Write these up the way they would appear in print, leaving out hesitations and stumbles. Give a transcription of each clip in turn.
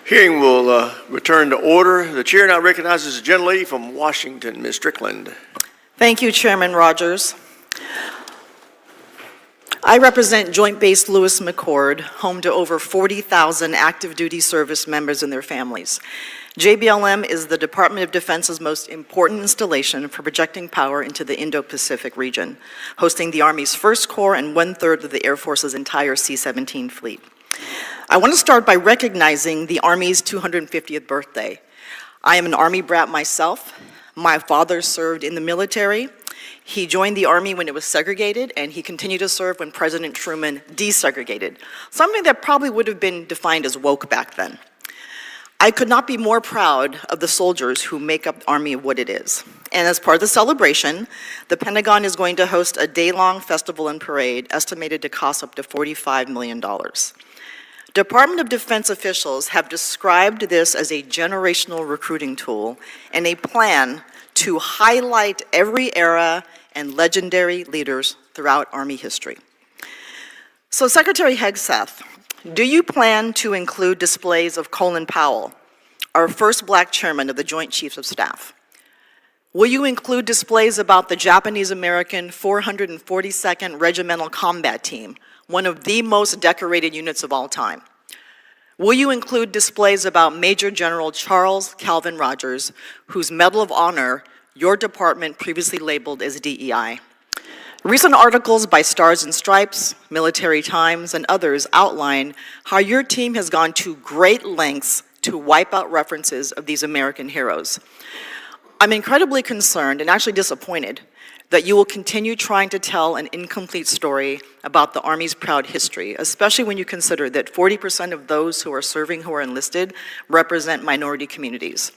Hearing will return to order. The chair now recognizes the gentlelady from Washington, Ms. Strickland. Thank you, Chairman Rogers. I represent Joint Base Lewis McChord, home to over 40,000 active duty service members and their families. JBLM is the Department of Defense's most important installation for projecting power into the Indo-Pacific region, hosting the Army's 1st Corps and 1/3 of the Air Force's entire C-17 fleet. I want to start by recognizing the Army's 250th birthday. I am an Army brat myself. My father served in the military. He joined the Army when it was segregated, and he continued to serve when President Truman desegregated, something that probably would have been defined as woke back then. I could not be more proud of the soldiers who make up the Army what it is. And as part of the celebration, the Pentagon is going to host a day-long festival and parade estimated to cost up to $45 million. Department of Defense officials have described this as a generational recruiting tool and a plan to highlight every era and legendary leaders throughout Army history. So Secretary Hegseth, do you plan to include displays of Colin Powell, our first black chairman of the Joint Chiefs of Staff? Will you include displays about the Japanese-American 442nd Regimental Combat Team, one of the most decorated units of all time? Will you include displays about Major General Charles Calvin Rogers, whose Medal of Honor your department previously labeled as DEI? Recent articles by Stars and Stripes, Military Times, and others outline how your team has gone to great lengths to wipe out references of these American heroes. I'm incredibly concerned and actually disappointed that you will continue trying to tell an incomplete story about the Army's proud history, especially when you consider that 40% of those who are serving, who are enlisted, represent minority communities.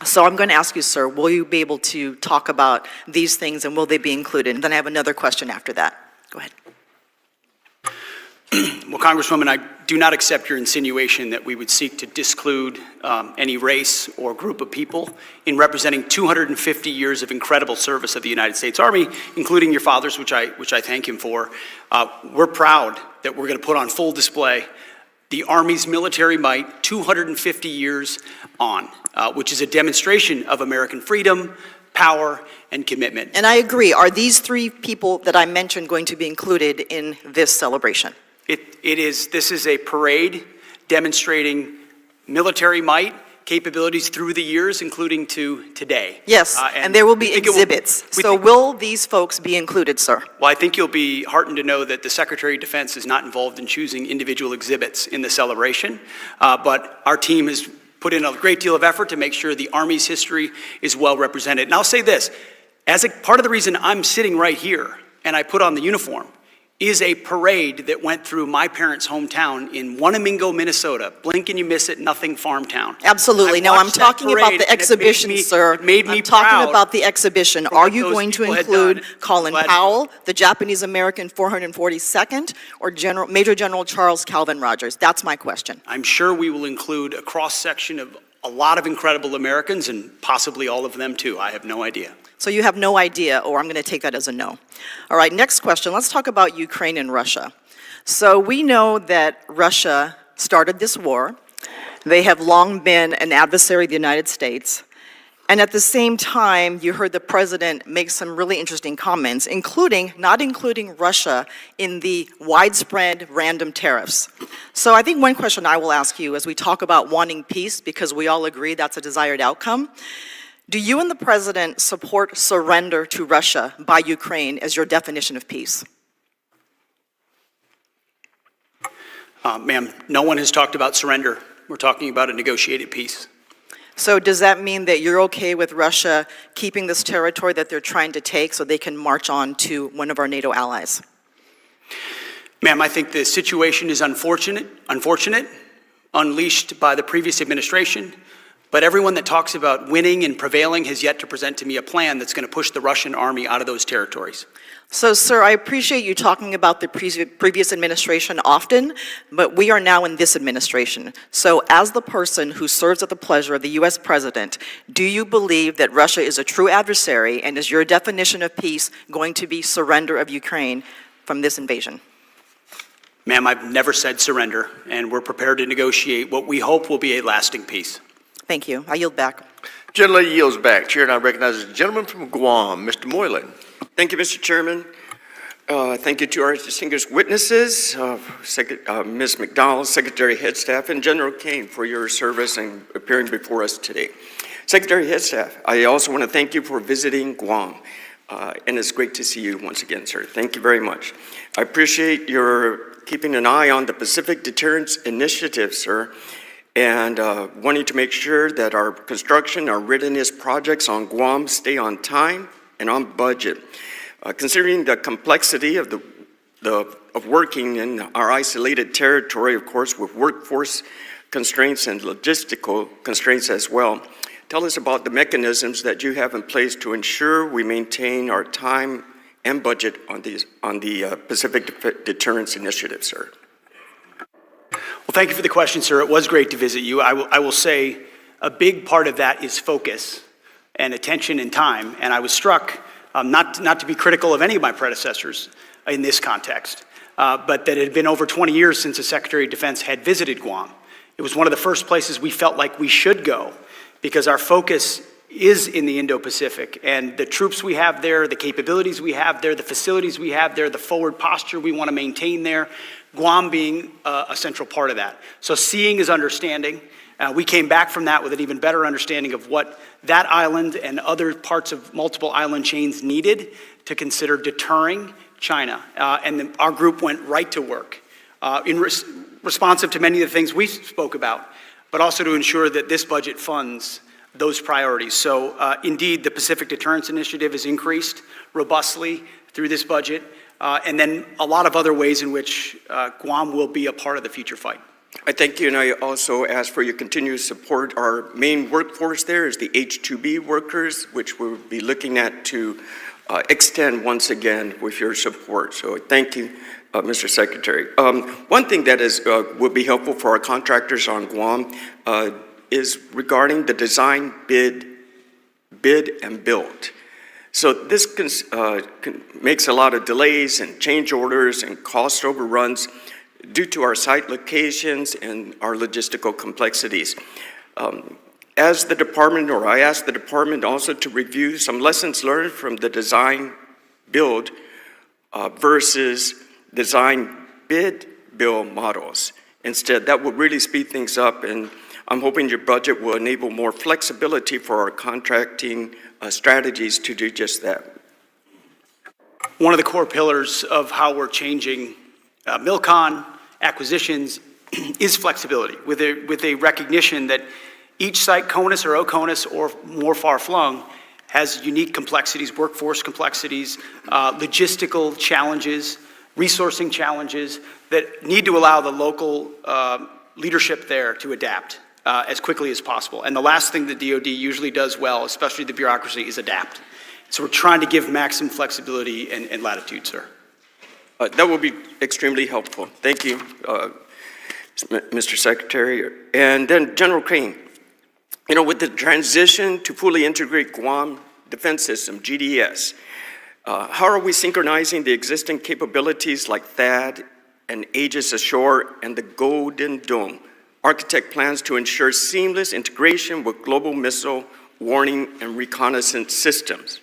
So I'm going to ask you, sir, will you be able to talk about these things and will they be included? And then I have another question after that. Go ahead. Well, Congresswoman, I do not accept your insinuation that we would seek to disclude any race or group of people in representing 250 years of incredible service of the United States Army, including your father's, which I thank him for. We're proud that we're going to put on full display the Army's military might 250 years on, which is a demonstration of American freedom, power, and commitment. And I agree. Are these three people that I mentioned going to be included in this celebration? This is a parade demonstrating military might, capabilities through the years, including to today. Yes, and there will be exhibits. So will these folks be included, sir? Well, I think you'll be heartened to know that the Secretary of Defense is not involved in choosing individual exhibits in the celebration, but our team has put in a great deal of effort to make sure the Army's history is well represented. And I'll say this, as a part of the reason I'm sitting right here and I put on the uniform is a parade that went through my parents' hometown in Wanamingo, Minnesota. Blink and you miss it, nothing farm town. Absolutely. Now I'm talking about the exhibition, sir. It made me I'm talking proud about the exhibition. Are you going to include Colin Powell, the Japanese-American 442nd, or Major General Charles Calvin Rogers? That's my question. I'm sure we will include a cross-section of a lot of incredible Americans and possibly all of them too. I have no idea. So you have no idea, or I'm going to take that as a no. All right, next question. Let's talk about Ukraine and Russia. So we know that Russia started this war. They have long been an adversary of the United States. And at the same time, you heard the president make some really interesting comments, not including Russia in the widespread random tariffs. So I think one question I will ask you as we talk about wanting peace, because we all agree that's a desired outcome, do you and the president support surrender to Russia by Ukraine as your definition of peace? Ma'am, no one has talked about surrender. We're talking about a negotiated peace. So does that mean that you're okay with Russia keeping this territory that they're trying to take so they can march on to one of our NATO allies? Ma'am, I think the situation is unfortunate, unleashed by the previous administration. But everyone that talks about winning and prevailing has yet to present to me a plan that's going to push the Russian army out of those territories. So, sir, I appreciate you talking about the previous administration often, but we are now in this administration. So as the person who serves at the pleasure of the U.S. president, do you believe that Russia is a true adversary, and is your definition of peace going to be surrender of Ukraine from this invasion? Ma'am, I've never said surrender, and we're prepared to negotiate what we hope will be a lasting peace. Thank you. I yield back. Gentlelady yields back. Chair now recognizes the gentleman from Guam, Mr. Moylan. Thank you, Mr. Chairman. Thank you to our distinguished witnesses, Ms. McDowell, Secretary Headstaff, and General Kane for your service and appearing before us today. Secretary Headstaff, I also want to thank you for visiting Guam, and it's great to see you once again, sir. Thank you very much. I appreciate your keeping an eye on the Pacific Deterrence Initiative, sir, and wanting to make sure that our construction, our readiness projects on Guam stay on time and on budget. Considering the complexity of of working in our isolated territory, of course, with workforce constraints and logistical constraints as well, tell us about the mechanisms that you have in place to ensure we maintain our time and budget on the Pacific Deterrence Initiative, sir. Well, thank you for the question, sir. It was great to visit you. I will say a big part of that is focus and attention and time, and I was struck, not to be critical of any of my predecessors in this context, but that it had been over 20 years since the Secretary of Defense had visited Guam. It was one of the first places we felt like we should go because our focus is in the Indo-Pacific, and the troops we have there, the capabilities we have there, the facilities we have there, the forward posture we want to maintain there, Guam being a central part of that. So seeing is understanding. We came back from that with an even better understanding of what that island and other parts of multiple island chains needed to consider deterring China. And then our group went right to work responsive to many of the things we spoke about, but also to ensure that this budget funds those priorities. So indeed, the Pacific Deterrence Initiative is increased robustly through this budget, and then a lot of other ways in which Guam will be a part of the future fight. I thank you, and I also ask for your continued support. Our main workforce there is the H-2B workers, which we'll be looking at to extend once again with your support. So thank you, Mr. Secretary. One thing that would be helpful for our contractors on Guam is regarding the design, bid, and build. So this makes a lot of delays and change orders and cost overruns due to our site locations and our logistical complexities. As the department, or I asked the department also to review some lessons learned from the design build versus design bid build models. Instead, that will really speed things up, and I'm hoping your budget will enable more flexibility for our contracting strategies to do just that. One of the core pillars of how we're changing MilCon acquisitions is flexibility, with a recognition that each site, CONUS or OCONUS or more far-flung, has unique complexities, workforce complexities, logistical challenges, resourcing challenges that need to allow the local leadership there to adapt as quickly as possible. And the last thing the DoD usually does well, especially the bureaucracy, is adapt. So we're trying to give maximum flexibility and latitude, sir. That will be extremely helpful. Thank you, Mr. Secretary. And then General Kane, you know, with the transition to fully integrate Guam Defense System, GDS, how are we synchronizing the existing capabilities like THAAD and Aegis Ashore and the Golden Dome? Architect plans to ensure seamless integration with global missile warning and reconnaissance systems.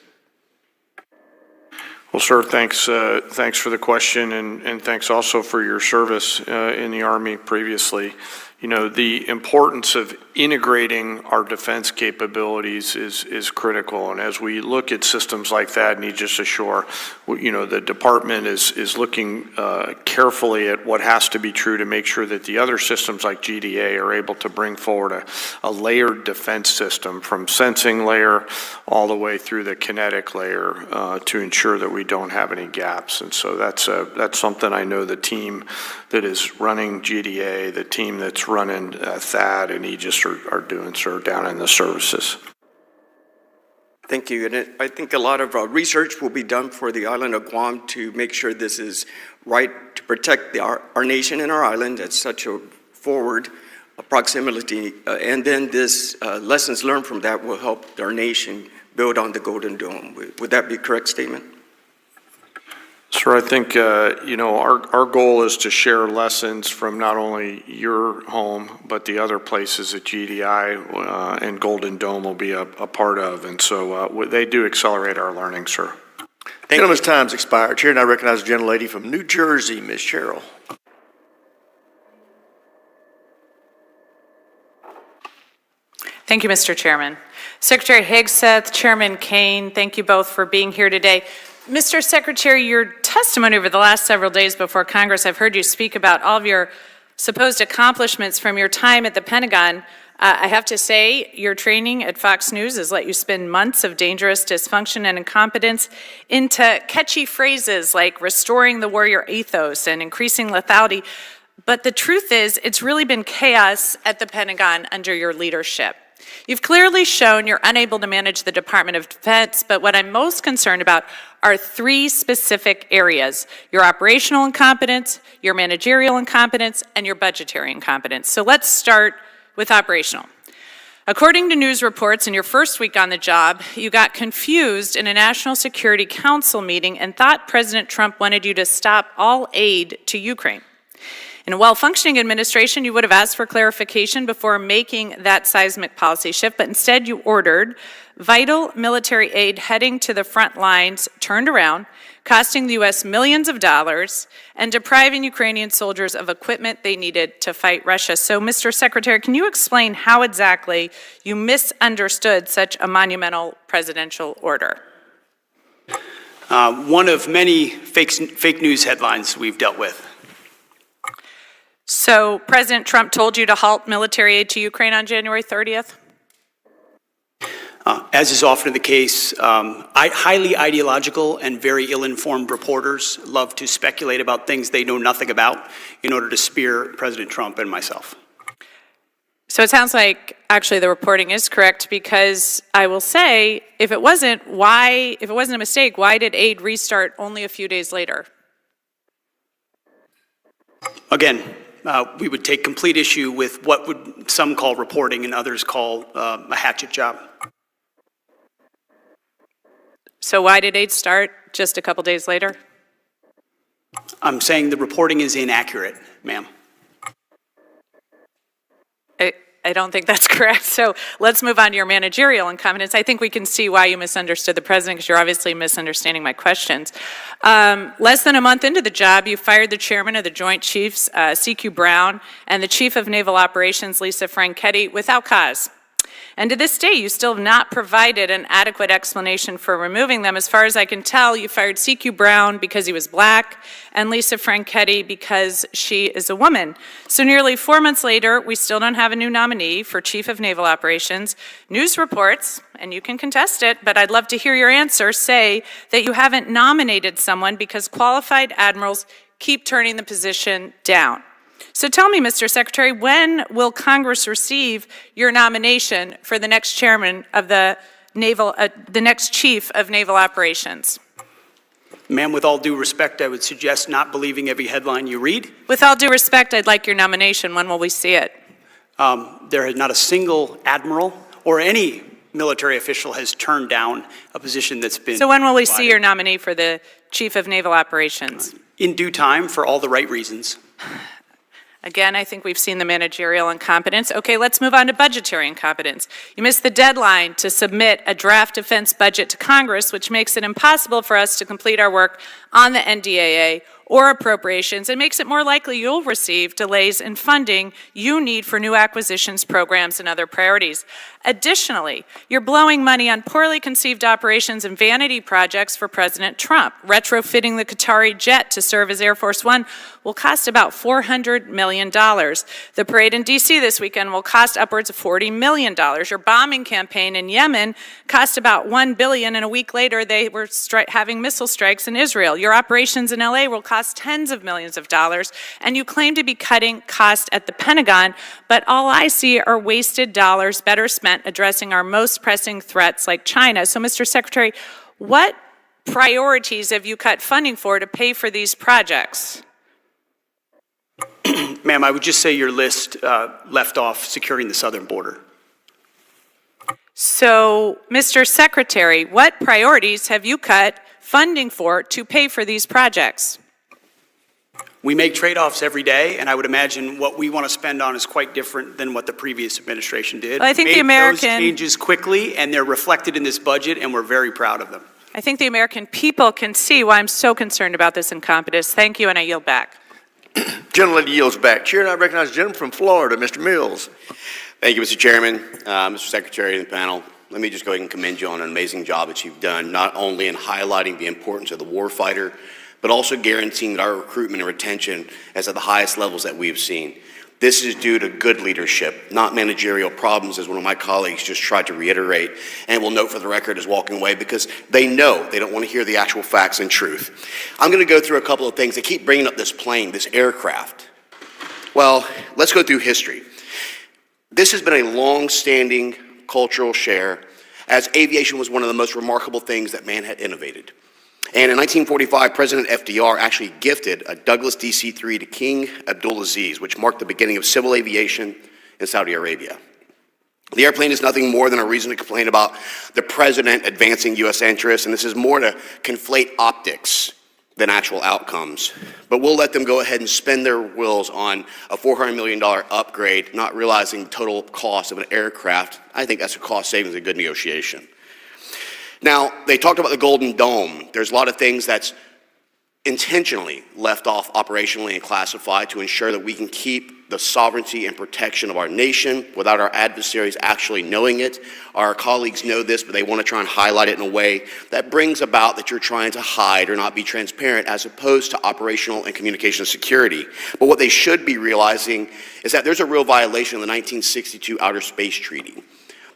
Well, sir, thanks for the question, and thanks also for your service in the Army previously. You know, the importance of integrating our defense capabilities is critical, and as we look at systems like that and Aegis Ashore, you know, the department is looking carefully at what has to be true to make sure that the other systems like GDA are able to bring forward a layered defense system from sensing layer all the way through the kinetic layer to ensure that we don't have any gaps. And so that's something I know the team that is running GDA, the team that's running THAAD and Aegis are doing, sir, down in the services. Thank you. And I think a lot of research will be done for the island of Guam to make sure this is right to protect our nation and our island at such a forward proximity. And then this lessons learned from that will help our nation build on the Golden Dome. Would that be a correct statement? Sir, I think, our goal is to share lessons from not only your home, but the other places that GDI and Golden Dome will be a part of. And so they do accelerate our learning, sir. Gentleman's time's expired. Chair now recognizes the gentlelady from New Jersey, Ms. Sherrill. Thank you, Mr. Chairman. Secretary Hegseth, Chairman Kane, thank you both for being here today. Mr. Secretary, your testimony over the last several days before Congress, I've heard you speak about all of your supposed accomplishments from your time at the Pentagon. I have to say, your training at Fox News has let you spin months of dangerous dysfunction and incompetence into catchy phrases like restoring the warrior ethos and increasing lethality. But the truth is, it's really been chaos at the Pentagon under your leadership. You've clearly shown you're unable to manage the Department of Defense, but what I'm most concerned about are three specific areas: your operational incompetence, your managerial incompetence, and your budgetary incompetence. So let's start with operational. According to news reports, in your first week on the job, you got confused in a National Security Council meeting and thought President Trump wanted you to stop all aid to Ukraine. In a well-functioning administration, you would have asked for clarification before making that seismic policy shift, but instead you ordered vital military aid heading to the front lines turned around, costing the U.S. millions of dollars and depriving Ukrainian soldiers of equipment they needed to fight Russia. So, Mr. Secretary, can you explain how exactly you misunderstood such a monumental presidential order? One of many fake news headlines we've dealt with. So President Trump told you to halt military aid to Ukraine on January 30th? As is often the case, highly ideological and very ill-informed reporters love to speculate about things they know nothing about in order to spear President Trump and myself. So it sounds like actually the reporting is correct, because I will say, if it wasn't a mistake, why did aid restart only a few days later? Again, we would take complete issue with what would some call reporting and others call a hatchet job. So why did aid start just a couple days later? I'm saying the reporting is inaccurate, ma'am. I don't think that's correct. So let's move on to your managerial incompetence. I think we can see why you misunderstood the president, because you're obviously misunderstanding my questions. Less than a month into the job, you fired the chairman of the Joint Chiefs, C.Q. Brown, and the chief of naval operations, Lisa Franchetti, without cause. And to this day, you still have not provided an adequate explanation for removing them. As far as I can tell, you fired C.Q. Brown because he was black and Lisa Franchetti because she is a woman. So nearly 4 months later, we still don't have a new nominee for Chief of Naval Operations. News reports, and you can contest it, but I'd love to hear your answer, say that you haven't nominated someone because qualified admirals keep turning the position down. So tell me, Mr. Secretary, when will Congress receive your nomination for the next chairman of the next chief of naval operations? Ma'am, with all due respect, I would suggest not believing every headline you read. With all due respect, I'd like your nomination. When will we see it? There is not a single admiral or any military official has turned down a position that's been So when will we provided. see your nominee for the chief of naval operations? In due time, for all the right reasons. Again, I think we've seen the managerial incompetence. Okay, let's move on to budgetary incompetence. You missed the deadline to submit a draft defense budget to Congress, which makes it impossible for us to complete our work on the NDAA or appropriations, and makes it more likely you'll receive delays in funding you need for new acquisitions, programs, and other priorities. Additionally, you're blowing money on poorly conceived operations and vanity projects for President Trump. Retrofitting the Qatari jet to serve as Air Force One will cost about $400 million. The parade in D.C. this weekend will cost upwards of $40 million. Your bombing campaign in Yemen cost about $1 billion, and a week later they were having missile strikes in Israel. Your operations in L.A. will cost tens of millions of dollars, and you claim to be cutting costs at the Pentagon, but all I see are wasted dollars better spent addressing our most pressing threats like China. So, Mr. Secretary, what priorities have you cut funding for to pay for these projects? Ma'am, I would just say your list left off securing the southern border. So, Mr. Secretary, what priorities have you cut funding for to pay for these projects? We make trade-offs every day, and I would imagine what we want to spend on is quite different than what the previous administration did. Well, I think We the made those American- changes quickly, and they're reflected in this budget, and we're very proud of them. I think the American people can see why I'm so concerned about this incompetence. Thank you, and I yield back. Gentleman yields back. Chair now recognizes the gentleman from Florida, Mr. Mills. Thank you, Mr. Chairman, Mr. Secretary and the panel. Let me just go ahead and commend you on an amazing job that you've done, not only in highlighting the importance of the warfighter, but also guaranteeing that our recruitment and retention is at the highest levels that we've seen. This is due to good leadership, not managerial problems, as one of my colleagues just tried to reiterate, and will note for the record is walking away because they know they don't want to hear the actual facts and truth. I'm going to go through a couple of things. They keep bringing up this plane, this aircraft. Well, let's go through history. This has been a long-standing cultural share, as aviation was one of the most remarkable things that man had innovated. And in 1945, President FDR actually gifted a Douglas DC-3 to King Abdulaziz, which marked the beginning of civil aviation in Saudi Arabia. The airplane is nothing more than a reason to complain about the president advancing U.S. interests, and this is more to conflate optics than actual outcomes. But we'll let them go ahead and spend their wills on a $400 million upgrade, not realizing the total cost of an aircraft. I think that's a cost savings and a good negotiation. Now, they talked about the Golden Dome. There's a lot of things that's intentionally left off operationally and classified to ensure that we can keep the sovereignty and protection of our nation without our adversaries actually knowing it. Our colleagues know this, but they want to try and highlight it in a way that brings about that you're trying to hide or not be transparent, as opposed to operational and communication security. But what they should be realizing is that there's a real violation of the 1962 Outer Space Treaty.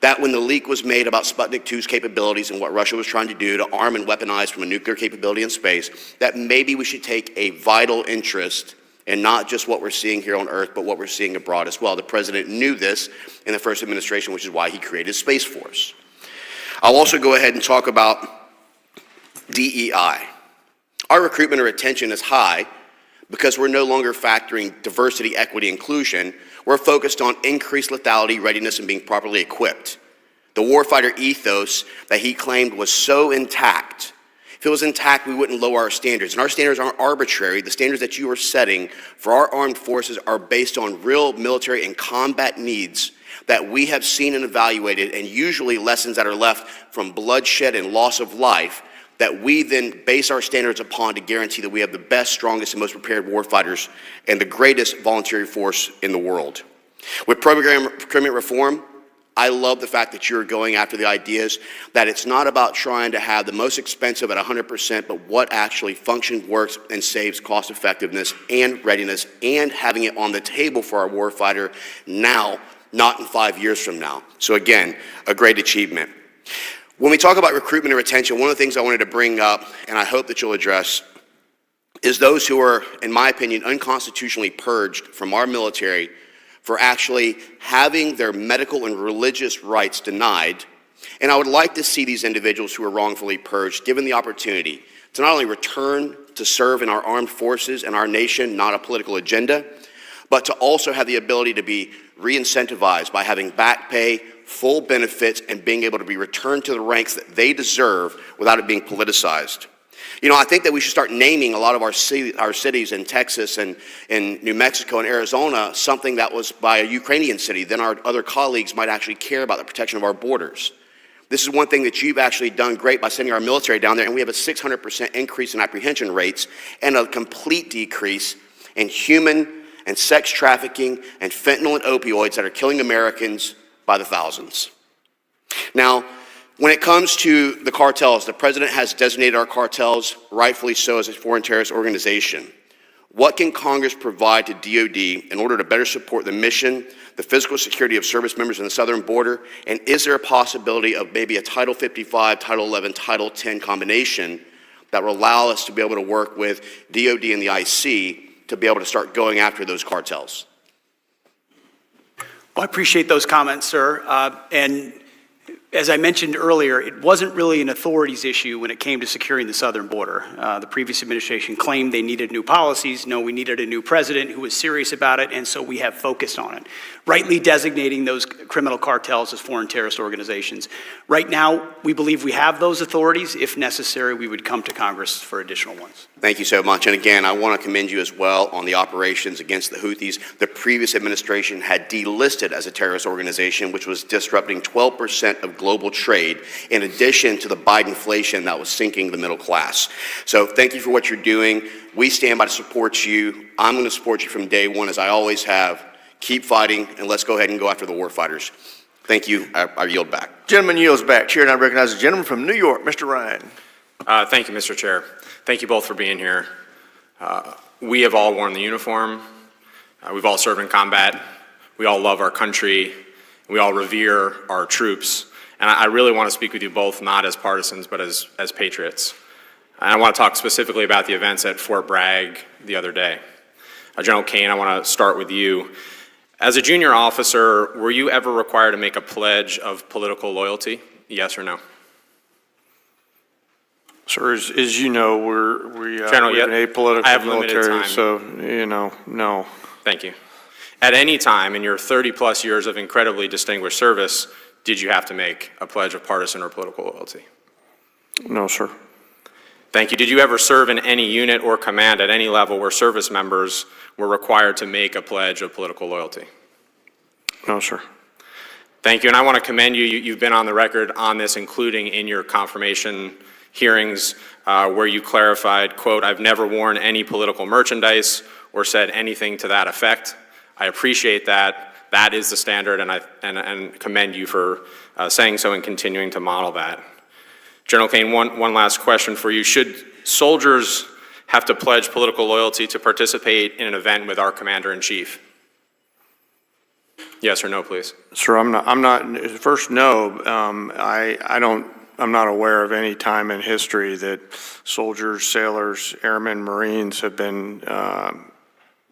That when the leak was made about Sputnik 2's capabilities and what Russia was trying to do to arm and weaponize from a nuclear capability in space, that maybe we should take a vital interest in not just what we're seeing here on Earth, but what we're seeing abroad as well. The president knew this in the first administration, which is why he created Space Force. I'll also go ahead and talk about DEI. Our recruitment and retention is high because we're no longer factoring diversity, equity, inclusion. We're focused on increased lethality, readiness, and being properly equipped. The warfighter ethos that he claimed was so intact. If it was intact, we wouldn't lower our standards. And our standards aren't arbitrary. The standards that you are setting for our armed forces are based on real military and combat needs that we have seen and evaluated, and usually lessons that are left from bloodshed and loss of life that we then base our standards upon to guarantee that we have the best, strongest, and most prepared warfighters and the greatest volunteer force in the world. With procurement reform, I love the fact that you're going after the ideas that it's not about trying to have the most expensive at 100%, but what actually functions, works, and saves cost effectiveness and readiness, and having it on the table for our warfighter now, not in 5 years from now. So again, a great achievement. When we talk about recruitment and retention, one of the things I wanted to bring up, and I hope that you'll address, is those who are, in my opinion, unconstitutionally purged from our military for actually having their medical and religious rights denied. And I would like to see these individuals who are wrongfully purged given the opportunity to not only return to serve in our armed forces and our nation, not a political agenda, but to also have the ability to be re-incentivized by having back pay, full benefits, and being able to be returned to the ranks that they deserve without it being politicized. You know, I think that we should start naming a lot of our cities in Texas and in New Mexico and Arizona something that was by a Ukrainian city. Then our other colleagues might actually care about the protection of our borders. This is one thing that you've actually done great by sending our military down there, and we have a 600% increase in apprehension rates and a complete decrease in human and sex trafficking and fentanyl and opioids that are killing Americans by the thousands. Now, when it comes to the cartels, the president has designated our cartels, rightfully so, as a foreign terrorist organization. What can Congress provide to DOD in order to better support the mission, the physical security of service members in the southern border, and is there a possibility of maybe a Title 55, Title 11, Title 10 combination that will allow us to be able to work with DOD and the IC to be able to start going after those cartels? Well, I appreciate those comments, sir. And As I mentioned earlier, it wasn't really an authorities issue when it came to securing the southern border. The previous administration claimed they needed new policies. No, we needed a new president who was serious about it, and so we have focused on it, rightly designating those criminal cartels as foreign terrorist organizations. Right now, we believe we have those authorities. If necessary, we would come to Congress for additional ones. Thank you so much. And again, I want to commend you as well on the operations against the Houthis. The previous administration had delisted as a terrorist organization, which was disrupting 12% of global trade, in addition to the Bidenflation that was sinking the middle class. So thank you for what you're doing. We stand by to support you. I'm going to support you from day one, as I always have. Keep fighting, and let's go ahead and go after the war fighters. Thank you. I yield back. Gentleman yields back. Chair now recognizes the gentleman from New York, Mr. Ryan. Thank you, Mr. Chair. Thank you both for being here. We have all worn the uniform. We've all served in combat. We all love our country. We all revere our troops. And I really want to speak with you both, not as partisans, but as patriots. And I want to talk specifically about the events at Fort Bragg the other day. General Kane, I want to start with you. As a junior officer, were you ever required to make a pledge of political loyalty? Yes or no? Sir, as you know, we General, have an apolitical I have limited military, time. so, no. Thank you. At any time in your 30-plus years of incredibly distinguished service, did you have to make a pledge of partisan or political loyalty? No, sir. Thank you. Did you ever serve in any unit or command at any level where service members were required to make a pledge of political loyalty? No, sir. Thank you. And I want to commend you. You've been on the record on this, including in your confirmation hearings where you clarified, quote, "I've never worn any political merchandise or said anything to that effect." I appreciate that. That is the standard, and I commend you for saying so and continuing to model that. General Kane, one last question for you. Should soldiers have to pledge political loyalty to participate in an event with our commander-in-chief? Yes or no, please? Sir, I'm not, first, no. I'm not aware of any time in history that soldiers, sailors, airmen, Marines have been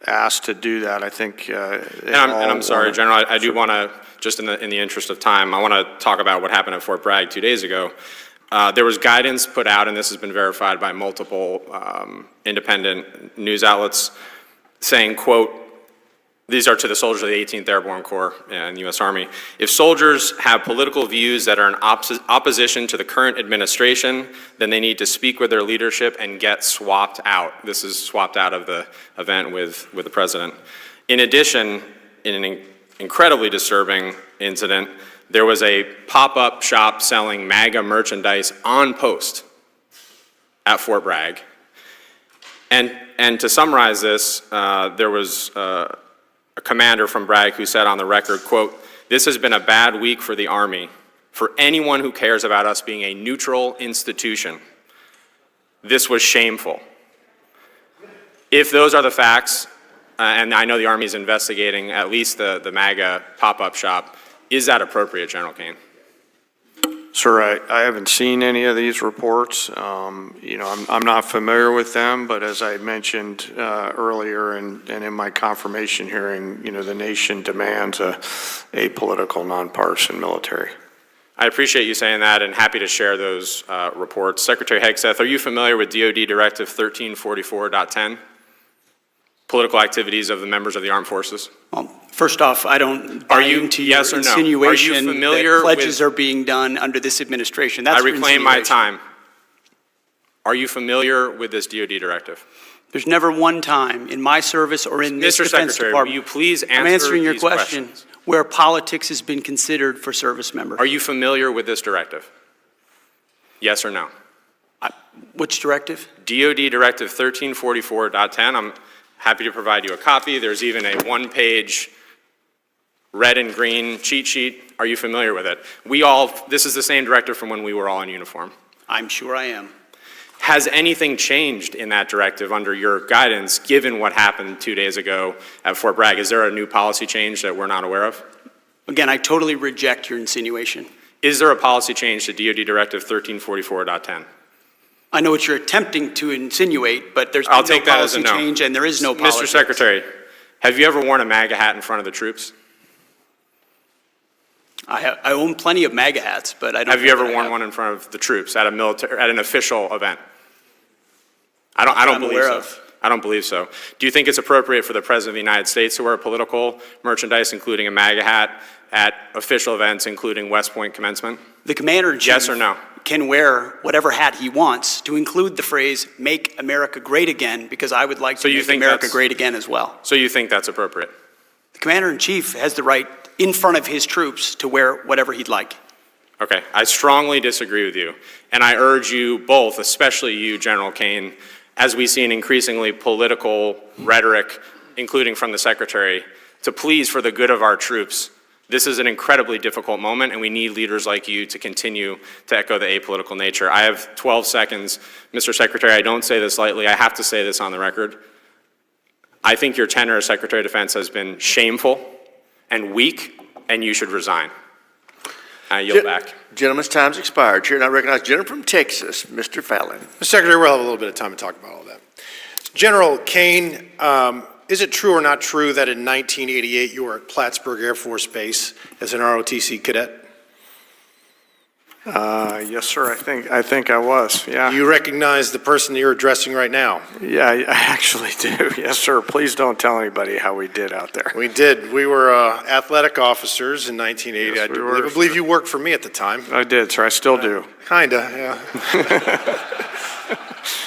asked to do that. I think. I'm sorry, General. I do want to, just in the interest of time, I want to talk about what happened at Fort Bragg 2 days ago. There was guidance put out, and this has been verified by multiple independent news outlets, saying, quote, these are to the soldiers of the 18th Airborne Corps and the U.S. Army. If soldiers have political views that are in opposition to the current administration, then they need to speak with their leadership and get swapped out. This is swapped out of the event with the president. In addition, in an incredibly disturbing incident, there was a pop-up shop selling MAGA merchandise on post at Fort Bragg. And to summarize this, there was a commander from Bragg who said on the record, quote, "This has been a bad week for the Army, for anyone who cares about us being a neutral institution. This was shameful." If those are the facts, and I know the Army is investigating at least the MAGA pop-up shop, is that appropriate, General Kane? Sir, I haven't seen any of these reports. I'm not familiar with them, but as I mentioned earlier and in my confirmation hearing, the nation demands a apolitical, nonpartisan military. I appreciate you saying that and happy to share those reports. Secretary Hegseth, are you familiar with DoD Directive 1344.10? Political activities of the members of the armed forces? First off, I don't buy into your yes or no? insinuation Are you familiar that pledges with, are being done under this administration. That's I reclaim my insinuation. time. Are you familiar with this DoD directive? There's never one time in my service or in this Mr. Defense Secretary, Department. will you please answer I'm answering your these question questions? where politics has been considered for service members. Are you familiar with this directive? Yes or no? Which directive? DoD Directive 1344.10. I'm happy to provide you a copy. There's even a one-page red and green cheat sheet. Are you familiar with it? This is the same directive from when we were all in uniform. I'm sure I am. Has anything changed in that directive under your guidance, given what happened 2 days ago at Fort Bragg? Is there a new policy change that we're not aware of? Again, I totally reject your insinuation. Is there a policy change to DoD Directive 1344.10? I know what you're attempting to insinuate, but there's I'll been take no that as a policy no. change and there is no policy. Mr. Secretary, have you ever worn a MAGA hat in front of the troops? I own plenty of MAGA hats, but I don't. Have you ever worn one in front of the troops at an official event? I don't believe so. I don't believe so. Do you think it's appropriate for the President of the United States to wear political merchandise, including a MAGA hat, at official events, including West Point commencement? The Commander-in-Chief Yes or no? Can wear whatever hat he wants, to include the phrase, "Make America Great Again," because I would like to make America great again as well. So you think that's appropriate? The Commander-in-Chief has the right, in front of his troops, to wear whatever he'd like. Okay, I strongly disagree with you. And I urge you both, especially you, General Kane, as we see an increasingly political rhetoric, including from the Secretary, to please, for the good of our troops, this is an incredibly difficult moment, and we need leaders like you to continue to echo the apolitical nature. I have 12 seconds. Mr. Secretary, I don't say this lightly. I have to say this on the record. I think your tenure as Secretary of Defense has been shameful and weak, and you should resign. I yield back. Gentleman's time's expired. Chair now recognizes gentleman from Texas, Mr. Fallon. Mr. Secretary, we'll have a little bit of time to talk about all that. General Kane, is it true or not true that in 1988 you were at Plattsburgh Air Force Base as an ROTC cadet? Yes, sir, I think I was, yeah. Do you recognize the person that you're addressing right now? Yeah, I actually do. Yes, sir. Please don't tell anybody how we did out there. We did. We were athletic officers in 1980. Yes, we were. I believe you worked for me at the time. I did, sir. I still do. Kinda, yeah.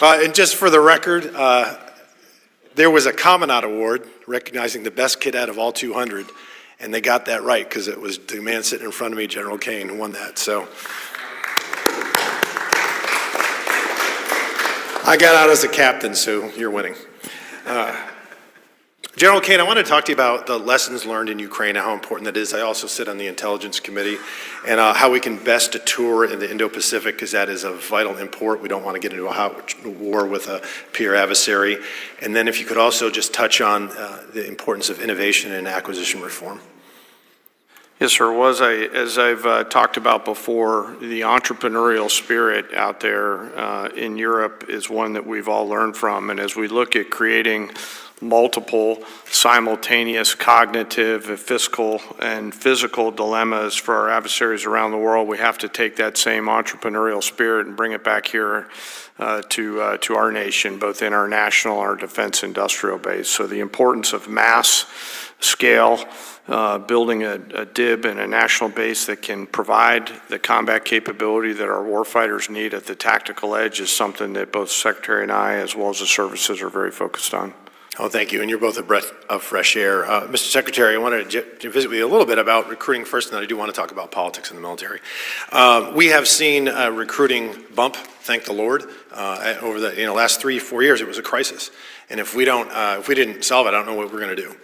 And just for the record, there was a Commandant Award recognizing the best cadet of all 200, and they got that right because it was the man sitting in front of me, General Kane, who won that. So I got out as a captain, so you're winning. General Kane, I want to talk to you about the lessons learned in Ukraine and how important that is. I also sit on the Intelligence Committee, and how we can best deter in the Indo-Pacific, because that is of vital import. We don't want to get into a hot war with a peer adversary. And then if you could also just touch on the importance of innovation and acquisition reform. Yes, sir. As I've talked about before, the entrepreneurial spirit out there in Europe is one that we've all learned from. And as we look at creating multiple simultaneous cognitive, fiscal, and physical dilemmas for our adversaries around the world, we have to take that same entrepreneurial spirit and bring it back here to our nation, both in our national and our defense industrial base. So the importance of mass scale, building a DIB and a national base that can provide the combat capability that our warfighters need at the tactical edge is something that both the Secretary and I, as well as the services, are very focused on. Oh, thank you, and you're both a breath of fresh air. Mr. Secretary, I wanted to visit with you a little bit about recruiting first, and then I do want to talk about politics in the military. We have seen recruiting bump, thank the Lord, over the last 3-4 years. It was a crisis, and if we didn't solve it, I don't know what we're going to do.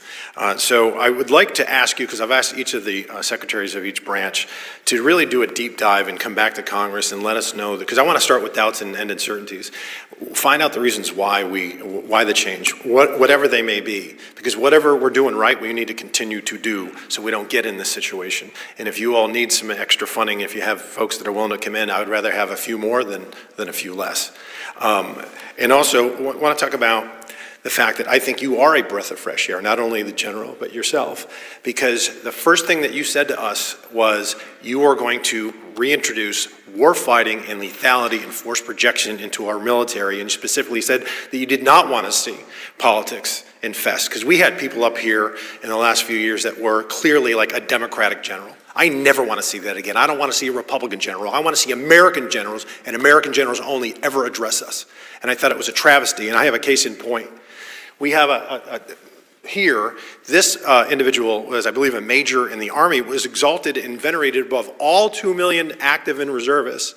So I would like to ask you, because I've asked each of the secretaries of each branch to really do a deep dive and come back to Congress and let us know, because I want to start with doubts and end uncertainties. Find out the reasons why the change, whatever they may be, because whatever we're doing right, we need to continue to do so we don't get in this situation. And if you all need some extra funding, if you have folks that are willing to come in, I would rather have a few more than a few less. And also want to talk about the fact that I think you are a breath of fresh air, not only the general, but yourself, because the first thing that you said to us was you are going to reintroduce warfighting and lethality and force projection into our military, and you specifically said that you did not want to see politics infest, because we had people up here in the last few years that were clearly like a Democratic general. I never want to see that again. I don't want to see a Republican general. I want to see American generals, and American generals only ever address us. And I thought it was a travesty, and I have a case in point. We have here, this individual was, I believe, a major in the Army, was exalted and venerated above all 2 million active and reservists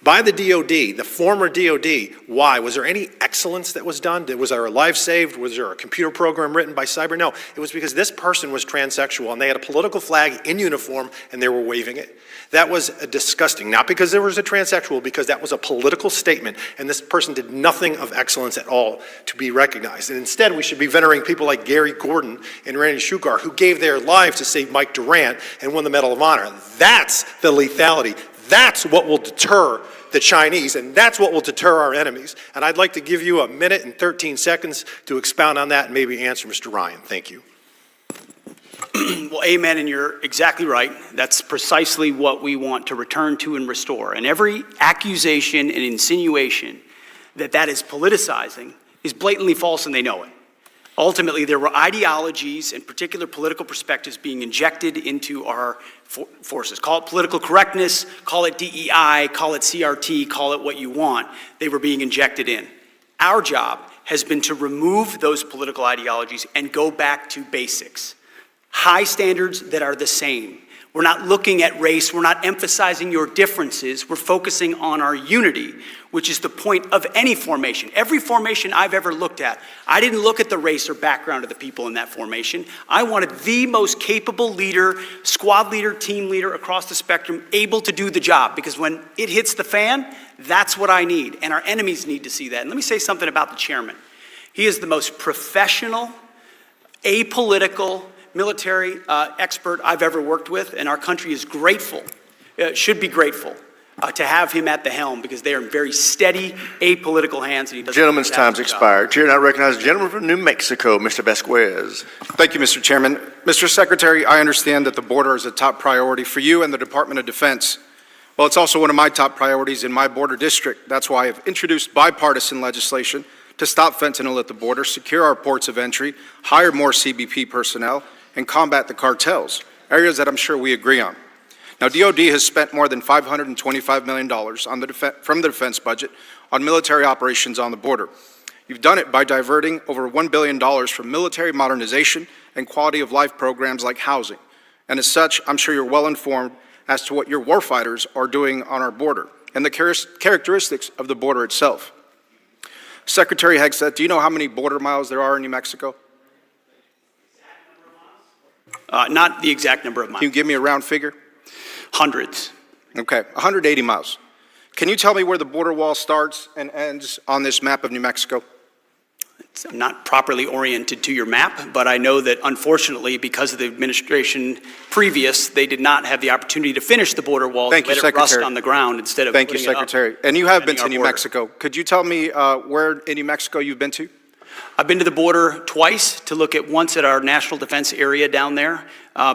by the DOD, the former DOD. Why? Was there any excellence that was done? Was there a life saved? Was there a computer program written by cyber? No, it was because this person was transsexual and they had a political flag in uniform and they were waving it. That was disgusting, not because there was a transsexual, because that was a political statement, and this person did nothing of excellence at all to be recognized. And instead, we should be venerating people like Gary Gordon and Randy Shugar, who gave their lives to save Mike Durant and won the Medal of Honor. That's the lethality. That's what will deter the Chinese, and that's what will deter our enemies. And I'd like to give you 1 minute and 13 seconds to expound on that and maybe answer Mr. Ryan. Thank you. Well, amen, and you're exactly right. That's precisely what we want to return to and restore. And every accusation and insinuation that that is politicizing is blatantly false, and they know it. Ultimately, there were ideologies and particular political perspectives being injected into our forces. Call it political correctness, call it DEI, call it CRT, call it what you want. They were being injected in. Our job has been to remove those political ideologies and go back to basics. High standards that are the same. We're not looking at race, we're not emphasizing your differences, we're focusing on our unity, which is the point of any formation. Every formation I've ever looked at, I didn't look at the race or background of the people in that formation. I wanted the most capable leader, squad leader, team leader across the spectrum, able to do the job, because when it hits the fan, that's what I need, and our enemies need to see that. And let me say something about the chairman. He is the most professional, apolitical, military expert I've ever worked with, and our country is grateful, should be grateful, to have him at the helm, because they are in very steady, apolitical hands. And he does Gentleman's time's expired. Chair now recognizes the gentleman from New Mexico, Mr. Vasquez. Thank you, Mr. Chairman. Mr. Secretary, I understand that the border is a top priority for you and the Department of Defense. Well, it's also one of my top priorities in my border district. That's why I've introduced bipartisan legislation to stop fentanyl at the border, secure our ports of entry, hire more CBP personnel, and combat the cartels, areas that I'm sure we agree on. Now, DOD has spent more than $525 million from the defense budget on military operations on the border. You've done it by diverting over $1 billion from military modernization and quality of life programs like housing. And as such, I'm sure you're well informed as to what your warfighters are doing on our border and the characteristics of the border itself. Secretary Hegseth, do you know how many border miles there are in New Mexico? Not the exact number of miles. Can you give me a round figure? Hundreds. Okay, 180 miles. Can you tell me where the border wall starts and ends on this map of New Mexico? I'm not properly oriented to your map, but I know that unfortunately, because of the administration previous, they did not have the opportunity to finish the border wall. Thank you, let it rust Secretary. on the ground instead of Thank you, putting it up, Secretary. And you have been to defending New our border. Mexico. Could you tell me where in New Mexico you've been to? I've been to the border twice to look at once at our national defense area down there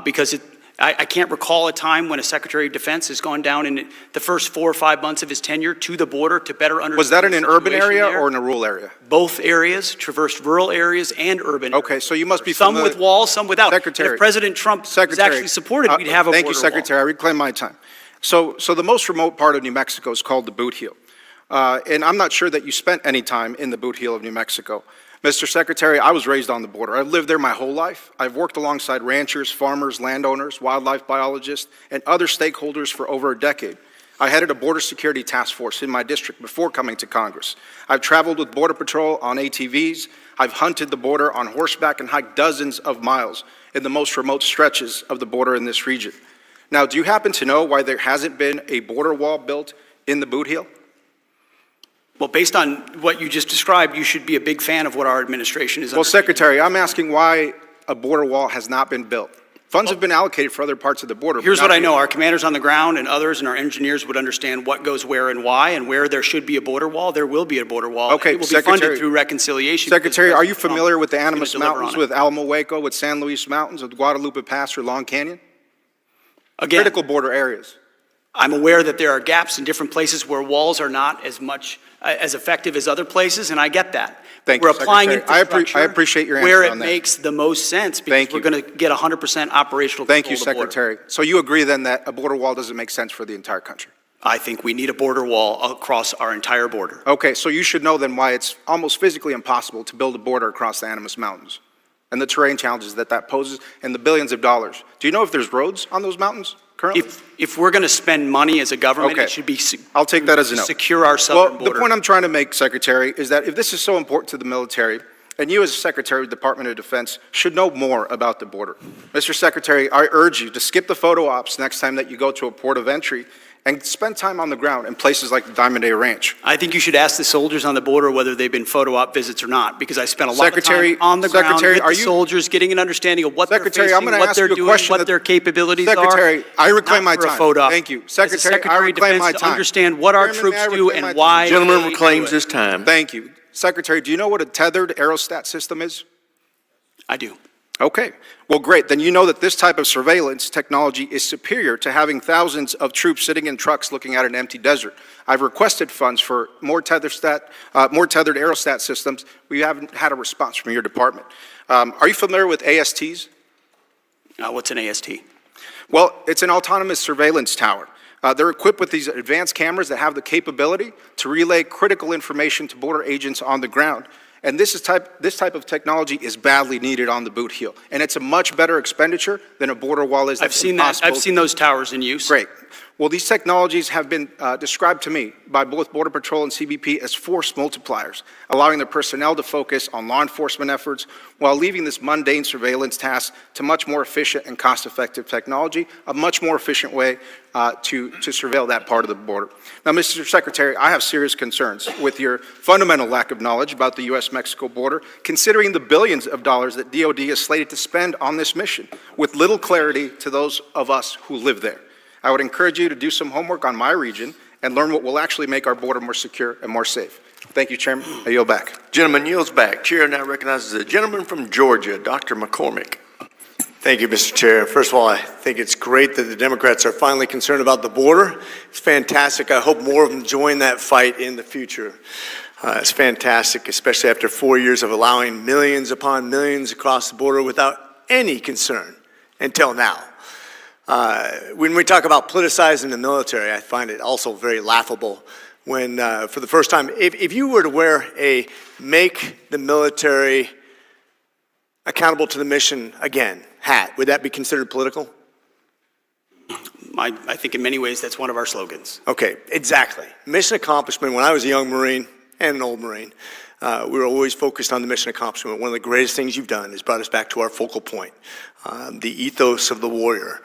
because I can't recall a time when a Secretary of Defense has gone down in the first 4 or 5 months of his tenure to the border to better understand. Was that in the an urban situation area there. or in a rural area? Both areas, traversed rural areas and urban. Okay, so you must be some familiar. with walls, some without. Secretary. And if President Trump was actually supported, we'd have a Thank border you, Secretary. I reclaim my time. So the most remote part of New Mexico is called the Boot Heel. And I'm not sure that you spent any time in the Boot Heel of New Mexico. Mr. Secretary, I was raised on the border. I've lived there my whole life. I've worked alongside ranchers, farmers, landowners, wildlife biologists, and other stakeholders for over a decade. I headed a border security task force in my district before coming to Congress. I've traveled with Border Patrol on ATVs. I've hunted the border on horseback and hiked dozens of miles in the most remote stretches of the border in this region. Now, do you happen to know why there hasn't been a border wall built in the Boot Heel? Well, based on what you just described, you should be a big fan of what our administration is. Well, Secretary, I'm asking why a border wall has not been built. Funds have been allocated for other parts of the border. Here's what I know. Our commanders on the ground and others and our engineers would understand what goes where and why, and where there should be a border wall, there will be a border wall. Okay, it will be Secretary, funded through reconciliation. Secretary, are you familiar with the Animas deliver on Mountains, it. with Alamo Hueco, with San Luis Mountains, with Guadalupe Pass or Long Canyon? Again, Critical border areas. I'm aware that there are gaps in different places where walls are not as effective as other places, and I get that. Thank We're you, applying Secretary. infrastructure I appreciate your answer where it on that. makes the most sense, because Thank we're you. going to get 100% operational Thank you, control of the border. Secretary. So you agree then that a border wall doesn't make sense for the entire country? I think we need a border wall across our entire border. Okay, so you should know then why it's almost physically impossible to build a border across the Animas Mountains and the terrain challenges that poses and the billions of dollars. Do you know if there's roads on those mountains currently? If we're going to spend money as a government, Okay. it should be I'll take that as a no. secure our southern Well, border. the point I'm trying to make, Secretary, is that if this is so important to the military, and you as Secretary of the Department of Defense should know more about the border. Mr. Secretary, I urge you to skip the photo ops next time that you go to a port of entry and spend time on the ground in places like the Diamond Day Ranch. I think you should ask the soldiers on the border whether they've been photo op visits or not, because I spent a lot Secretary- of time on the ground Secretary, with are the you- soldiers, getting an understanding of what Secretary, they're I'm facing, gonna what ask they're you a doing, question what that- their capabilities are. Secretary, I reclaim my Not for a time. photo op. Thank you. As a Secretary, I reclaim my to time. understand what our Chairman, troops may I do reclaim my and time? why. Gentleman they reclaims do it. his time. Thank you. Secretary, do you know what a tethered aerostat system is? I do. Okay, well, great. Then you know that this type of surveillance technology is superior to having thousands of troops sitting in trucks looking at an empty desert. I've requested funds for more tethered aerostat systems. We haven't had a response from your department. Are you familiar with ASTs? What's an AST? Well, it's an autonomous surveillance tower. They're equipped with these advanced cameras that have the capability to relay critical information to border agents on the ground. And this type of technology is badly needed on the boot heel. And it's a much better expenditure than a border wall is. I've seen that. I've seen those towers in use. Great. Well, these technologies have been described to me by both Border Patrol and CBP as force multipliers, allowing their personnel to focus on law enforcement efforts while leaving this mundane surveillance task to much more efficient and cost-effective technology, a much more efficient way to surveil that part of the border. Now, Mr. Secretary, I have serious concerns with your fundamental lack of knowledge about the U.S.-Mexico border, considering the billions of dollars that DOD is slated to spend on this mission, with little clarity to those of us who live there. I would encourage you to do some homework on my region and learn what will actually make our border more secure and more safe. Thank you, Chairman. I yield back. Gentleman yields back. Chair now recognizes the gentleman from Georgia, Dr. McCormick. Thank you, Mr. Chair. First of all, I think it's great that the Democrats are finally concerned about the border. It's fantastic. I hope more of them join that fight in the future. It's fantastic, especially after 4 years of allowing millions upon millions across the border without any concern until now. When we talk about politicizing the military, I find it also very laughable when, for the first time, if you were to wear a "Make the Military Accountable to the Mission Again" hat, would that be considered political? I think in many ways that's one of our slogans. Okay, exactly. Mission accomplishment. When I was a young Marine and an old Marine, we were always focused on the mission accomplishment. One of the greatest things you've done is brought us back to our focal point, the ethos of the warrior.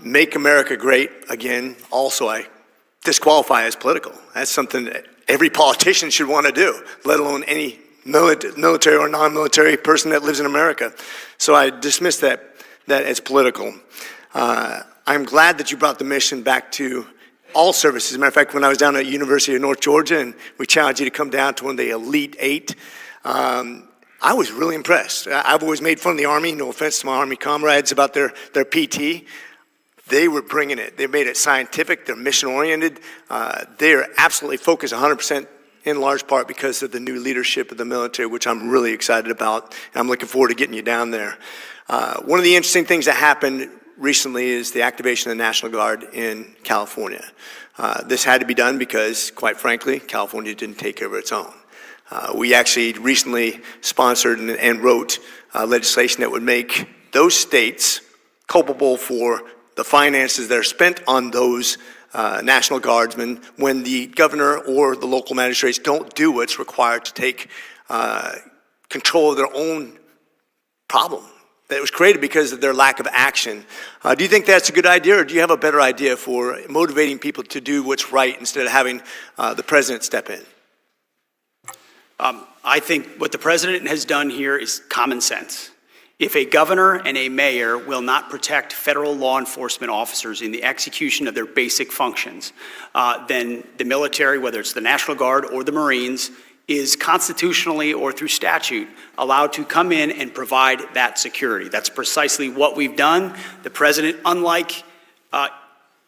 Make America great again. Also, I disqualify as political. That's something that every politician should want to do, let alone any military or non-military person that lives in America. So I dismiss that as political. I'm glad that you brought the mission back to all services. As a matter of fact, when I was down at University of North Georgia and we challenged you to come down to one of the Elite Eight, I was really impressed. I've always made fun of the Army, no offense to my Army comrades, about their PT. They were bringing it. They made it scientific. They're mission-oriented. They are absolutely focused 100% in large part because of the new leadership of the military, which I'm really excited about. And I'm looking forward to getting you down there. One of the interesting things that happened recently is the activation of the National Guard in California. This had to be done because, quite frankly, California didn't take care of its own. We actually recently sponsored and wrote legislation that would make those states culpable for the finances that are spent on those National Guardsmen when the governor or the local magistrates don't do what's required to take control of their own problem that was created because of their lack of action. Do you think that's a good idea, or do you have a better idea for motivating people to do what's right instead of having the president step in? I think what the president has done here is common sense. If a governor and a mayor will not protect federal law enforcement officers in the execution of their basic functions, then the military, whether it's the National Guard or the Marines, is constitutionally or through statute allowed to come in and provide that security. That's precisely what we've done. The president, unlike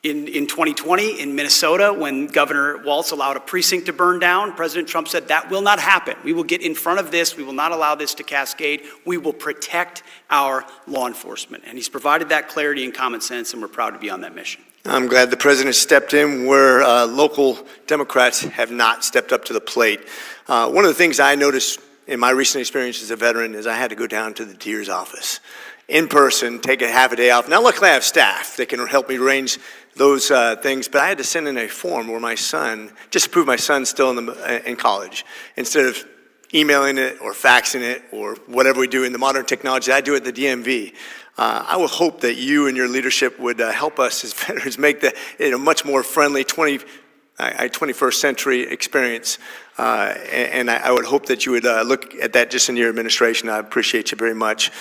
in 2020 in Minnesota, when Governor Walz allowed a precinct to burn down, President Trump said that will not happen. We will get in front of this. We will not allow this to cascade. We will protect our law enforcement. And he's provided that clarity and common sense, and we're proud to be on that mission. I'm glad the president stepped in where local Democrats have not stepped up to the plate. One of the things I noticed in my recent experience as a veteran is I had to go down to the DEER's office in person, take a half a day off. Now, luckily I have staff that can help me arrange those things, but I had to send in a form where my son, just to prove my son's still in college, instead of emailing it or faxing it or whatever we do in the modern technology, I do it at the DMV. I would hope that you and your leadership would help us as veterans make it a much more friendly 21st century experience. And I would hope that you would look at that just in your administration. I appreciate you very much.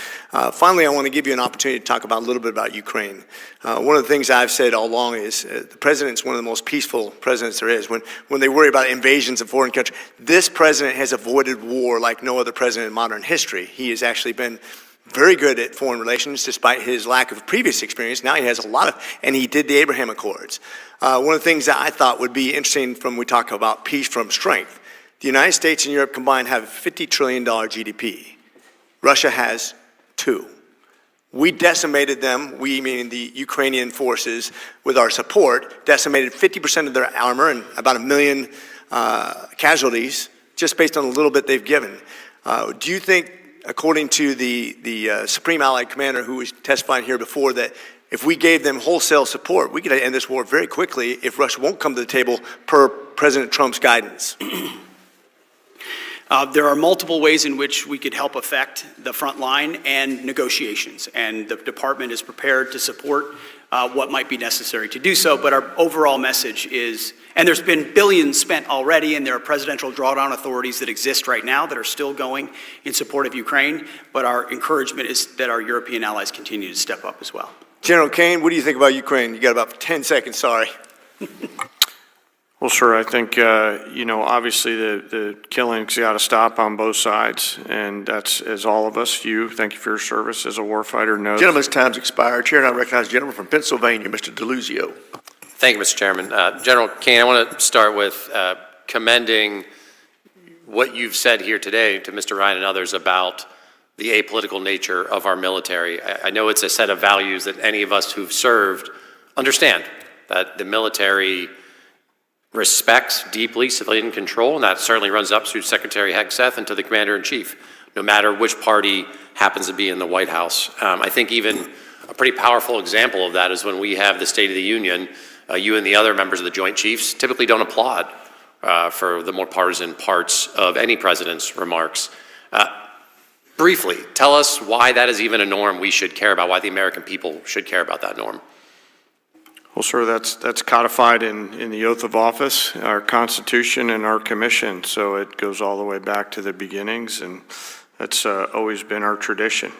Finally, I want to give you an opportunity to talk about a little bit about Ukraine. One of the things I've said all along is the president's one of the most peaceful presidents there is. When they worry about invasions of foreign countries, this president has avoided war like no other president in modern history. He has actually been very good at foreign relations despite his lack of previous experience. Now he has a lot of, and he did the Abraham Accords. One of the things that I thought would be interesting when we talk about peace from strength, the United States and Europe combined have $50 trillion GDP. Russia has 2. We decimated them, we meaning the Ukrainian forces, with our support, decimated 50% of their armor and about 1 million casualties just based on a little bit they've given. Do you think, according to the Supreme Allied Commander who was testifying here before, that if we gave them wholesale support, we could end this war very quickly if Russia won't come to the table per President Trump's guidance? There are multiple ways in which we could help affect the front line and negotiations, and the department is prepared to support what might be necessary to do so, but our overall message is, and there's been billions spent already, and there are presidential drawdown authorities that exist right now that are still going in support of Ukraine, but our encouragement is that our European allies continue to step up as well. General Kane, what do you think about Ukraine? You got about 10 seconds, sorry. Well, sir, I think, obviously the killings got to stop on both sides, and that's, as all of us, thank you for your service as a warfighter, knows. Gentleman's time's expired. Chair now recognizes the gentleman from Pennsylvania, Mr. DeLuzio. Thank you, Mr. Chairman. General Kane, I want to start with commending what you've said here today to Mr. Ryan and others about the apolitical nature of our military. I know it's a set of values that any of us who've served understand, that the military respects deeply civilian control, and that certainly runs up through Secretary Hegseth and to the Commander-in-Chief, no matter which party happens to be in the White House. I think even a pretty powerful example of that is when we have the State of the Union, you and the other members of the Joint Chiefs typically don't applaud for the more partisan parts of any president's remarks. Briefly, tell us why that is even a norm we should care about, why the American people should care about that norm. Well, sir, that's codified in the oath of office, our Constitution, and our commission. So it goes all the way back to the beginnings, and that's always been our tradition.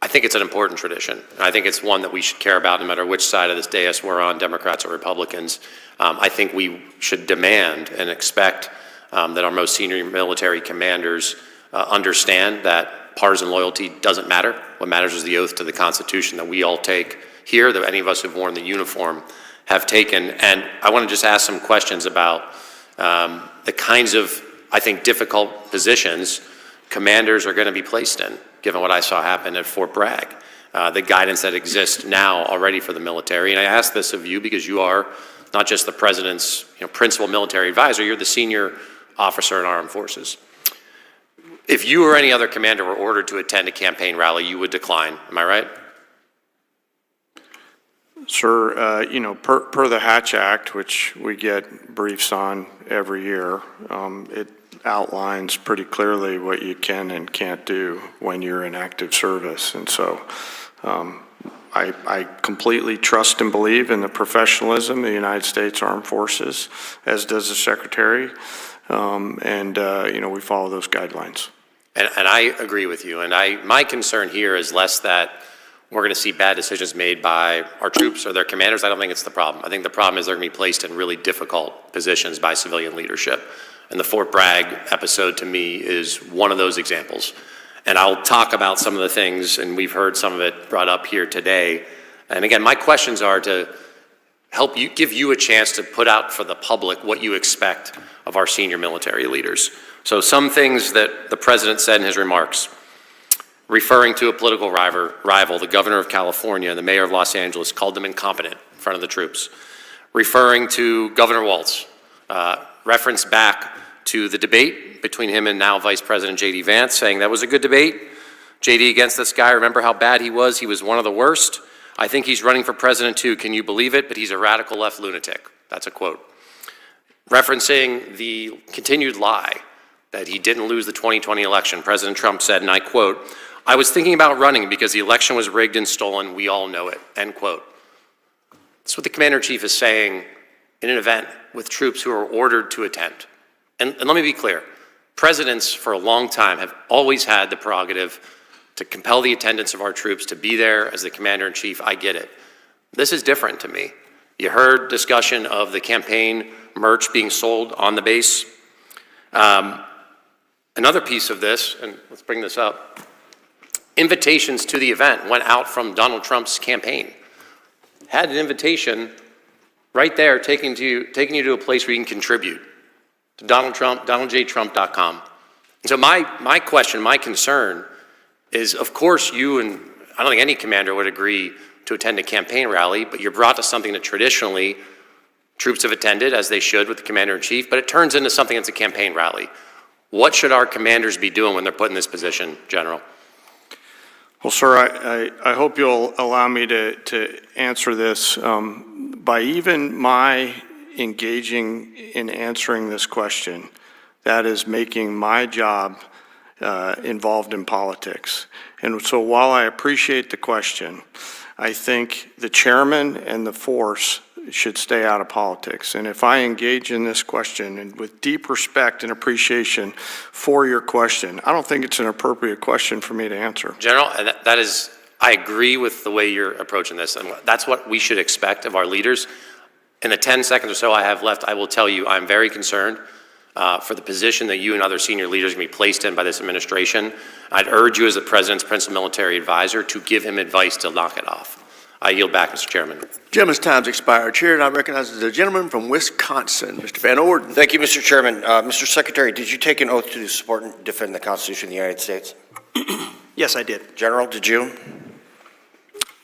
I think it's an important tradition. I think it's one that we should care about no matter which side of this dais we're on, Democrats or Republicans. I think we should demand and expect that our most senior military commanders understand that partisan loyalty doesn't matter. What matters is the oath to the Constitution that we all take here, that any of us who've worn the uniform have taken. And I want to just ask some questions about the kinds of, I think, difficult positions commanders are going to be placed in, given what I saw happen at Fort Bragg, the guidance that exists now already for the military. And I ask this of you because you are not just the president's principal military advisor, you're the senior officer in armed forces. If you or any other commander were ordered to attend a campaign rally, you would decline. Am I right? Sir, per the Hatch Act, which we get briefs on every year, it outlines pretty clearly what you can and can't do when you're in active service. And so I completely trust and believe in the professionalism of the United States Armed Forces, as does the Secretary, and we follow those guidelines. And I agree with you. And my concern here is less that we're going to see bad decisions made by our troops or their commanders. I don't think it's the problem. I think the problem is they're going to be placed in really difficult positions by civilian leadership. And the Fort Bragg episode, to me, is one of those examples. And I'll talk about some of the things, and we've heard some of it brought up here today. And again, my questions are to help you, give you a chance to put out for the public what you expect of our senior military leaders. So some things that the president said in his remarks, referring to a political rival, the governor of California and the mayor of Los Angeles called them incompetent in front of the troops. Referring to Governor Walz, reference back to the debate between him and now Vice President J.D. Vance, saying that was a good debate. J.D. against this guy, remember how bad he was? He was one of the worst. I think he's running for president too, can you believe it? But he's a radical left lunatic. That's a quote. Referencing the continued lie that he didn't lose the 2020 election, President Trump said, and I quote, "I was thinking about running because the election was rigged and stolen. We all know it," end quote. That's what the Commander-in-Chief is saying in an event with troops who are ordered to attend. And let me be clear, presidents for a long time have always had the prerogative to compel the attendance of our troops to be there as the Commander-in-Chief. I get it. This is different to me. You heard discussion of the campaign merch being sold on the base. Another piece of this, and let's bring this up. invitations to the event went out from Donald Trump's campaign. Had an invitation right there taking you to a place where you can contribute to DonaldJTrump.com. And so my question, my concern is, of course, you and I don't think any commander would agree to attend a campaign rally, but you're brought to something that traditionally troops have attended, as they should with the commander-in-chief, but it turns into something that's a campaign rally. What should our commanders be doing when they're put in this position, General? Well, sir, I hope you'll allow me to answer this. By even my engaging in answering this question, that is making my job involved in politics. And so while I appreciate the question, I think the chairman and the force should stay out of politics. And if I engage in this question and with deep respect and appreciation for your question, I don't think it's an appropriate question for me to answer. General, that is, I agree with the way you're approaching this, and that's what we should expect of our leaders. In the 10 seconds or so I have left, I will tell you I'm very concerned for the position that you and other senior leaders are going to be placed in by this administration. I'd urge you as the President's principal military advisor to give him advice to knock it off. I yield back, Mr. Chairman. Gentleman's time's expired. Chair now recognizes the gentleman from Wisconsin, Mr. Van Orden. Thank you, Mr. Chairman. Mr. Secretary, did you take an oath to support and defend the Constitution of the United States? Yes, I did. General, did you?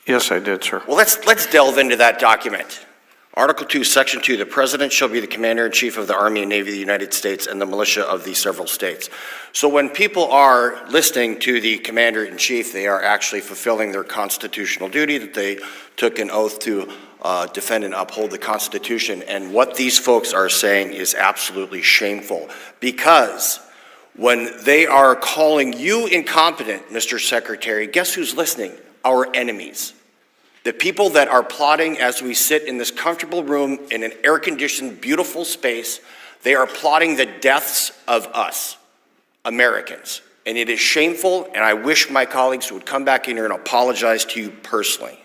Yes, I did, sir. Well, let's delve into that document. Article 2, Section 2, the President shall be the Commander-in-Chief of the Army and Navy of the United States and the militia of the several states. So when people are listening to the Commander-in-Chief, they are actually fulfilling their constitutional duty that they took an oath to defend and uphold the Constitution. And what these folks are saying is absolutely shameful, because when they are calling you incompetent, Mr. Secretary, guess who's listening? Our enemies. The people that are plotting as we sit in this comfortable room in an air-conditioned, beautiful space, they are plotting the deaths of us, Americans. And it is shameful, and I wish my colleagues would come back in here and apologize to you personally.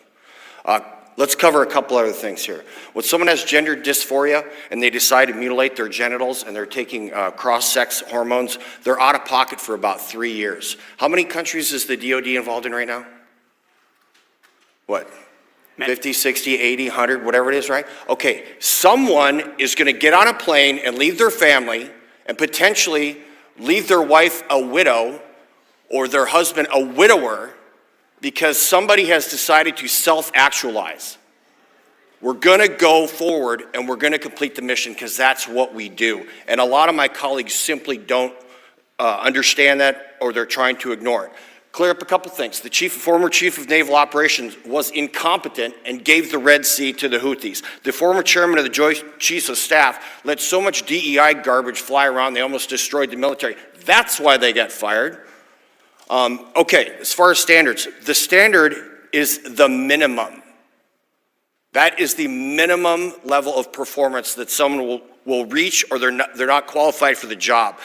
Let's cover a couple other things here. When someone has gender dysphoria and they decide to mutilate their genitals and they're taking cross-sex hormones, they're out of pocket for about 3 years. How many countries is the DOD involved in right now? What? 50, 60, 80, 100, whatever it is, right? Okay, someone is going to get on a plane and leave their family and potentially leave their wife a widow or their husband a widower because somebody has decided to self-actualize. We're going to go forward and we're going to complete the mission because that's what we do. And a lot of my colleagues simply don't understand that, or they're trying to ignore it. Clear up a couple things. The former chief of naval operations was incompetent and gave the Red Sea to the Houthis. The former chairman of the Joint Chiefs of Staff let so much DEI garbage fly around they almost destroyed the military. That's why they got fired. Okay, as far as standards, the standard is the minimum. That is the minimum level of performance that someone will reach, or they're not qualified for the job.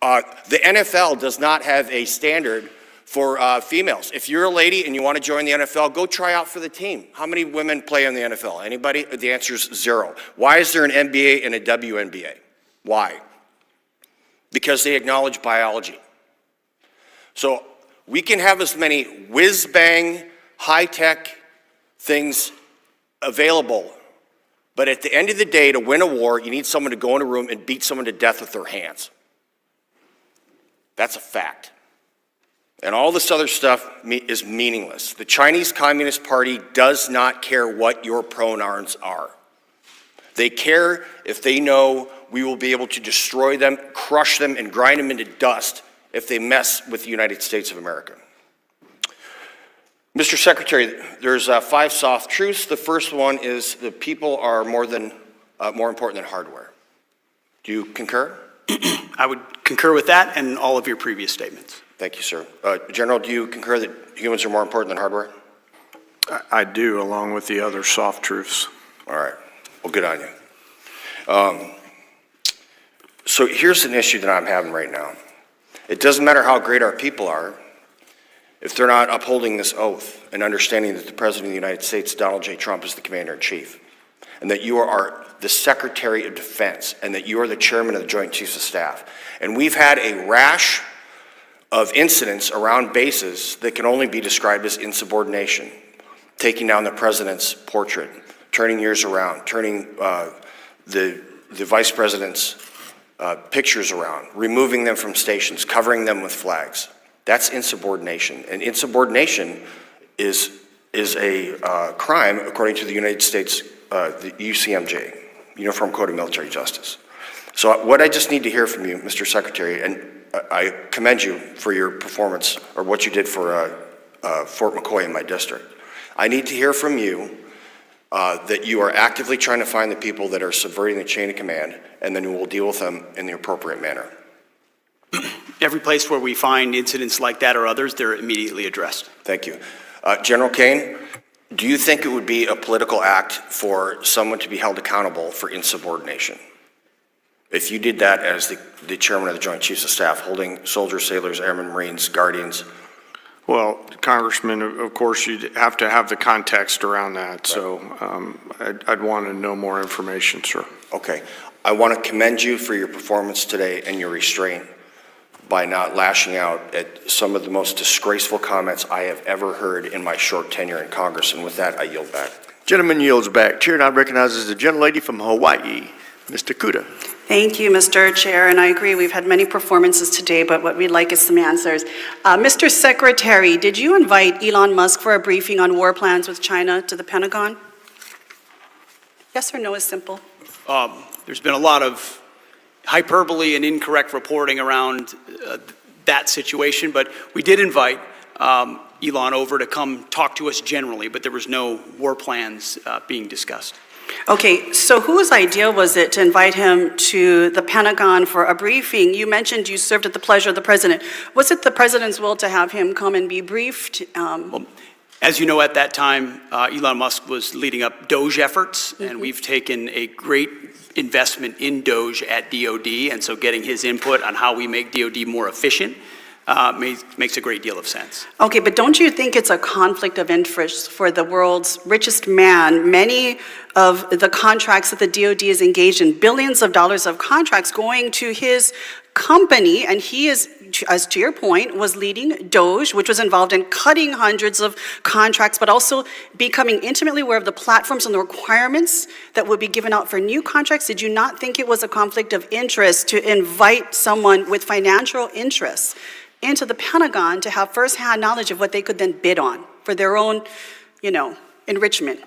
The NFL does not have a standard for females. If you're a lady and you want to join the NFL, go try out for the team. How many women play in the NFL? Anybody? The answer is 0. Why is there an NBA and a WNBA? Why? Because they acknowledge biology. So we can have as many whiz-bang, high-tech things available, but at the end of the day, to win a war, you need someone to go in a room and beat someone to death with their hands. That's a fact. And all this other stuff is meaningless. The Chinese Communist Party does not care what your pronouns are. They care if they know we will be able to destroy them, crush them, and grind them into dust if they mess with the United States of America. Mr. Secretary, there's 5 soft truths. The first one is that people are more important than hardware. Do you concur? I would concur with that and all of your previous statements. Thank you, sir. General, do you concur that humans are more important than hardware? I do, along with the other soft truths. All right. Well, good on you. So here's an issue that I'm having right now. It doesn't matter how great our people are if they're not upholding this oath and understanding that the President of the United States, Donald J. Trump, is the Commander-in-Chief, and that you are the Secretary of Defense, and that you are the Chairman of the Joint Chiefs of Staff. And we've had a rash of incidents around bases that can only be described as insubordination. Taking down the president's portrait, turning yours around, turning the vice president's pictures around, removing them from stations, covering them with flags. That's insubordination. And insubordination is a crime according to the United States, the UCMJ, Uniform Code of Military Justice. So what I just need to hear from you, Mr. Secretary, and I commend you for your performance or what you did for Fort McCoy in my district. I need to hear from you that you are actively trying to find the people that are subverting the chain of command, and then we will deal with them in the appropriate manner. Every place where we find incidents like that or others, they're immediately addressed. Thank you. General Kane, do you think it would be a political act for someone to be held accountable for insubordination? If you did that as the chairman of the Joint Chiefs of Staff, holding soldiers, sailors, airmen, Marines, guardians? Well, Congressman, of course, you'd have to have the context around that, so I'd want to know more information, sir. Okay. I want to commend you for your performance today and your restraint by not lashing out at some of the most disgraceful comments I have ever heard in my short tenure in Congress, and with that, I yield back. Gentleman yields back. Chair now recognizes the gentlelady from Hawaii, Mr. Kuda. Thank you, Mr. Chair, and I agree, we've had many performances today, but what we'd like is some answers. Mr. Secretary, did you invite Elon Musk for a briefing on war plans with China to the Pentagon? Yes or no is simple. There's been a lot of hyperbole and incorrect reporting around that situation, but we did invite Elon over to come talk to us generally, but there was no war plans being discussed. Okay, so whose idea was it to invite him to the Pentagon for a briefing? You mentioned you served at the pleasure of the president. Was it the president's will to have him come and be briefed? Well, as you know, at that time, Elon Musk was leading up DOGE efforts, and we've taken a great investment in DOGE at DOD, and so getting his input on how we make DOD more efficient makes a great deal of sense. Okay, but don't you think it's a conflict of interest for the world's richest man? Many of the contracts that the DOD is engaged in, billions of dollars of contracts going to his company, and he is, as to your point, was leading DOGE, which was involved in cutting hundreds of contracts, but also becoming intimately aware of the platforms and the requirements that would be given out for new contracts. Did you not think it was a conflict of interest to invite someone with financial interests into the Pentagon to have firsthand knowledge of what they could then bid on for their own, enrichment?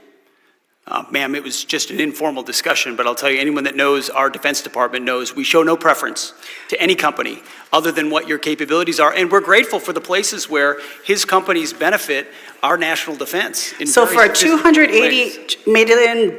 Ma'am, it was just an informal discussion, but I'll tell you, anyone that knows our Defense Department knows we show no preference to any company other than what your capabilities are, and we're grateful for the places where his companies benefit our national defense. So for a $280 million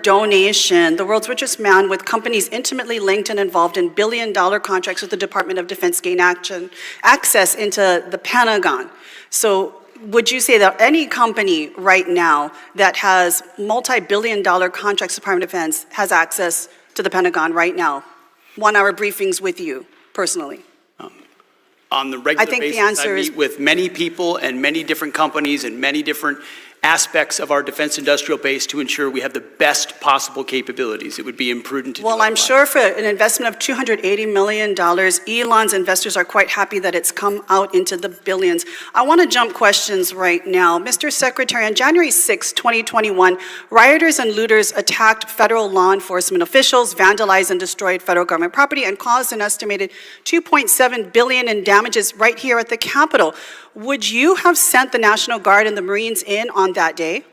donation, the world's richest man with companies intimately linked and involved in billion-dollar contracts with the Department of Defense gain access into the Pentagon. So would you say that any company right now that has multi-billion-dollar contracts with the Department of Defense has access to the Pentagon right now? 1-hour briefings with you personally? On the regular basis, the answer I meet with many people and many different companies and many different aspects of our defense industrial base to ensure we have the best possible capabilities. It would be imprudent to do Well, I'm sure for an investment of $280 million, Elon's investors are quite happy that it's come out into the billions. I want to jump questions right now. Mr. Secretary, on January 6, 2021, rioters and looters attacked federal law enforcement officials, vandalized and destroyed federal government property, and caused an estimated $2.7 billion in damages right here at the Capitol. Would you have sent the National Guard and the Marines in on that day?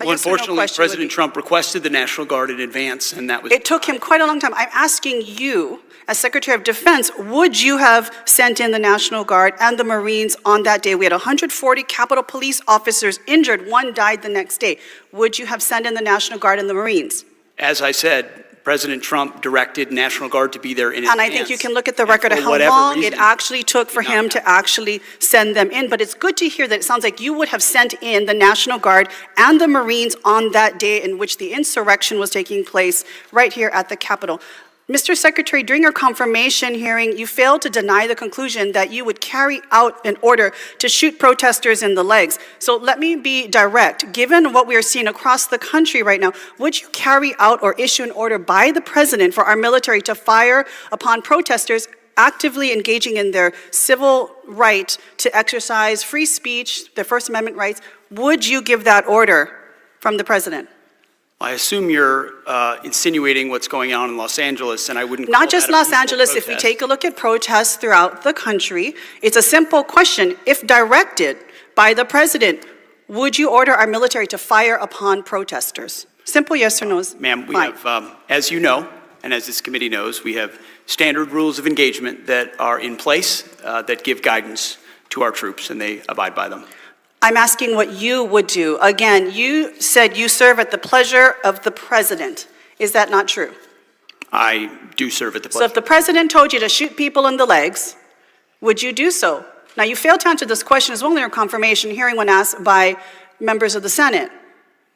Well, unfortunately, President Trump requested the National Guard in advance, and that was... It took him quite a long time. I'm asking you, as Secretary of Defense, would you have sent in the National Guard and the Marines on that day? We had 140 Capitol Police officers injured. One died the next day. Would you have sent in the National Guard and the Marines? As I said, President Trump directed National Guard to be there in advance. And I think you can look at the record of how long it actually took for him to actually send them in. But it's good to hear that it sounds like you would have sent in the National Guard and the Marines on that day in which the insurrection was taking place right here at the Capitol. Mr. Secretary, during your confirmation hearing, you failed to deny the conclusion that you would carry out an order to shoot protesters in the legs. So let me be direct. Given what we are seeing across the country right now, would you carry out or issue an order by the president for our military to fire upon protesters actively engaging in their civil right to exercise free speech, their First Amendment rights, would you give that order from the president? I assume you're insinuating what's going on in Los Angeles, and I wouldn't call Not just that a Los peaceful Angeles, if we protest. take a look at protests throughout the country, it's a simple question. If directed by the president, would you order our military to fire upon protesters? Simple yes or no is Ma'am, we fine. have, as you know, and as this committee knows, we have standard rules of engagement that are in place that give guidance to our troops, and they abide by them. I'm asking what you would do. Again, you said you serve at the pleasure of the president. Is that not true? I do serve at the So pleasure. if the president told you to shoot people in the legs, would you do so? Now, you failed to answer this question as only a confirmation hearing when asked by members of the Senate.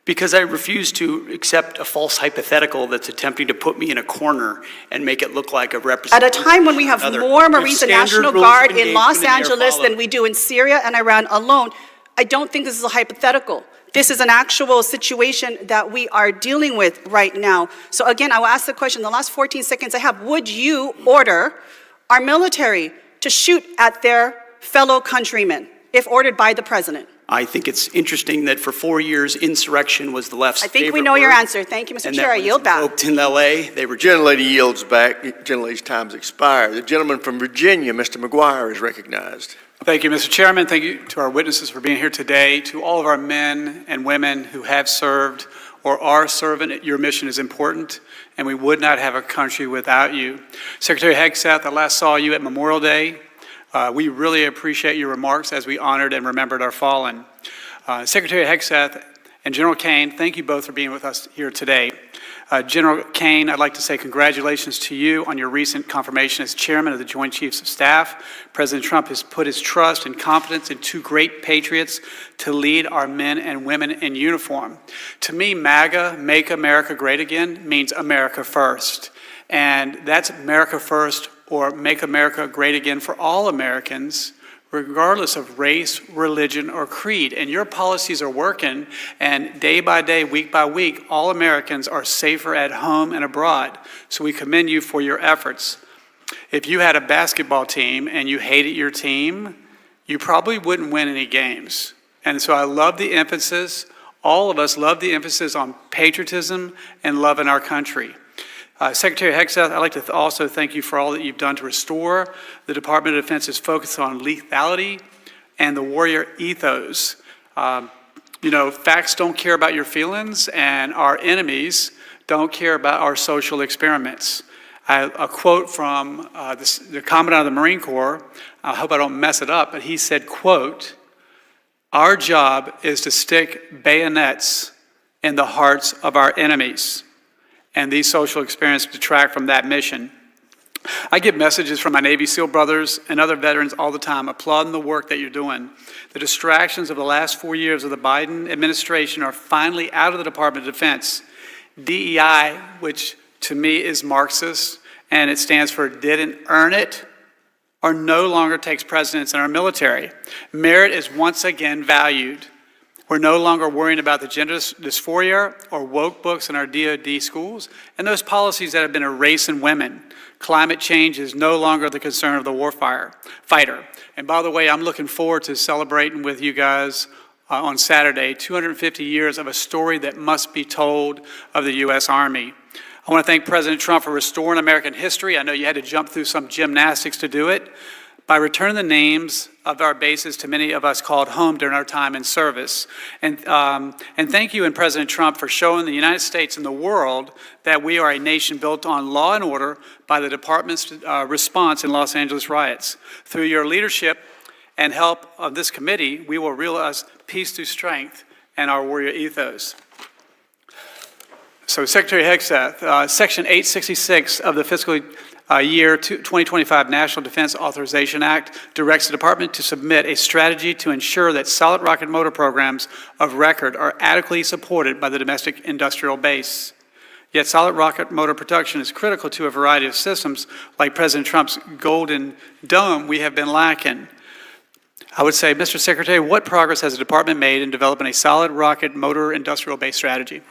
Because I refuse to accept a false hypothetical that's attempting to put me in a corner and make it look like a At representation. a time when we have of another. more We have Marines and standard National rules of Guard in Los engagement and they are Angeles than followed. we do in Syria and Iran alone, I don't think this is a hypothetical. This is an actual situation that we are dealing with right now. So again, I will ask the question, the last 14 seconds I have, would you order our military to shoot at their fellow countrymen if ordered by the president? I think it's interesting that for 4 years, insurrection was the left's I think we favorite know your word, answer. Thank you, Mr. and Chair. that I when yield it's back. invoked in L.A., they were Gentlelady yields back. Gentlelady's time's expired. The gentleman from Virginia, Mr. McGuire, is recognized. Thank you, Mr. Chairman. Thank you to our witnesses for being here today. To all of our men and women who have served or are serving, your mission is important, and we would not have a country without you. Secretary Hegseth, I last saw you at Memorial Day. We really appreciate your remarks as we honored and remembered our fallen. Secretary Hegseth and General Kane, thank you both for being with us here today. General Kane, I'd like to say congratulations to you on your recent confirmation as chairman of the Joint Chiefs of Staff. President Trump has put his trust and confidence in two great patriots to lead our men and women in uniform. To me, MAGA, Make America Great Again, means America first. And that's America first, or Make America Great Again for all Americans, regardless of race, religion, or creed. And your policies are working, and day by day, week by week, all Americans are safer at home and abroad. So we commend you for your efforts. If you had a basketball team and you hated your team, you probably wouldn't win any games. And so I love the emphasis, all of us love the emphasis on patriotism and love in our country. Secretary Hegseth, I'd like to also thank you for all that you've done to restore the Department of Defense's focus on lethality and the warrior ethos. Facts don't care about your feelings, and our enemies don't care about our social experiments. A quote from the Commandant of the Marine Corps, I hope I don't mess it up, but he said, quote, "Our job is to stick bayonets in the hearts of our enemies." And these social experiences detract from that mission. I get messages from my Navy SEAL brothers and other veterans all the time applauding the work that you're doing. The distractions of the last 4 years of the Biden administration are finally out of the Department of Defense. DEI, which to me is Marxist, and it stands for didn't earn it, or no longer takes precedence in our military. Merit is once again valued. We're no longer worrying about the gender dysphoria or woke books in our DoD schools and those policies that have been erasing women. Climate change is no longer the concern of the warfighter. And by the way, I'm looking forward to celebrating with you guys on Saturday 250 years of a story that must be told of the U.S. Army. I want to thank President Trump for restoring American history. I know you had to jump through some gymnastics to do it. By returning the names of our bases to many of us called home during our time in service. And thank you and President Trump for showing the United States and the world that we are a nation built on law and order by the department's response in Los Angeles riots. Through your leadership and help of this committee, we will realize peace through strength and our warrior ethos. So Secretary Hegseth, Section 866 of the fiscal year 2025 National Defense Authorization Act directs the department to submit a strategy to ensure that solid rocket motor programs of record are adequately supported by the domestic industrial base. Yet solid rocket motor production is critical to a variety of systems like President Trump's Golden Dome we have been lacking. I would say, Mr. Secretary, what progress has the department made in developing a solid rocket motor industrial base strategy?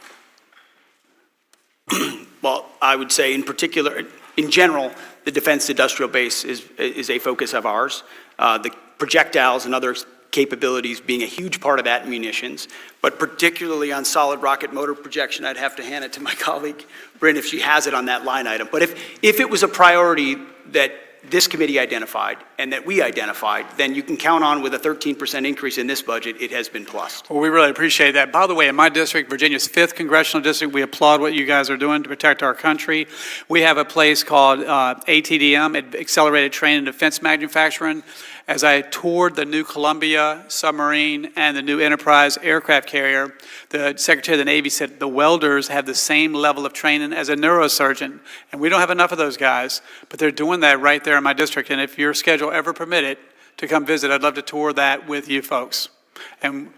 Well, I would say in particular, in general, the defense industrial base is a focus of ours. The projectiles and other capabilities being a huge part of that, munitions, but particularly on solid rocket motor projection, I'd have to hand it to my colleague, Bryn, if she has it on that line item. But if it was a priority that this committee identified and that we identified, then you can count on with a 13% increase in this budget, it has been plussed. Well, we really appreciate that. By the way, in my district, Virginia's 5th congressional district, we applaud what you guys are doing to protect our country. We have a place called ATDM, Accelerated Training and Defense Manufacturing. As I toured the new Columbia submarine and the new Enterprise aircraft carrier, the Secretary of the Navy said the welders have the same level of training as a neurosurgeon, and we don't have enough of those guys, but they're doing that right there in my district, and if your schedule ever permitted to come visit, I'd love to tour that with you folks. And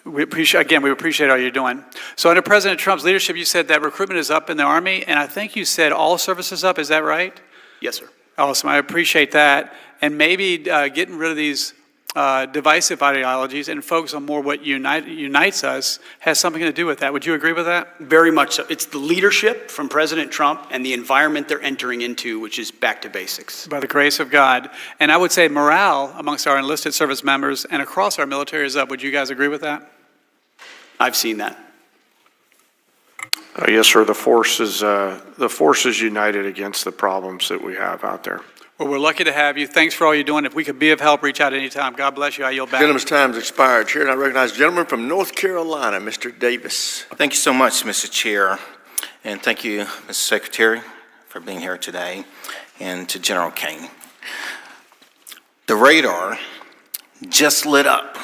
we appreciate all you're doing. So under President Trump's leadership, you said that recruitment is up in the Army, and I think you said all services up, is that right? Yes, sir. Awesome, I appreciate that. And maybe getting rid of these divisive ideologies and focus on more what unites us has something to do with that. Would you agree with that? Very much so. It's the leadership from President Trump and the environment they're entering into, which is back to basics. By the grace of God. And I would say morale amongst our enlisted service members and across our military is up. Would you guys agree with that? I've seen that. Yes, sir. The force is united against the problems that we have out there. Well, we're lucky to have you. Thanks for all you're doing. If we could be of help, reach out anytime. God bless you. I yield back. Gentleman's time's expired. Chair, and I recognize the gentleman from North Carolina, Mr. Davis. Thank you so much, Mr. Chair, and thank you, Mr. Secretary, for being here today, and to General Kane. The radar just lit up,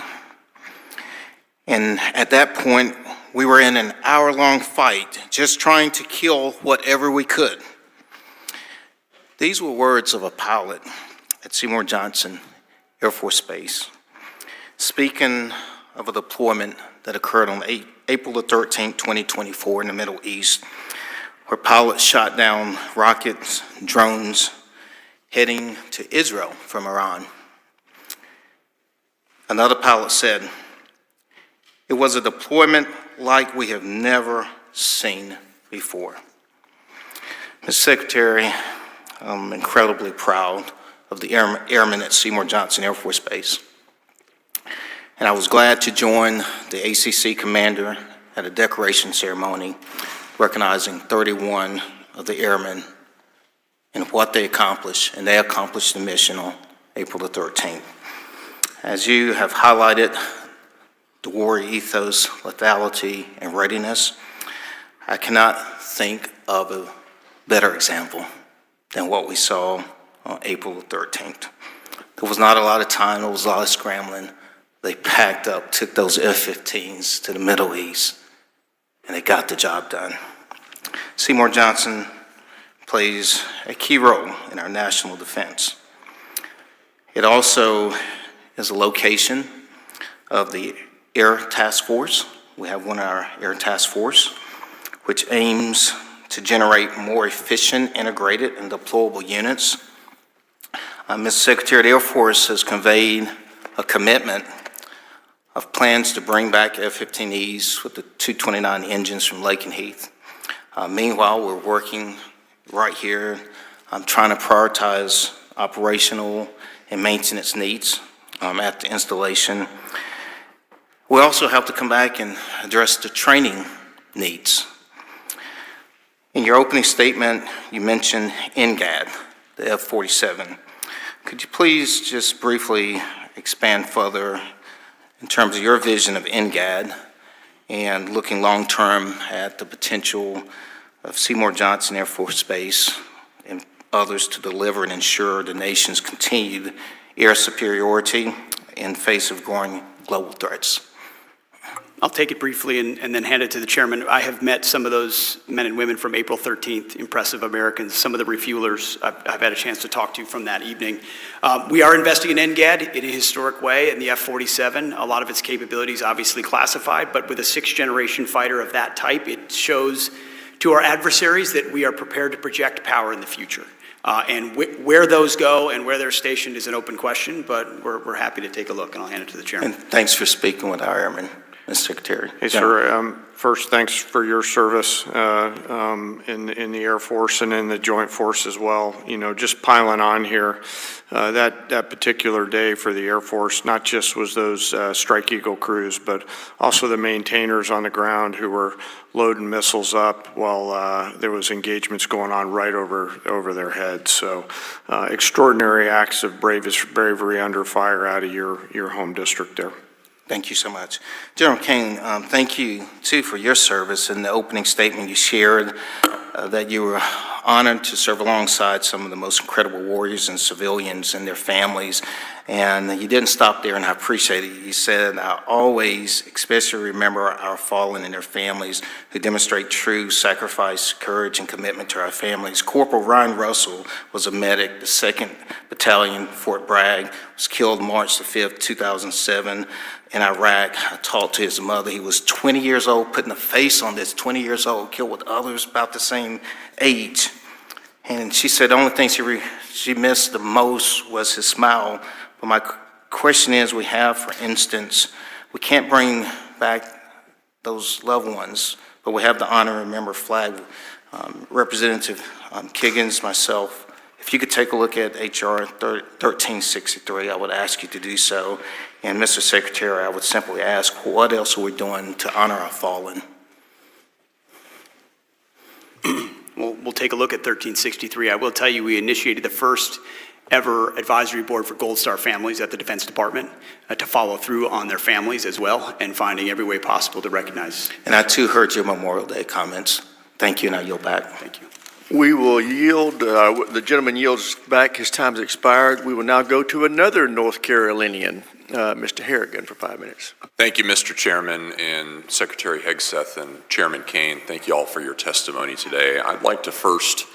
and at that point, we were in an hour-long fight, just trying to kill whatever we could. These were words of a pilot at Seymour Johnson Air Force Base, speaking of a deployment that occurred on April the 13th, 2024 in the Middle East, where pilots shot down rockets, drones, heading to Israel from Iran. Another pilot said, "It was a deployment like we have never seen before." Mr. Secretary, I'm incredibly proud of the airmen at Seymour Johnson Air Force Base. And I was glad to join the ACC commander at a decoration ceremony recognizing 31 of the airmen and what they accomplished, and they accomplished the mission on April the 13th. As you have highlighted the warrior ethos, lethality, and readiness, I cannot think of a better example than what we saw on April the 13th. There was not a lot of time, there was a lot of scrambling. They packed up, took those F-15s to the Middle East, and they got the job done. Seymour Johnson plays a key role in our national defense. It also is a location of the Air Task Force. We have one of our Air Task Force, which aims to generate more efficient, integrated, and deployable units. Mr. Secretary, the Air Force has conveyed a commitment of plans to bring back F-15Es with the 229 engines from Lakenheath. Meanwhile, we're working right here, trying to prioritize operational and maintenance needs at the installation. We also have to come back and address the training needs. In your opening statement, you mentioned NGAD, the F-47. Could you please just briefly expand further in terms of your vision of NGAD and looking long-term at the potential of Seymour Johnson Air Force Base and others to deliver and ensure the nation's continued air superiority in face of growing global threats? I'll take it briefly and then hand it to the chairman. I have met some of those men and women from April 13th, impressive Americans, some of the refuelers I've had a chance to talk to from that evening. We are investing in NGAD in a historic way, and the F-47, a lot of its capabilities obviously classified, but with a sixth-generation fighter of that type, it shows to our adversaries that we are prepared to project power in the future. And where those go and where they're stationed is an open question, but we're happy to take a look, and I'll hand it to the chairman. And thanks for speaking with our airmen. Mr. Secretary. Hey, sir. First, thanks for your service in the Air Force and in the Joint Force as well. You know, just piling on here, that particular day for the Air Force, not just was those Strike Eagle crews, but also the maintainers on the ground who were loading missiles up while there was engagements going on right over their heads. So extraordinary acts of bravery under fire out of your home district there. Thank you so much. General Kane, thank you, too, for your service. In the opening statement, you shared that you were honored to serve alongside some of the most incredible warriors and civilians and their families. And you didn't stop there, and I appreciate it. You said, I always especially remember our fallen and their families who demonstrate true sacrifice, courage, and commitment to our families. Corporal Ryan Russell was a medic, the 2nd Battalion, Fort Bragg, was killed March the 5th, 2007 in Iraq. I talked to his mother. He was 20 years old, putting a face on this, 20 years old, killed with others about the same age. And she said the only thing she missed the most was his smile. But my question is, we have, for instance, we can't bring back those loved ones, but we have the honor and remember flag. Representative Kiggins, myself, if you could take a look at H.R. 1363, I would ask you to do so. And Mr. Secretary, I would simply ask, what else are we doing to honor our fallen? We'll take a look at 1363. I will tell you, we initiated the first ever advisory board for Gold Star families at the Defense Department to follow through on their families as well and finding every way possible to recognize. And I too heard your Memorial Day comments. Thank you, and I yield back. Thank you. We will yield, the gentleman yields back, his time has expired. We will now go to another North Carolinian, Mr. Harrigan, for 5 minutes. Thank you, Mr. Chairman, and Secretary Hegseth and Chairman Kane. Thank you all for your testimony today. I'd like to first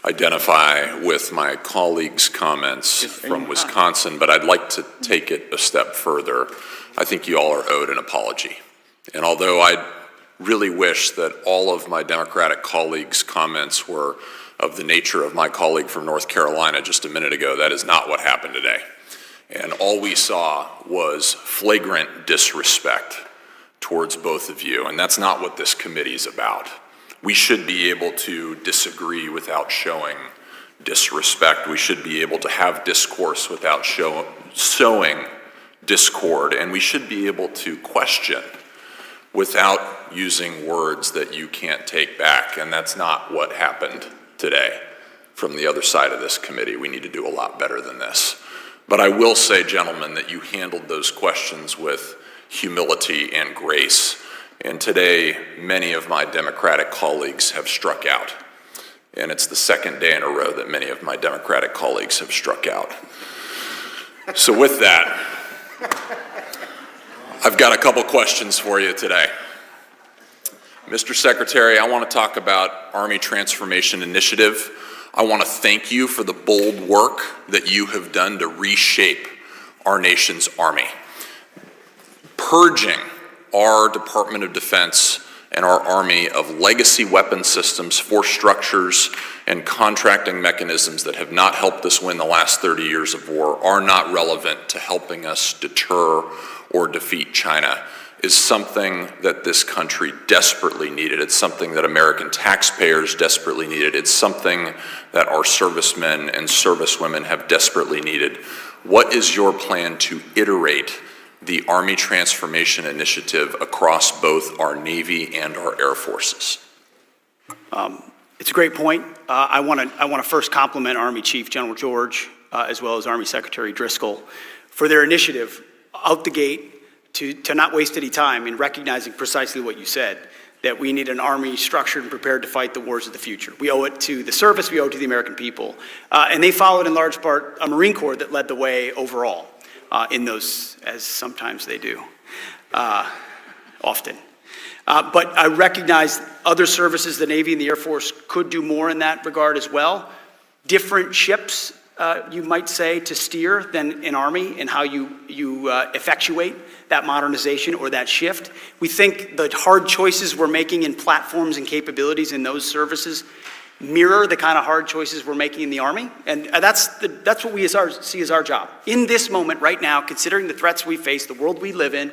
identify with my colleagues' comments from Wisconsin, but I'd like to take it a step further. I think you all are owed an apology. And although I really wish that all of my Democratic colleagues' comments were of the nature of my colleague from North Carolina just a minute ago, that is not what happened today. And all we saw was flagrant disrespect towards both of you, and that's not what this committee is about. We should be able to disagree without showing disrespect. We should be able to have discourse without sowing discord, and we should be able to question without using words that you can't take back, and that's not what happened today from the other side of this committee. We need to do a lot better than this. But I will say, gentlemen, that you handled those questions with humility and grace. And today, many of my Democratic colleagues have struck out. And it's the second day in a row that many of my Democratic colleagues have struck out. So with that, I've got a couple questions for you today. Mr. Secretary, I want to talk about Army Transformation Initiative. I want to thank you for the bold work that you have done to reshape our nation's Army. Purging our Department of Defense and our Army of legacy weapon systems, force structures, and contracting mechanisms that have not helped us win the last 30 years of war, are not relevant to helping us deter or defeat China, is something that this country desperately needed. It's something that American taxpayers desperately needed. It's something that our servicemen and servicewomen have desperately needed. What is your plan to iterate the Army Transformation Initiative across both our Navy and our Air Forces? It's a great point. I want to first compliment Army Chief General George, as well as Army Secretary Driscoll, for their initiative out the gate to not waste any time in recognizing precisely what you said, that we need an Army structured and prepared to fight the wars of the future. We owe it to the service, we owe it to the American people. And they followed in large part a Marine Corps that led the way overall in those, as sometimes they do, often. But I recognize other services, the Navy and the Air Force, could do more in that regard as well. Different ships, you might say, to steer than an Army and how you effectuate that modernization or that shift. We think the hard choices we're making in platforms and capabilities in those services mirror the kind of hard choices we're making in the Army. And that's what we see as our job. In this moment right now, considering the threats we face, the world we live in,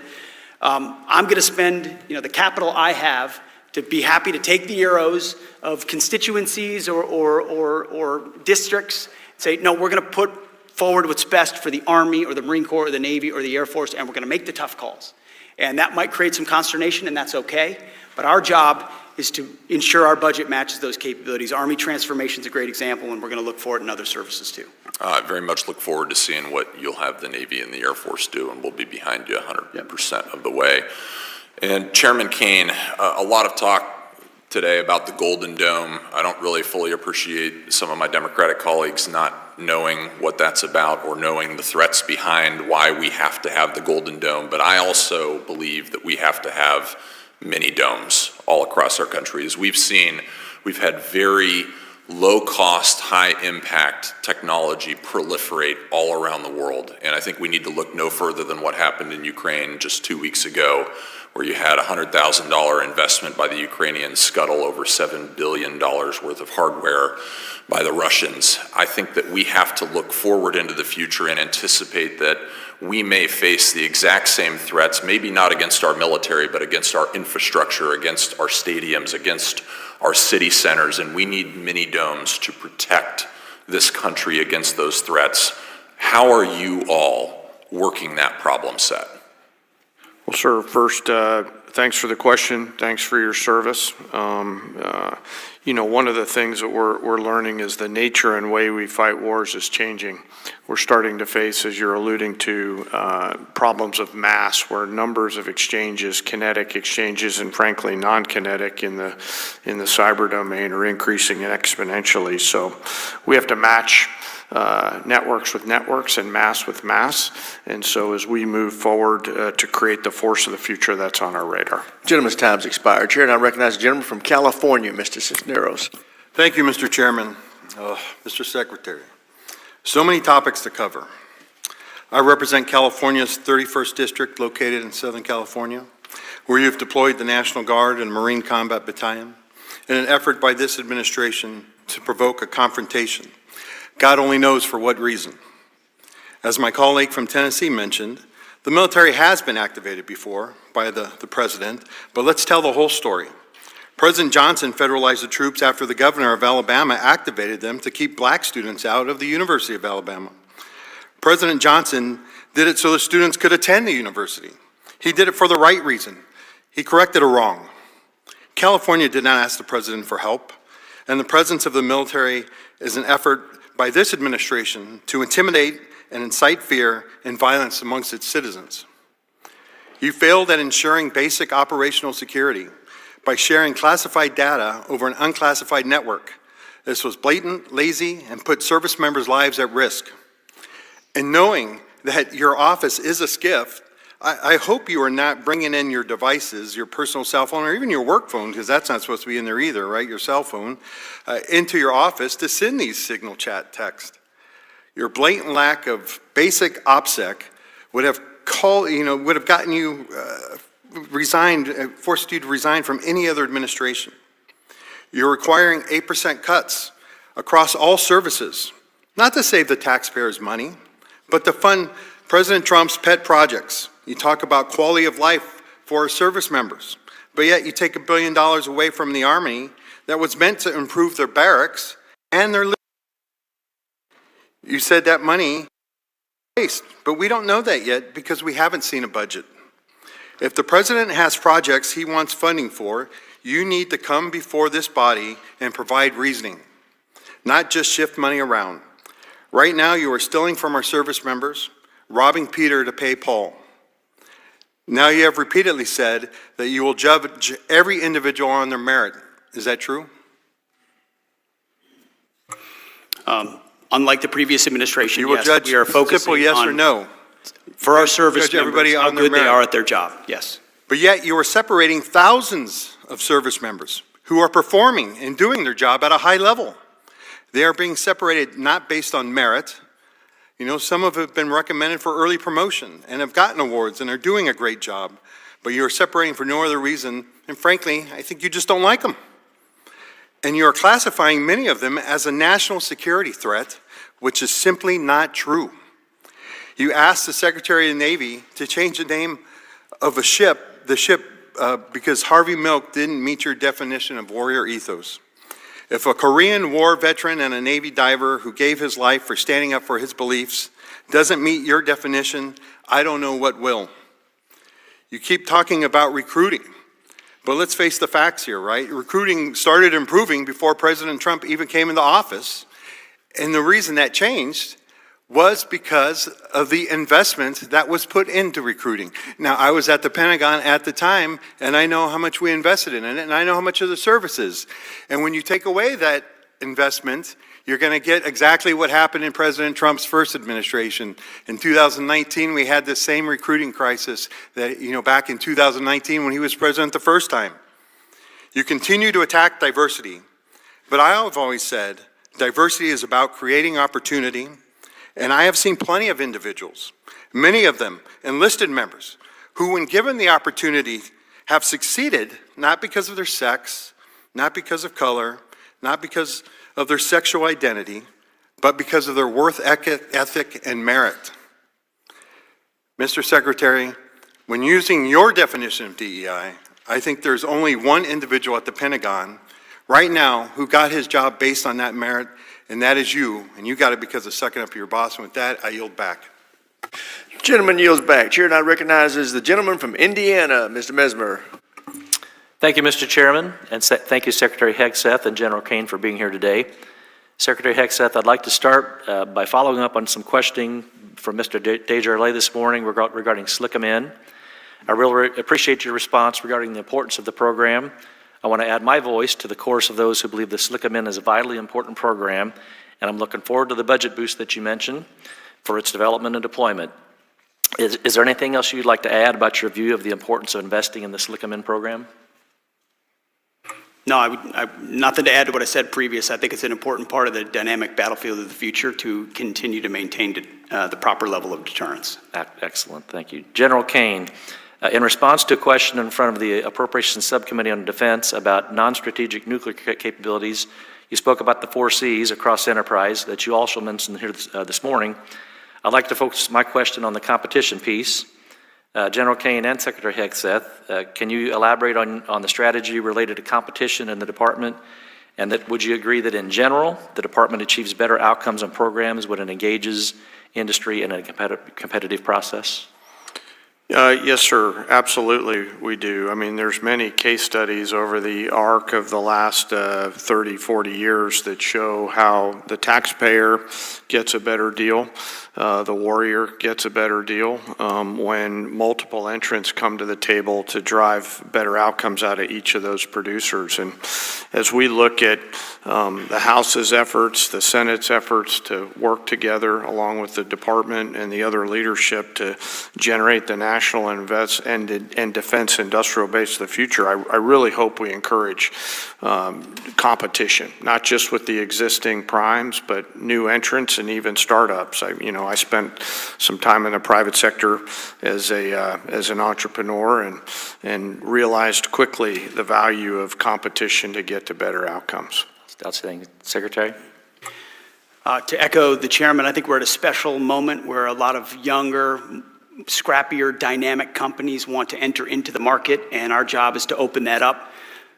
I'm going to spend, the capital I have to be happy to take the arrows of constituencies or districts, say, no, we're going to put forward what's best for the Army or the Marine Corps or the Navy or the Air Force, and we're going to make the tough calls. And that might create some consternation, and that's okay. But our job is to ensure our budget matches those capabilities. Army transformation is a great example, and we're going to look for it in other services too. I very much look forward to seeing what you'll have the Navy and the Air Force do, and we'll be behind you 100% of the way. And Chairman Kane, a lot of talk today about the Golden Dome. I don't really fully appreciate some of my Democratic colleagues not knowing what that's about or knowing the threats behind why we have to have the Golden Dome. But I also believe that we have to have mini domes all across our country. As we've seen, we've had very low-cost, high-impact technology proliferate all around the world. And I think we need to look no further than what happened in Ukraine just 2 weeks ago, where you had a $100,000 investment by the Ukrainians scuttle over $7 billion worth of hardware by the Russians. I think that we have to look forward into the future and anticipate that we may face the exact same threats, maybe not against our military, but against our infrastructure, against our stadiums, against our city centers, and we need mini domes to protect this country against those threats. How are you all working that problem set? Well, sir, first, thanks for the question. Thanks for your service. One of the things that we're learning is the nature and way we fight wars is changing. We're starting to face, as you're alluding to, problems of mass, where numbers of exchanges, kinetic exchanges, and frankly non-kinetic in the cyber domain are increasing exponentially. So we have to match networks with networks and mass with mass. And so as we move forward to create the force of the future, that's on our radar. Gentleman's time's expired. Chair, and I recognize the gentleman from California, Mr. Cisneros. Thank you, Mr. Chairman. Mr. Secretary, so many topics to cover. I represent California's 31st District, located in Southern California, where you've deployed the National Guard and Marine Combat Battalion in an effort by this administration to provoke a confrontation. God only knows for what reason. As my colleague from Tennessee mentioned, the military has been activated before by the president, but let's tell the whole story. President Johnson federalized the troops after the governor of Alabama activated them to keep black students out of the University of Alabama. President Johnson did it so the students could attend the university. He did it for the right reason. He corrected a wrong. California did not ask the president for help, and the presence of the military is an effort by this administration to intimidate and incite fear and violence amongst its citizens. You failed at ensuring basic operational security by sharing classified data over an unclassified network. This was blatant, lazy, and put service members' lives at risk. And knowing that your office is a SCIF, I hope you are not bringing in your devices, your personal cell phone, or even your work phone, because that's not supposed to be in there either, right, your cell phone, into your office to send these signal chat texts. Your blatant lack of basic OPSEC would have gotten you forced you to resign from any other administration. You're requiring 8% cuts across all services, not to save the taxpayers money, but to fund President Trump's pet projects. You talk about quality of life for our service members, but yet you take $1 billion away from the Army that was meant to improve their barracks and their living. You said that money is waste, but we don't know that yet because we haven't seen a budget. If the president has projects he wants funding for, you need to come before this body and provide reasoning, not just shift money around. Right now, you are stealing from our service members, robbing Peter to pay Paul. Now you have repeatedly said that you will judge every individual on their merit. Is that true? Unlike the previous administration, you will yes, judge we are focusing simple yes on, or no. For our service Judge everybody members, how on their good they merit. are at their job, yes. But yet you are separating thousands of service members who are performing and doing their job at a high level. They are being separated not based on merit. You know, some of them have been recommended for early promotion and have gotten awards and are doing a great job. But you are separating for no other reason, and frankly, I think you just don't like them. And you are classifying many of them as a national security threat, which is simply not true. You asked the Secretary of the Navy to change the name of the ship, because Harvey Milk didn't meet your definition of warrior ethos. If a Korean War veteran and a Navy diver who gave his life for standing up for his beliefs doesn't meet your definition, I don't know what will. You keep talking about recruiting, but let's face the facts here, right? Recruiting started improving before President Trump even came into office, and the reason that changed was because of the investment that was put into recruiting. Now, I was at the Pentagon at the time, and I know how much we invested in it, and I know how much of the services. And when you take away that investment, you're going to get exactly what happened in President Trump's first administration. In 2019, we had the same recruiting crisis that, back in 2019 when he was president the first time. You continue to attack diversity, but I have always said diversity is about creating opportunity. And I have seen plenty of individuals, many of them enlisted members, who when given the opportunity have succeeded, not because of their sex, not because of color, not because of their sexual identity, but because of their worth ethic and merit. Mr. Secretary, when using your definition of DEI, I think there's only one individual at the Pentagon right now who got his job based on that merit, and that is you, and you got it because of sucking up to your boss. And with that, I yield back. Gentleman yields back. Chair now recognizes the gentleman from Indiana, Mr. Mesmer. Thank you, Mr. Chairman, and thank you, Secretary Hegseth and General Kane, for being here today. Secretary Hegseth, I'd like to start by following up on some questioning from Mr. Desjardins this morning regarding SLCM-N. I really appreciate your response regarding the importance of the program. I want to add my voice to the chorus of those who believe the SLCM-N is a vitally important program, and I'm looking forward to the budget boost that you mentioned for its development and deployment. Is there anything else you'd like to add about your view of the importance of investing in the SLCM-N program? No, nothing to add to what I said previous. I think it's an important part of the dynamic battlefield of the future to continue to maintain the proper level of deterrence. Excellent, thank you. General Kane, in response to a question in front of the Appropriations Subcommittee on Defense about non-strategic nuclear capabilities, you spoke about the 4 Cs across enterprise that you also mentioned here this morning. I'd like to focus my question on the competition piece. General Kane and Secretary Hegseth, can you elaborate on the strategy related to competition in the department? And would you agree that in general, the department achieves better outcomes on programs when it engages industry in a competitive process? Yes, sir, absolutely we do. I mean, there's many case studies over the arc of the last 30, 40 years that show how the taxpayer gets a better deal, the warrior gets a better deal when multiple entrants come to the table to drive better outcomes out of each of those producers. And as we look at the House's efforts, the Senate's efforts to work together along with the department and the other leadership to generate the national and defense industrial base of the future, I really hope we encourage competition, not just with the existing primes, but new entrants and even startups. I spent some time in the private sector as an entrepreneur and realized quickly the value of competition to get to better outcomes. Outstanding. Secretary? To echo the chairman, I think we're at a special moment where a lot of younger, scrappier, dynamic companies want to enter into the market, and our job is to open that up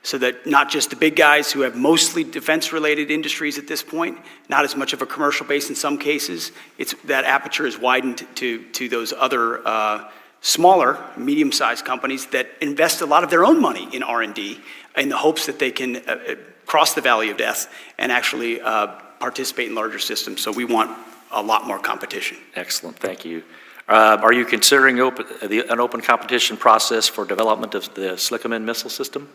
so that not just the big guys who have mostly defense-related industries at this point, not as much of a commercial base in some cases, that aperture is widened to those other smaller, medium-sized companies that invest a lot of their own money in R&D in the hopes that they can cross the valley of death and actually participate in larger systems. So we want a lot more competition. Excellent, thank you. Are you considering an open competition process for development of the SLCM-N missile system?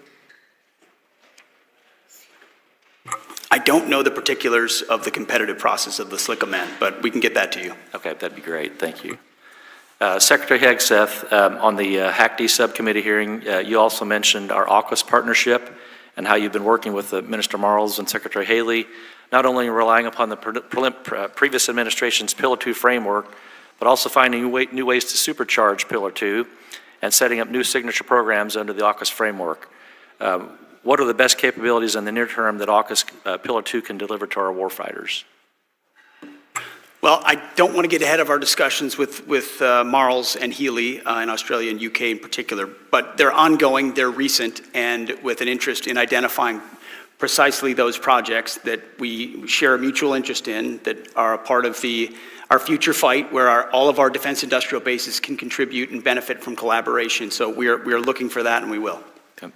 I don't know the particulars of the competitive process of the SLCM-N, but we can get that to you. Okay, that'd be great, thank you. Secretary Hegseth, on the HACD subcommittee hearing, you also mentioned our AUKUS partnership and how you've been working with Minister Marles and Secretary Haley, not only relying upon the previous administration's Pillar 2 framework, but also finding new ways to supercharge Pillar 2 and setting up new signature programs under the AUKUS framework. What are the best capabilities in the near term that AUKUS Pillar 2 can deliver to our warfighters? Well, I don't want to get ahead of our discussions with Marls and Healy in Australia and UK in particular, but they're ongoing, they're recent, and with an interest in identifying precisely those projects that we share a mutual interest in, that are a part of our future fight, where all of our defense industrial bases can contribute and benefit from collaboration. So we are looking for that, and we will.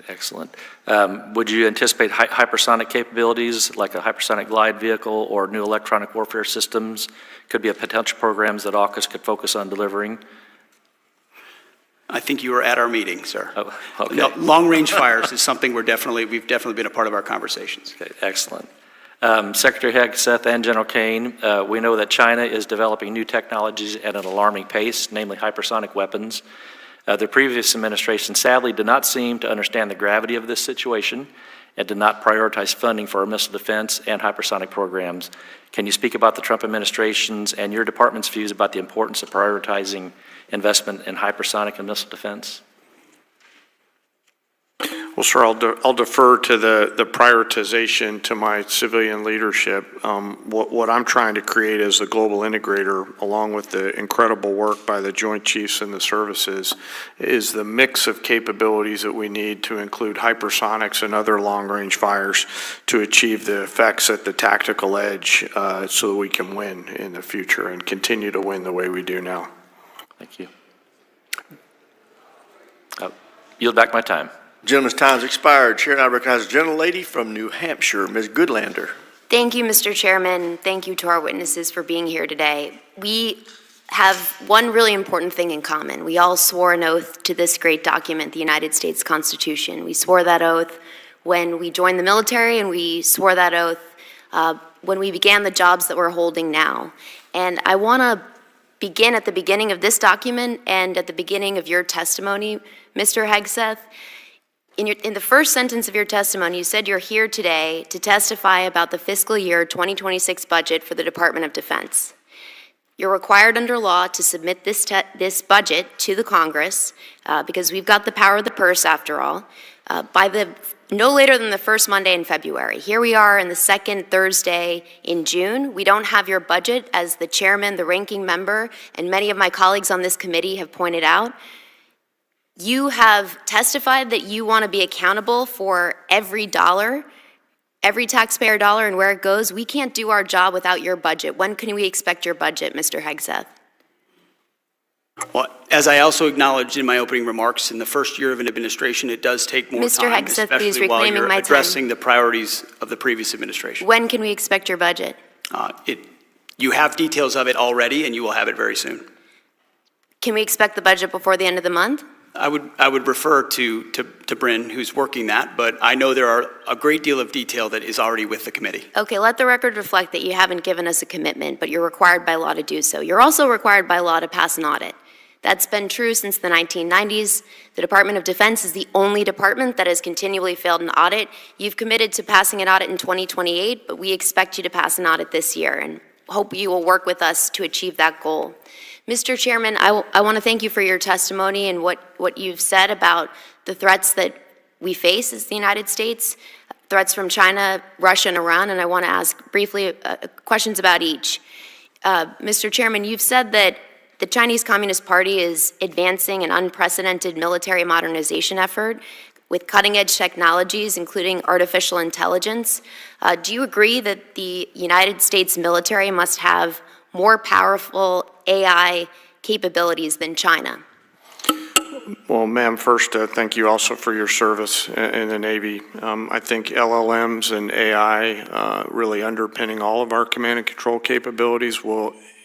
Excellent. Would you anticipate hypersonic capabilities, like a hypersonic glide vehicle or new electronic warfare systems, could be a potential programs that AUKUS could focus on delivering? I think you were at our meeting, sir. Oh, okay. No, long-range fires is something we've definitely been a part of our conversations. Okay, excellent. Secretary Hegseth and General Kane, we know that China is developing new technologies at an alarming pace, namely hypersonic weapons. The previous administration sadly did not seem to understand the gravity of this situation and did not prioritize funding for our missile defense and hypersonic programs. Can you speak about the Trump administration's and your department's views about the importance of prioritizing investment in hypersonic and missile defense? Well, sir, I'll defer to the prioritization to my civilian leadership. What I'm trying to create as a global integrator, along with the incredible work by the Joint Chiefs and the services, is the mix of capabilities that we need to include hypersonics and other long-range fires to achieve the effects at the tactical edge so that we can win in the future and continue to win the way we do now. Thank you. Yield back my time. Gentleman's time's expired. Chair now recognizes the gentlelady from New Hampshire, Ms. Goodlander. Thank you, Mr. Chairman. Thank you to our witnesses for being here today. We have one really important thing in common. We all swore an oath to this great document, the United States Constitution. We swore that oath when we joined the military, and we swore that oath when we began the jobs that we're holding now. And I want to begin at the beginning of this document and at the beginning of your testimony, Mr. Hegseth. In the first sentence of your testimony, you said you're here today to testify about the fiscal year 2026 budget for the Department of Defense. You're required under law to submit this budget to the Congress, because we've got the power of the purse after all, by no later than the first Monday in February. Here we are in the second Thursday in June. We don't have your budget, as the chairman, the ranking member, and many of my colleagues on this committee have pointed out. You have testified that you want to be accountable for every dollar, every taxpayer dollar, and where it goes. We can't do our job without your budget. When can we expect your budget, Mr. Hegseth? Well, as I also acknowledged in my opening remarks, in the first year of an administration, it does take more Mr. time, Hegseth, please especially while reclaiming you're my addressing time. the priorities of the previous administration. When can we expect your budget? You have details of it already, and you will have it very soon. Can we expect the budget before the end of the month? I would refer to Bryn, who's working that, but I know there are a great deal of detail that is already with the committee. Okay, let the record reflect that you haven't given us a commitment, but you're required by law to do so. You're also required by law to pass an audit. That's been true since the 1990s. The Department of Defense is the only department that has continually failed an audit. You've committed to passing an audit in 2028, but we expect you to pass an audit this year, and hope you will work with us to achieve that goal. Mr. Chairman, I want to thank you for your testimony and what you've said about the threats that we face as the United States, threats from China, Russia, and Iran, and I want to ask briefly questions about each. Mr. Chairman, you've said that the Chinese Communist Party is advancing an unprecedented military modernization effort with cutting-edge technologies, including artificial intelligence. Do you agree that the United States military must have more powerful AI capabilities than China? Well, ma'am, first, thank you also for your service in the Navy. I think LLMs and AI really underpinning all of our command and control capabilities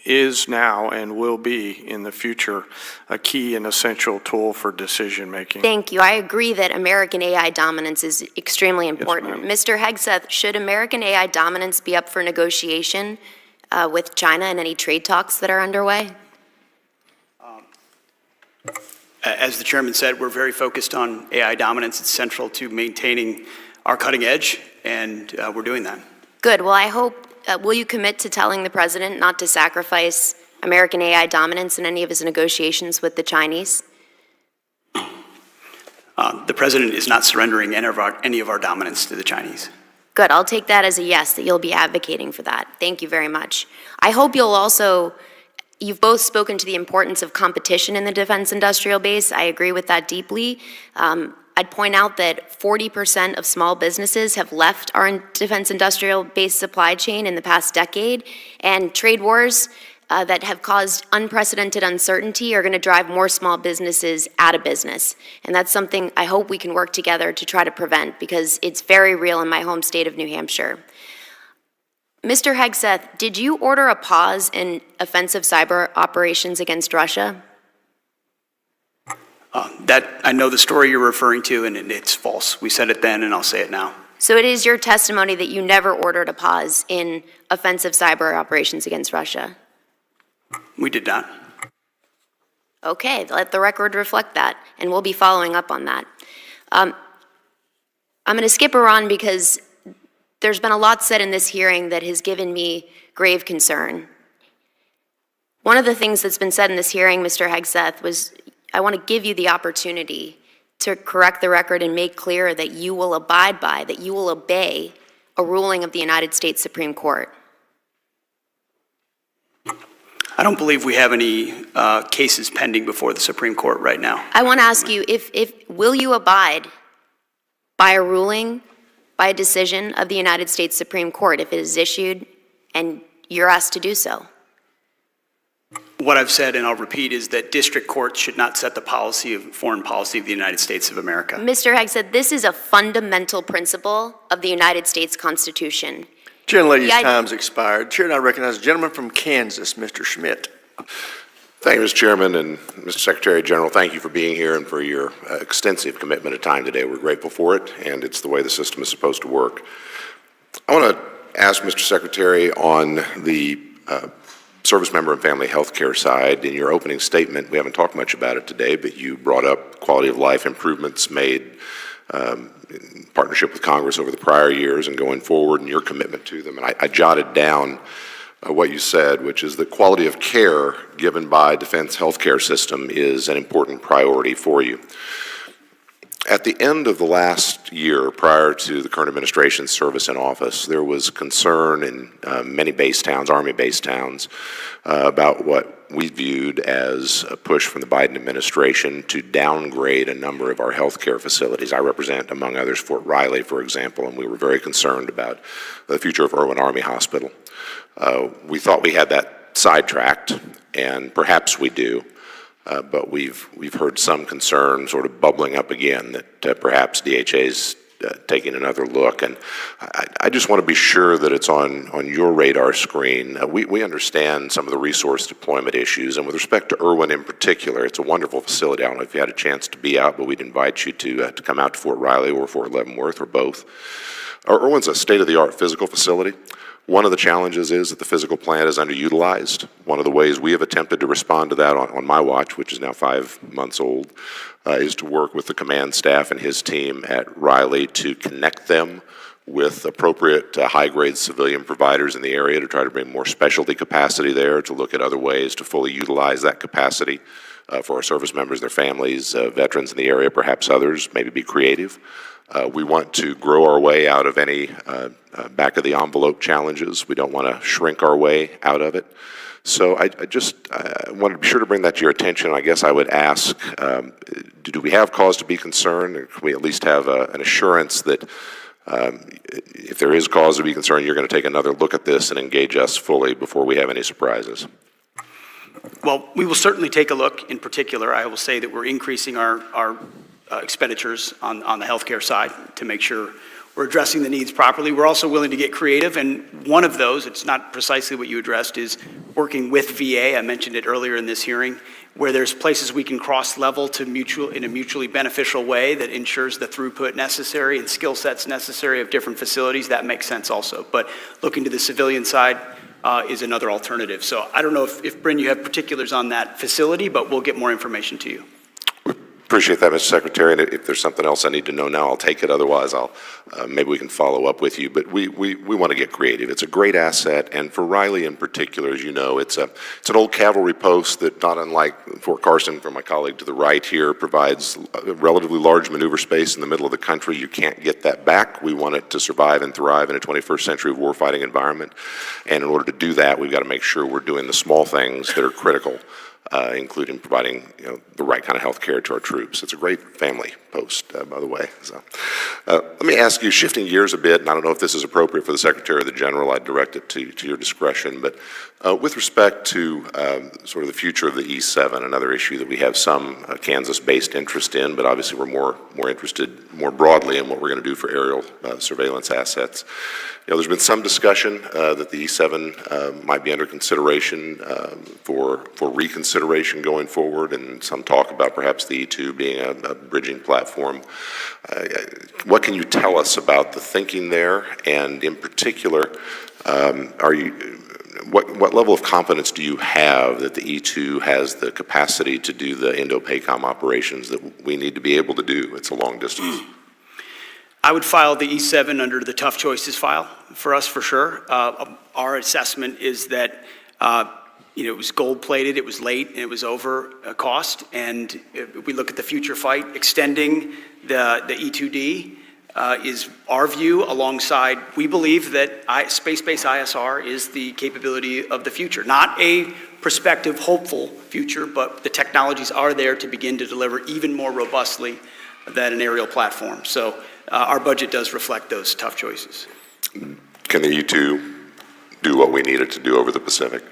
is now and will be in the future a key and essential tool for decision making. Thank you. I agree that American AI dominance is extremely important. Yes, Mr. Hegseth, should American AI dominance be up for negotiation with China and any trade talks that are underway? As the chairman said, we're very focused on AI dominance. It's central to maintaining our cutting edge, and we're doing that. Good. Well, I hope, will you commit to telling the president not to sacrifice American AI dominance in any of his negotiations with the Chinese? The president is not surrendering any of our dominance to the Chinese. Good, I'll take that as a yes, that you'll be advocating for that. Thank you very much. I hope you'll also, you've both spoken to the importance of competition in the defense industrial base. I agree with that deeply. I'd point out that 40% of small businesses have left our defense industrial base supply chain in the past decade, and trade wars that have caused unprecedented uncertainty are going to drive more small businesses out of business. And that's something I hope we can work together to try to prevent, because it's very real in my home state of New Hampshire. Mr. Hegseth, did you order a pause in offensive cyber operations against Russia? That, I know the story you're referring to, and it's false. We said it then, and I'll say it now. So it is your testimony that you never ordered a pause in offensive cyber operations against Russia? We did not. Okay, let the record reflect that, and we'll be following up on that. I'm going to skip Iran because there's been a lot said in this hearing that has given me grave concern. One of the things that's been said in this hearing, Mr. Hegseth, was I want to give you the opportunity to correct the record and make clear that you will abide by, that you will obey a ruling of the United States Supreme Court. I don't believe we have any cases pending before the Supreme Court right now. I want to ask you, will you abide by a ruling, by a decision of the United States Supreme Court if it is issued and you're asked to do so? What I've said, and I'll repeat, is that district courts should not set the foreign policy of the United States of America. Mr. Hegseth, this is a fundamental principle of the United States Constitution. Gentlelady's time's expired. Chair, now recognize the gentleman from Kansas, Mr. Schmidt. Thank you, Mr. Chairman, and Mr. Secretary General, thank you for being here and for your extensive commitment of time today. We're grateful for it, and it's the way the system is supposed to work. I want to ask Mr. Secretary on the service member and family health care side. In your opening statement, we haven't talked much about it today, but you brought up quality of life improvements made in partnership with Congress over the prior years and going forward, and your commitment to them. And I jotted down what you said, which is that quality of care given by defense healthcare system is an important priority for you. At the end of the last year, prior to the current administration's service in office, there was concern in many base towns, Army base towns, about what we viewed as a push from the Biden administration to downgrade a number of our healthcare facilities. I represent, among others, Fort Riley, for example, and we were very concerned about the future of Irwin Army Hospital. We thought we had that sidetracked, and perhaps we do. But we've heard some concern sort of bubbling up again that perhaps DHA's taking another look. And I just want to be sure that it's on your radar screen. We understand some of the resource deployment issues, and with respect to Irwin in particular, it's a wonderful facility. I don't know if you had a chance to be out, but we'd invite you to come out to Fort Riley or Fort Leavenworth or both. Irwin's a state-of-the-art physical facility. One of the challenges is that the physical plant is underutilized. One of the ways we have attempted to respond to that on my watch, which is now 5 months old, is to work with the command staff and his team at Riley to connect them with appropriate high-grade civilian providers in the area to try to bring more specialty capacity there, to look at other ways to fully utilize that capacity for our service members, their families, veterans in the area, perhaps others, maybe be creative. We want to grow our way out of any back-of-the-envelope challenges. We don't want to shrink our way out of it. So I wanted to be sure to bring that to your attention. I guess I would ask, do we have cause to be concerned? Or can we at least have an assurance that if there is cause to be concerned, you're going to take another look at this and engage us fully before we have any surprises? Well, we will certainly take a look. In particular, I will say that we're increasing our expenditures on the healthcare side to make sure we're addressing the needs properly. We're also willing to get creative, and one of those, it's not precisely what you addressed, is working with VA. I mentioned it earlier in this hearing, where there's places we can cross-level in a mutually beneficial way that ensures the throughput necessary and skill sets necessary of different facilities. That makes sense also. But looking to the civilian side is another alternative. So I don't know if Bryn, you have particulars on that facility, but we'll get more information to you. Appreciate that, Mr. Secretary, and if there's something else I need to know now, I'll take it. Otherwise, maybe we can follow up with you. But we want to get creative. It's a great asset, and for Riley in particular, as you know, it's an old cavalry post that, not unlike Fort Carson, from my colleague to the right here, provides a relatively large maneuver space in the middle of the country. You can't get that back. We want it to survive and thrive in a 21st century warfighting environment, and in order to do that, we've got to make sure we're doing the small things that are critical. Including providing the right kind of health care to our troops. It's a great family post, by the way. So, let me ask you, shifting gears a bit, and I don't know if this is appropriate for the Secretary or the General, I'd direct it to your discretion, but with respect to sort of the future of the E-7, another issue that we have some Kansas-based interest in, but obviously we're more interested more broadly in what we're going to do for aerial surveillance assets. There's been some discussion that the E-7 might be under consideration for reconsideration going forward, and some talk about perhaps the E-2 being a bridging platform. What can you tell us about the thinking there, and in particular, what level of confidence do you have that the E-2 has the capacity to do the Indo-PACOM operations that we need to be able to do? It's a long distance. I would file the E-7 under the tough choices file for us, for sure. Our assessment is that it was gold-plated, it was late, and it was over cost. And if we look at the future fight, extending the E-2D is our view alongside, we believe that space-based ISR is the capability of the future. Not a prospective, hopeful future, but the technologies are there to begin to deliver even more robustly than an aerial platform. So our budget does reflect those tough choices. Can the E-2 do what we need it to do over the Pacific?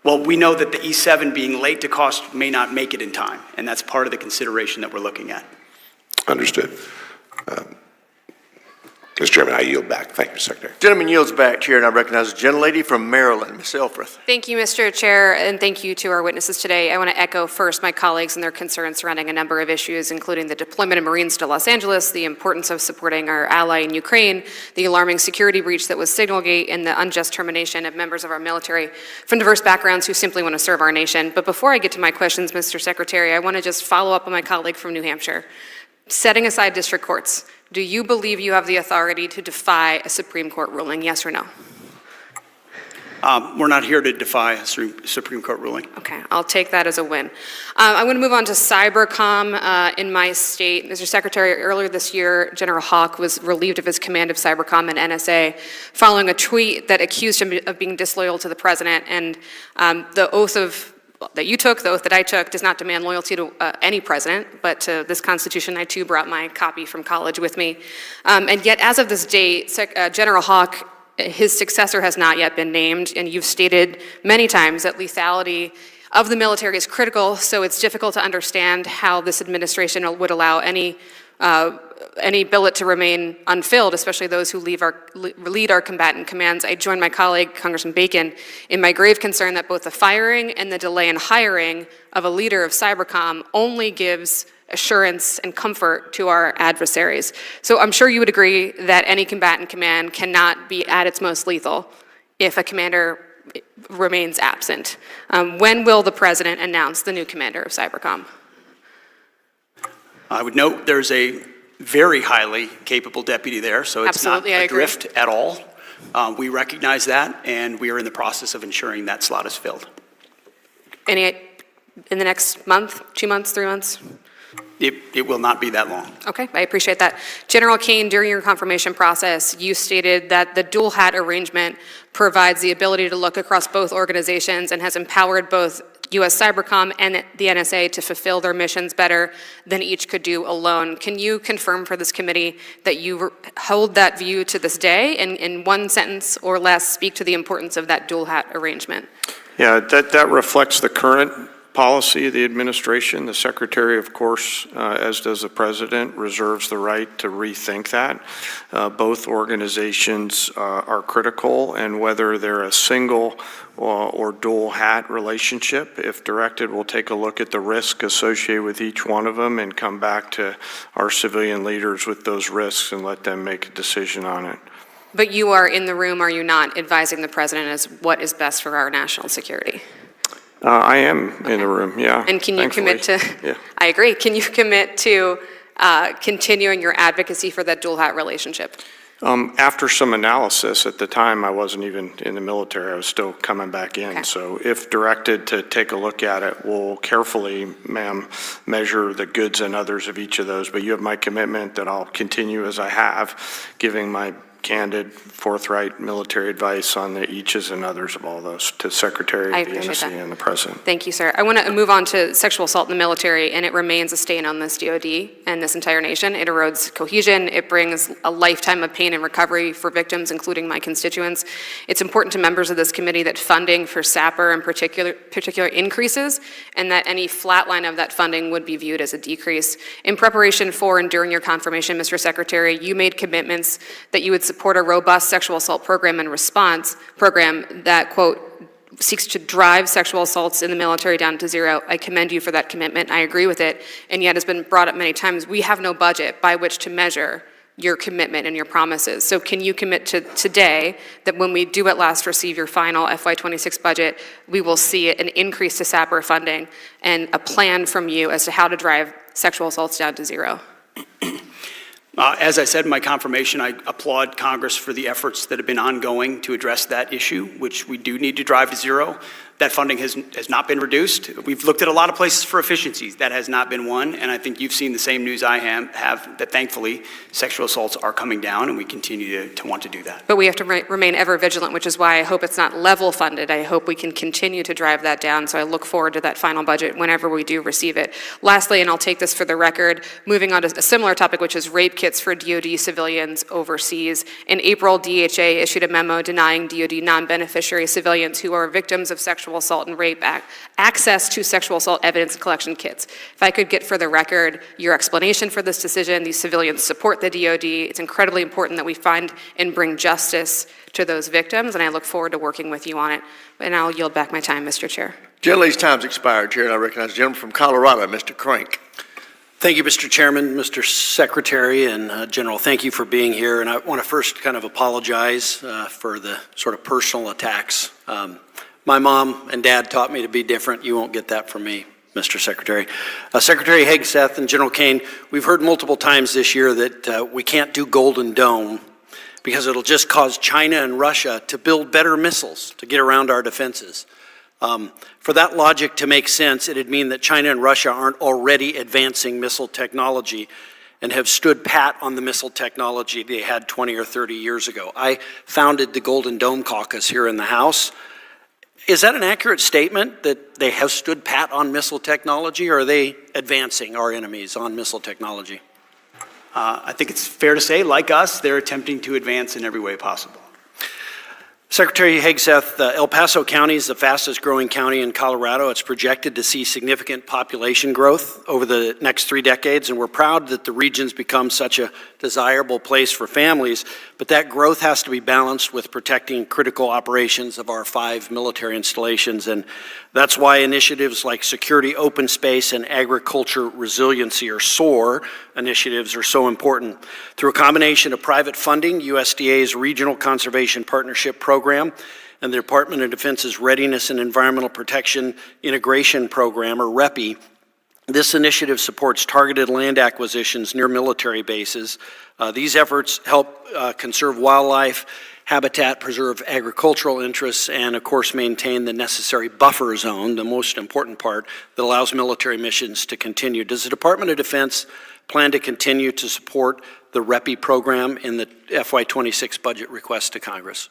Well, we know that the E-7 being late to cost may not make it in time, and that's part of the consideration that we're looking at. Understood. Mr. Chairman, I yield back. Thank you, Secretary. Gentleman yields back, Chair, and I recognize the gentlelady from Maryland, Ms. Elfreth. Thank you, Mr. Chair, and thank you to our witnesses today. I want to echo first my colleagues and their concerns surrounding a number of issues, including the deployment of Marines to Los Angeles, the importance of supporting our ally in Ukraine, the alarming security breach that was Signalgate, and the unjust termination of members of our military from diverse backgrounds who simply want to serve our nation. But before I get to my questions, Mr. Secretary, I want to just follow up on my colleague from New Hampshire. Setting aside district courts, do you believe you have the authority to defy a Supreme Court ruling, yes or no? We're not here to defy a Supreme Court ruling. Okay, I'll take that as a win. I'm going to move on to cybercom in my state. Mr. Secretary, earlier this year, General Hawk was relieved of his command of cybercom and NSA following a tweet that accused him of being disloyal to the president. And the oath that you took, the oath that I took, does not demand loyalty to any president, but to this Constitution. I too brought my copy from college with me. And yet, as of this date, General Hawk, his successor has not yet been named, and you've stated many times that lethality of the military is critical, so it's difficult to understand how this administration would allow any billet to remain unfilled, especially those who lead our combatant commands. I join my colleague, Congressman Bacon, in my grave concern that both the firing and the delay in hiring of a leader of cybercom only gives assurance and comfort to our adversaries. So I'm sure you would agree that any combatant command cannot be at its most lethal if a commander remains absent. When will the president announce the new commander of cybercom? I would note there's a very highly capable deputy there, so it's Absolutely, not adrift at all. We recognize that, and we are in the process of ensuring that slot is filled. In the next month, 2 months, 3 months? It will not be that long. Okay, I appreciate that. General Kane, during your confirmation process, you stated that the dual hat arrangement provides the ability to look across both organizations and has empowered both U.S. Cybercom and the NSA to fulfill their missions better than each could do alone. Can you confirm for this committee that you hold that view to this day, and in one sentence or less speak to the importance of that dual hat arrangement? Yeah, that reflects the current policy of the administration. The Secretary, of course, as does the President, reserves the right to rethink that. Both organizations are critical, and whether they're a single or dual hat relationship, if directed, we'll take a look at the risk associated with each one of them and come back to our civilian leaders with those risks and let them make a decision on it. But you are in the room, are you not, advising the President as what is best for our national security? I am in the room, yeah. And can you commit to, Yeah. I agree, can you commit to continuing your advocacy for that dual hat relationship? After some analysis, at the time, I wasn't even in the military, I was still coming back in. Okay. So if directed to take a look at it, we'll carefully, ma'am, measure the goods and others of each of those. But you have my commitment that I'll continue as I have, giving my candid, forthright military advice on the eaches and others of all those to Secretary, I the appreciate NSC, that. and the President. Thank you, sir. I want to move on to sexual assault in the military, and it remains a stain on this DOD and this entire nation. It erodes cohesion. It brings a lifetime of pain and recovery for victims, including my constituents. It's important to members of this committee that funding for SAPR in particular increases, and that any flatline of that funding would be viewed as a decrease. In preparation for and during your confirmation, Mr. Secretary, you made commitments that you would support a robust sexual assault program and response program that, quote, seeks to drive sexual assaults in the military down to zero. I commend you for that commitment. I agree with it. And yet, it's been brought up many times, we have no budget by which to measure your commitment and your promises. So can you commit to today that when we do at last receive your final FY26 budget, we will see an increase to SAPR funding and a plan from you as to how to drive sexual assaults down to zero? As I said in my confirmation, I applaud Congress for the efforts that have been ongoing to address that issue, which we do need to drive to zero. That funding has not been reduced. We've looked at a lot of places for efficiencies. That has not been one, and I think you've seen the same news I have, that thankfully sexual assaults are coming down, and we continue to want to do that. But we have to remain ever vigilant, which is why I hope it's not level funded. I hope we can continue to drive that down, so I look forward to that final budget whenever we do receive it. Lastly, and I'll take this for the record, moving on to a similar topic, which is rape kits for DoD civilians overseas. In April, DHA issued a memo denying DoD non-beneficiary civilians who are victims of sexual assault and rape access to sexual assault evidence collection kits. If I could get for the record your explanation for this decision. These civilians support the DoD. It's incredibly important that we find and bring justice to those victims, and I look forward to working with you on it. And I'll yield back my time, Mr. Chair. Gentlelady's time's expired, Chair, and I recognize the gentleman from Colorado, Mr. Crank. Thank you, Mr. Chairman, Mr. Secretary, and General, thank you for being here. And I want to first kind of apologize for the sort of personal attacks. My mom and dad taught me to be different. You won't get that from me, Mr. Secretary. Secretary Hegseth and General Kane, we've heard multiple times this year that we can't do Golden Dome because it'll just cause China and Russia to build better missiles to get around our defenses. For that logic to make sense, it'd mean that China and Russia aren't already advancing missile technology and have stood pat on the missile technology they had 20 or 30 years ago. I founded the Golden Dome Caucus here in the House. Is that an accurate statement that they have stood pat on missile technology, or are they advancing our enemies on missile technology? I think it's fair to say, like us, they're attempting to advance in every way possible. Secretary Hegseth, El Paso County is the fastest growing county in Colorado. It's projected to see significant population growth over the next 3 decades, and we're proud that the region's become such a desirable place for families, but that growth has to be balanced with protecting critical operations of our 5 military installations, and that's why initiatives like Security Open Space and Agriculture Resiliency, or SOAR, initiatives are so important. Through a combination of private funding, USDA's Regional Conservation Partnership Program, and the Department of Defense's Readiness and Environmental Protection Integration Program, or REPI, this initiative supports targeted land acquisitions near military bases. These efforts help conserve wildlife, habitat, preserve agricultural interests, and of course maintain the necessary buffer zone, the most important part, that allows military missions to continue. Does the Department of Defense plan to continue to support the REPI program in the FY26 budget request to Congress?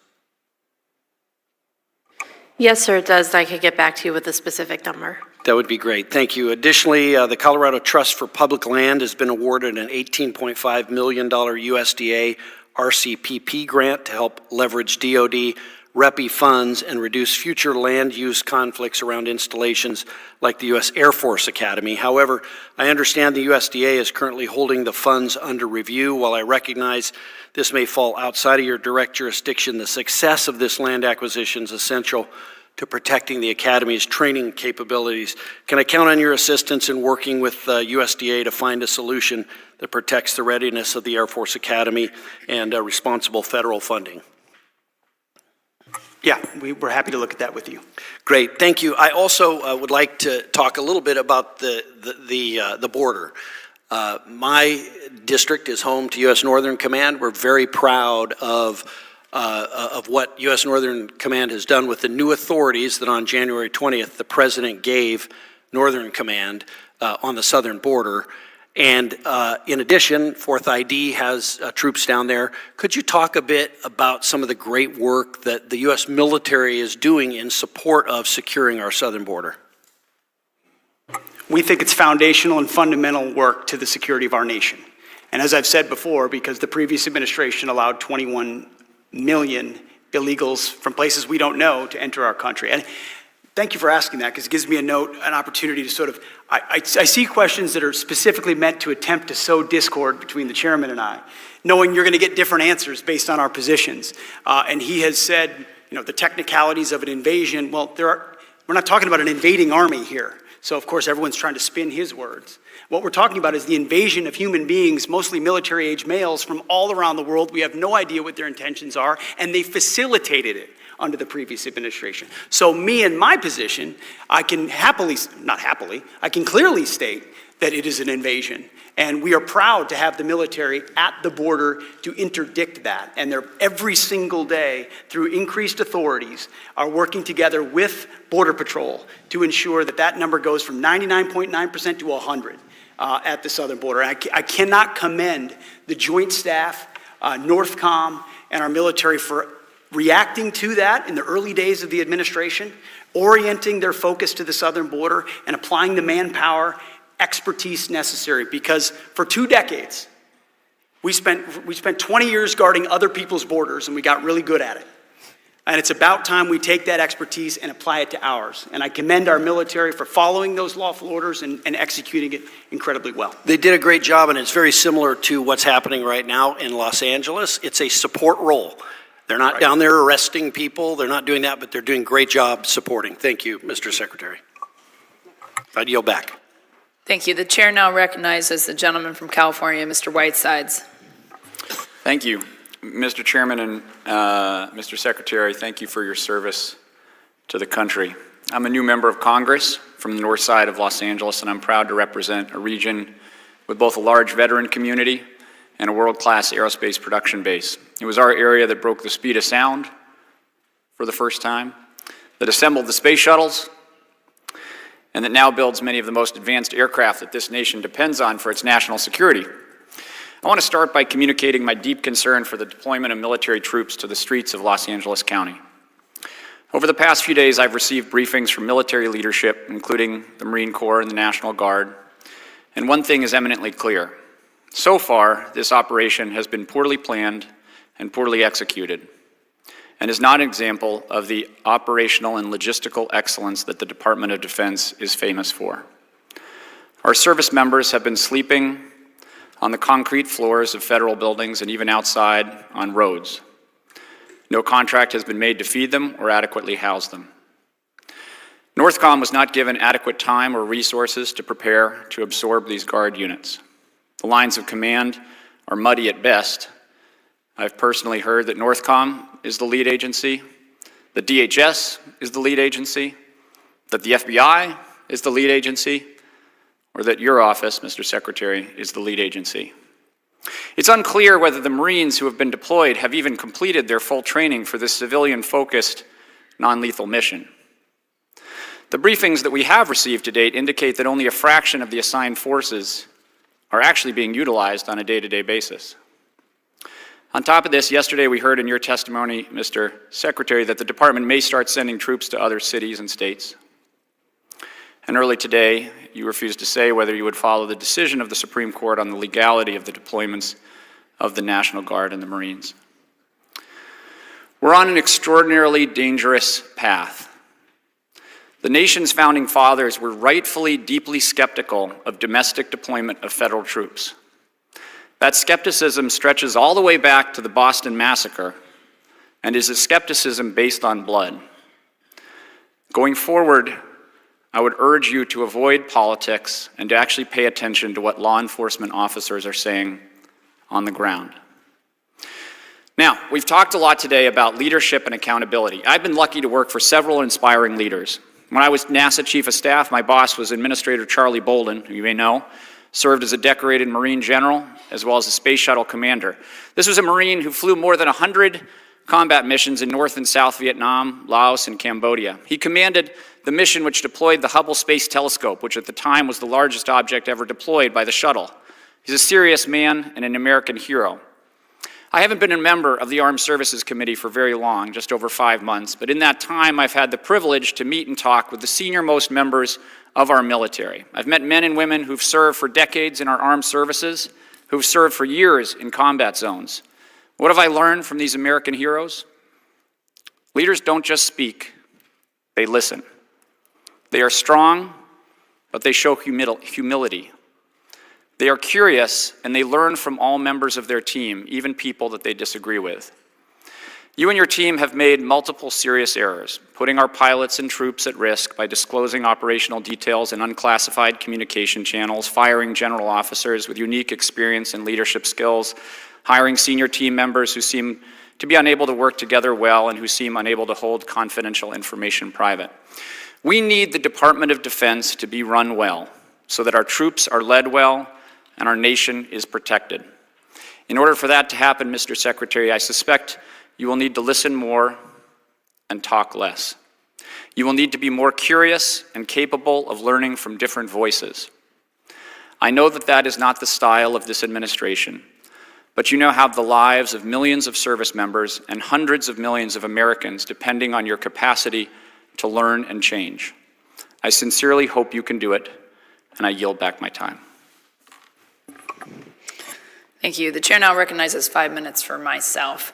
Yes, sir, it does. I could get back to you with a specific number. That would be great. Thank you. Additionally, the Colorado Trust for Public Land has been awarded an $18.5 million USDA RCPP grant to help leverage DoD REPI funds and reduce future land use conflicts around installations like the U.S. Air Force Academy. However, I understand the USDA is currently holding the funds under review. While I recognize this may fall outside of your direct jurisdiction, the success of this land acquisition is essential to protecting the Academy's training capabilities. Can I count on your assistance in working with USDA to find a solution that protects the readiness of the Air Force Academy and responsible federal funding? Yeah, we're happy to look at that with you. Great, thank you. I also would like to talk a little bit about the border. My district is home to U.S. Northern Command. We're very proud of what U.S. Northern Command has done with the new authorities that on January 20th the President gave Northern Command on the southern border. And in addition, 4th ID has troops down there. Could you talk a bit about some of the great work that the U.S. military is doing in support of securing our southern border? We think it's foundational and fundamental work to the security of our nation. And as I've said before, because the previous administration allowed 21 million illegals from places we don't know to enter our country. And thank you for asking that, because it gives me an opportunity to sort of, I see questions that are specifically meant to attempt to sow discord between the chairman and I, knowing you're going to get different answers based on our positions. And he has said, the technicalities of an invasion, well, we're not talking about an invading army here. So of course everyone's trying to spin his words. What we're talking about is the invasion of human beings, mostly military-age males from all around the world. We have no idea what their intentions are, and they facilitated it under the previous administration. So me in my position, I can I can clearly state that it is an invasion. And we are proud to have the military at the border to interdict that. And they're every single day, through increased authorities, are working together with Border Patrol to ensure that that number goes from 99.9% to 100 at the southern border. I cannot commend the Joint Staff, NORTHCOM, and our military for reacting to that in the early days of the administration, orienting their focus to the southern border, and applying the manpower expertise necessary, because for 2 decades, we spent 20 years guarding other people's borders, and we got really good at it. And it's about time we take that expertise and apply it to ours. And I commend our military for following those lawful orders and executing it incredibly well. They did a great job, and it's very similar to what's happening right now in Los Angeles. It's a support role. They're not down there arresting people. They're not doing that, but they're doing a great job supporting. Thank you, Mr. Secretary. I'd yield back. Thank you. The chair now recognizes the gentleman from California, Mr. Whitesides. Thank you. Mr. Chairman and Mr. Secretary, thank you for your service to the country. I'm a new member of Congress from the north side of Los Angeles, and I'm proud to represent a region with both a large veteran community and a world-class aerospace production base. It was our area that broke the speed of sound for the first time, that assembled the space shuttles, and that now builds many of the most advanced aircraft that this nation depends on for its national security. I want to start by communicating my deep concern for the deployment of military troops to the streets of Los Angeles County. Over the past few days, I've received briefings from military leadership, including the Marine Corps and the National Guard, and one thing is eminently clear. So far, this operation has been poorly planned and poorly executed, and is not an example of the operational and logistical excellence that the Department of Defense is famous for. Our service members have been sleeping on the concrete floors of federal buildings and even outside on roads. No contract has been made to feed them or adequately house them. NORTHCOM was not given adequate time or resources to prepare to absorb these Guard units. The lines of command are muddy at best. I've personally heard that NORTHCOM is the lead agency, the DHS is the lead agency, that the FBI is the lead agency, or that your office, Mr. Secretary, is the lead agency. It's unclear whether the Marines who have been deployed have even completed their full training for this civilian-focused, non-lethal mission. The briefings that we have received to date indicate that only a fraction of the assigned forces are actually being utilized on a day-to-day basis. On top of this, yesterday we heard in your testimony, Mr. Secretary, that the department may start sending troops to other cities and states. And early today, you refused to say whether you would follow the decision of the Supreme Court on the legality of the deployments of the National Guard and the Marines. We're on an extraordinarily dangerous path. The nation's founding fathers were rightfully deeply skeptical of domestic deployment of federal troops. That skepticism stretches all the way back to the Boston Massacre and is a skepticism based on blood. Going forward, I would urge you to avoid politics and to actually pay attention to what law enforcement officers are saying on the ground. Now, we've talked a lot today about leadership and accountability. I've been lucky to work for several inspiring leaders. When I was NASA Chief of Staff, my boss was Administrator Charlie Bolden, who you may know, served as a decorated Marine general, as well as a space shuttle commander. This was a Marine who flew more than 100 combat missions in North and South Vietnam, Laos, and Cambodia. He commanded the mission which deployed the Hubble Space Telescope, which at the time was the largest object ever deployed by the shuttle. He's a serious man and an American hero. I haven't been a member of the Armed Services Committee for very long, just over 5 months, but in that time I've had the privilege to meet and talk with the senior-most members of our military. I've met men and women who've served for decades in our armed services, who've served for years in combat zones. What have I learned from these American heroes? Leaders don't just speak, they listen. They are strong, but they show humility. They are curious, and they learn from all members of their team, even people that they disagree with. You and your team have made multiple serious errors, putting our pilots and troops at risk by disclosing operational details in unclassified communication channels, firing general officers with unique experience and leadership skills, hiring senior team members who seem to be unable to work together well and who seem unable to hold confidential information private. We need the Department of Defense to be run well, so that our troops are led well and our nation is protected. In order for that to happen, Mr. Secretary, I suspect you will need to listen more and talk less. You will need to be more curious and capable of learning from different voices. I know that that is not the style of this administration, but you now have the lives of millions of service members and hundreds of millions of Americans depending on your capacity to learn and change. I sincerely hope you can do it, and I yield back my time. Thank you. The chair now recognizes 5 minutes for myself.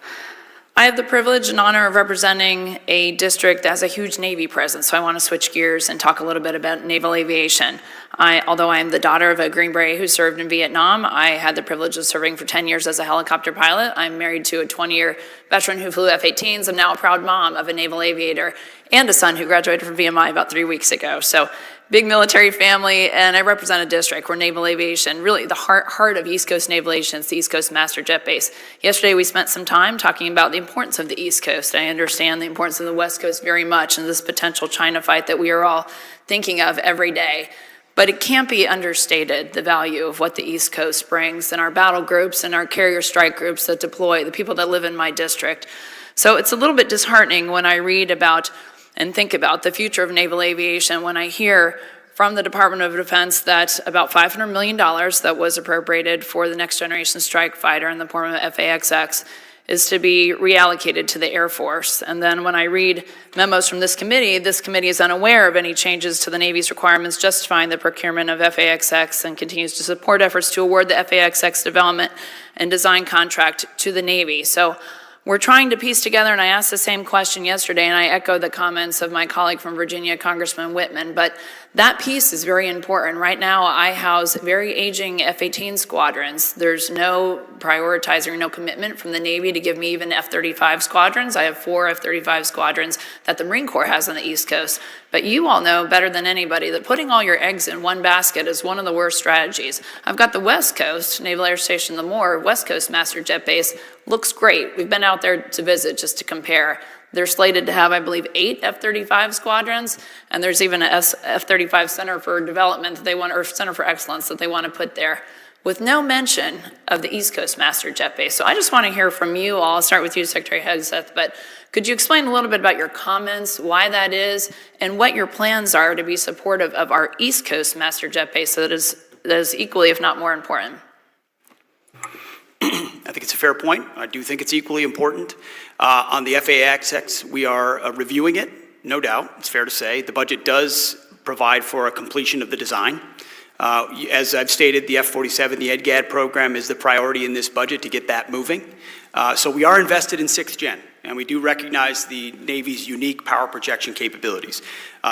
I have the privilege and honor of representing a district that has a huge Navy presence, so I want to switch gears and talk a little bit about naval aviation. Although I am the daughter of a Green Beret who served in Vietnam, I had the privilege of serving for 10 years as a helicopter pilot. I'm married to a 20-year veteran who flew F-18s. I'm now a proud mom of a naval aviator and a son who graduated from VMI about 3 weeks ago. So big military family, and I represent a district where naval aviation, really the heart of East Coast Naval Aviation is the East Coast Master Jet Base. Yesterday we spent some time talking about the importance of the East Coast. I understand the importance of the West Coast very much in this potential China fight that we are all thinking of every day. But it can't be understated, the value of what the East Coast brings and our battle groups and our carrier strike groups that deploy, the people that live in my district. So it's a little bit disheartening when I read about and think about the future of naval aviation when I hear from the Department of Defense that about $500 million that was appropriated for the next generation strike fighter in the form of FAXX is to be reallocated to the Air Force. And then when I read memos from this committee is unaware of any changes to the Navy's requirements justifying the procurement of FAXX and continues to support efforts to award the FAXX development and design contract to the Navy. So we're trying to piece together, and I asked the same question yesterday, and I echo the comments of my colleague from Virginia, Congressman Whitman, but that piece is very important. Right now, I house very aging F-18 squadrons. There's no prioritizing, no commitment from the Navy to give me even F-35 squadrons. I have 4 F-35 squadrons that the Marine Corps has on the East Coast. But you all know better than anybody that putting all your eggs in one basket is one of the worst strategies. I've got the West Coast, Naval Air Station Lemoore, West Coast Master Jet Base, looks great. We've been out there to visit just to compare. They're slated to have, I believe, 8 F-35 squadrons, and there's even an F-35 Center for Development that they want, or Center for Excellence that they want to put there, with no mention of the East Coast Master Jet Base. So I just want to hear from you all. I'll start with you, Secretary Hegseth, but could you explain a little bit about your comments, why that is, and what your plans are to be supportive of our East Coast Master Jet Base that is equally, if not more important? I think it's a fair point. I do think it's equally important. On the FAXX, we are reviewing it, no doubt, it's fair to say. The budget does provide for a completion of the design. As I've stated, the F-47, the EDGAD program is the priority in this budget to get that moving. So we are invested in 6th gen, and we do recognize the Navy's unique power projection capabilities.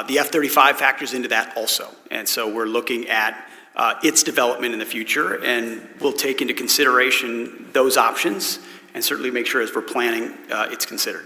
The F-35 factors into that also, and so we're looking at its development in the future, and we'll take into consideration those options and certainly make sure as we're planning it's considered.